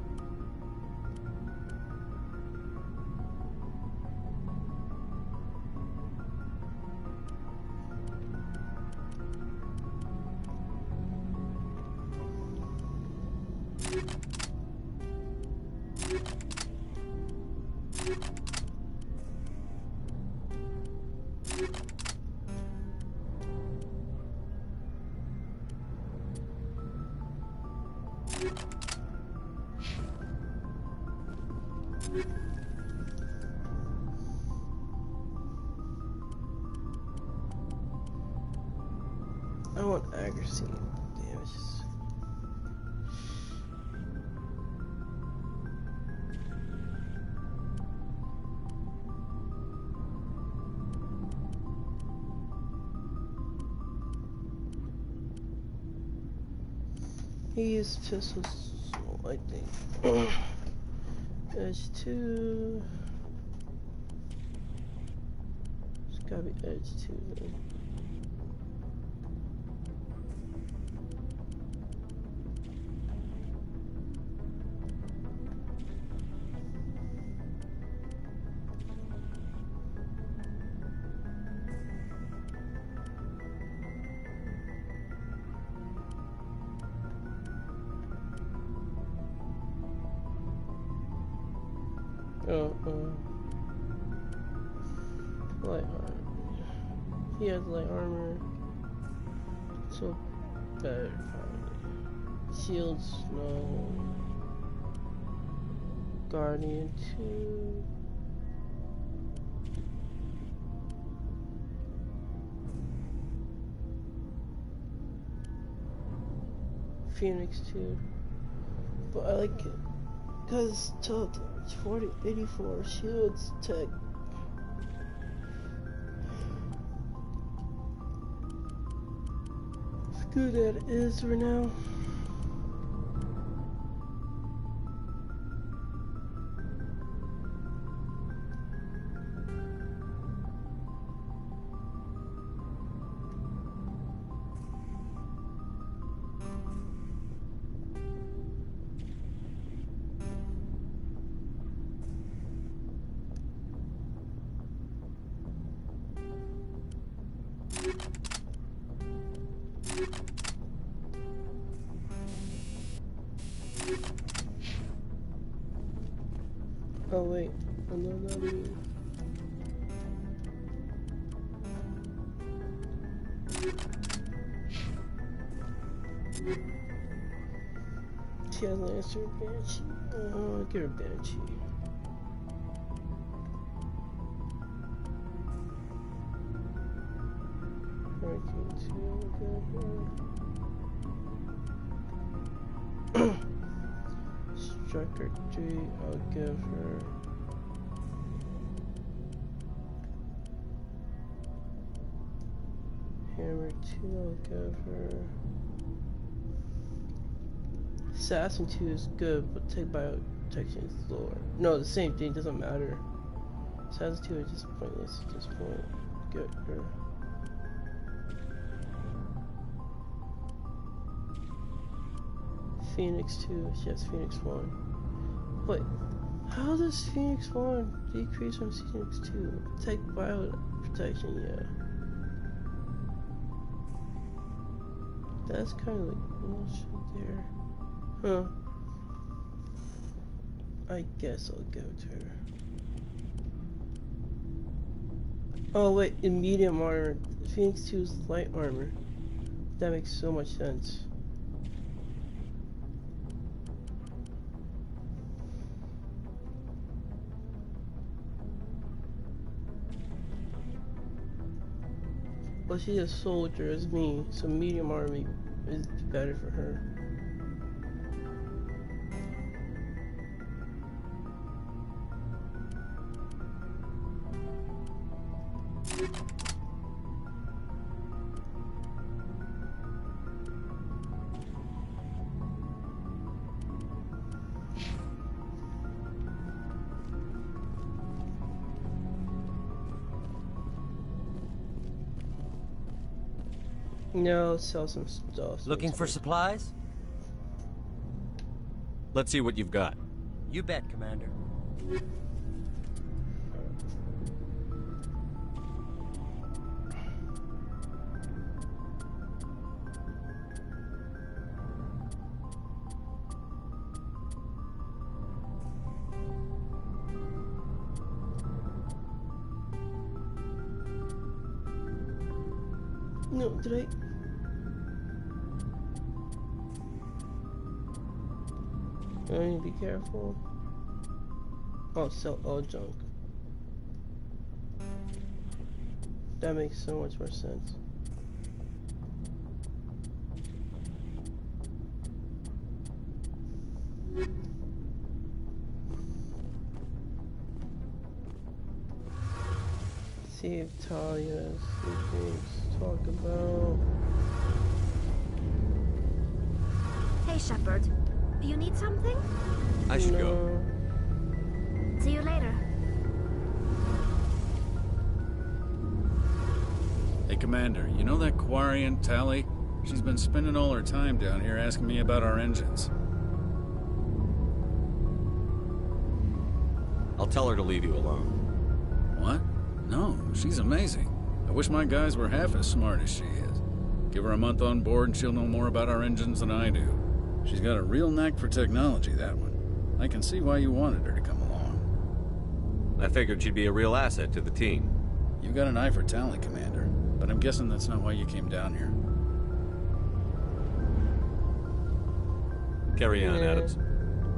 I want accuracy damages. He used pistols, I think. Edge 2. It's gotta be Edge 2 then. Light armor. He has light armor. So better probably. Shields, no. Guardian 2. Phoenix 2. But I like it. Because total damage 40, 84, shields, tech. It's good that it is for now. Oh wait, I know that She has an answer, Banshee. Get her Banshee. Hurricane 2, I'll give her. Striker 3, I'll give her. Hammer 2, I'll give her. Assassin 2 is good, but take bioprotection is lower. No, the same thing, doesn't matter. Assassin 2 is just pointless at this point. Get her. Phoenix 2, she has Phoenix 1. Wait, how does Phoenix 1 decrease from Phoenix 2? Take bioprotection, yeah. That's kind of like bullshit there. Huh. I guess I'll go to her. Oh wait, in medium armor. Phoenix 2's light armor. That makes so much sense. Well, she's a soldier as me, so medium army is better for her. No, sell some stuff. Looking for supplies? Let's see what you've got. You bet, Commander. No, did I? I need to be careful. Oh, sell all junk. That makes so much more sense. See if Talia has some things to talk about. Hey, Shepard. You need something? I should go. See you later. Hey, Commander, you know that Quarian, Tali? She's been spending all her time down here asking me about our engines. I'll tell her to leave you alone. What? No, she's amazing. I wish my guys were half as smart as she is. Give her a month on board and she'll know more about our engines than I do. She's got a real knack for technology, that one. I can see why you wanted her to come along. I figured she'd be a real asset to the team. You got an eye for talent, Commander, but I'm guessing that's not why you came down here. Carry on, Adams.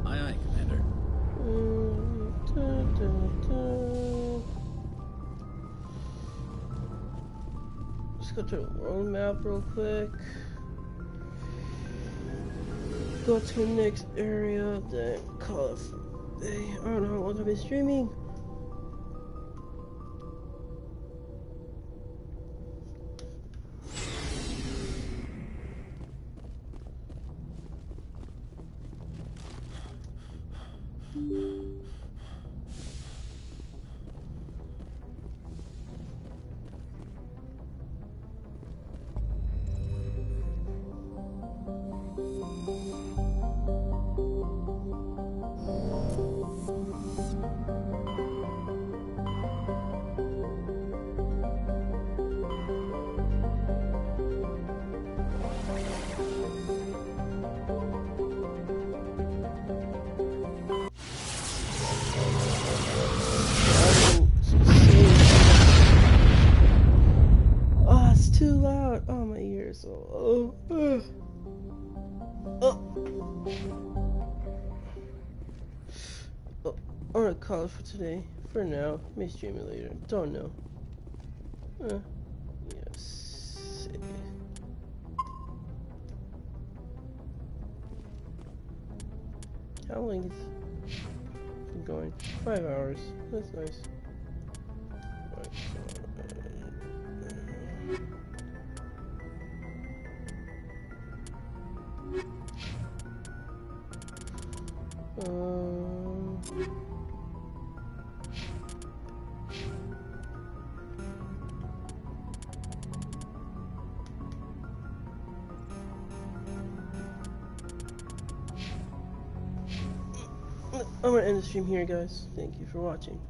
Aye, aye, Commander. Let's go to the world map real quick. Go to the next area, then call it for the day. I don't know how long I've been streaming. Oh, it's too loud. Oh, my ears. Oh. I'm gonna call it for today. For now, may stream it later. Don't know. Yes. How long is it going? 5 hours. That's nice. I'm gonna end the stream here, guys. Thank you for watching.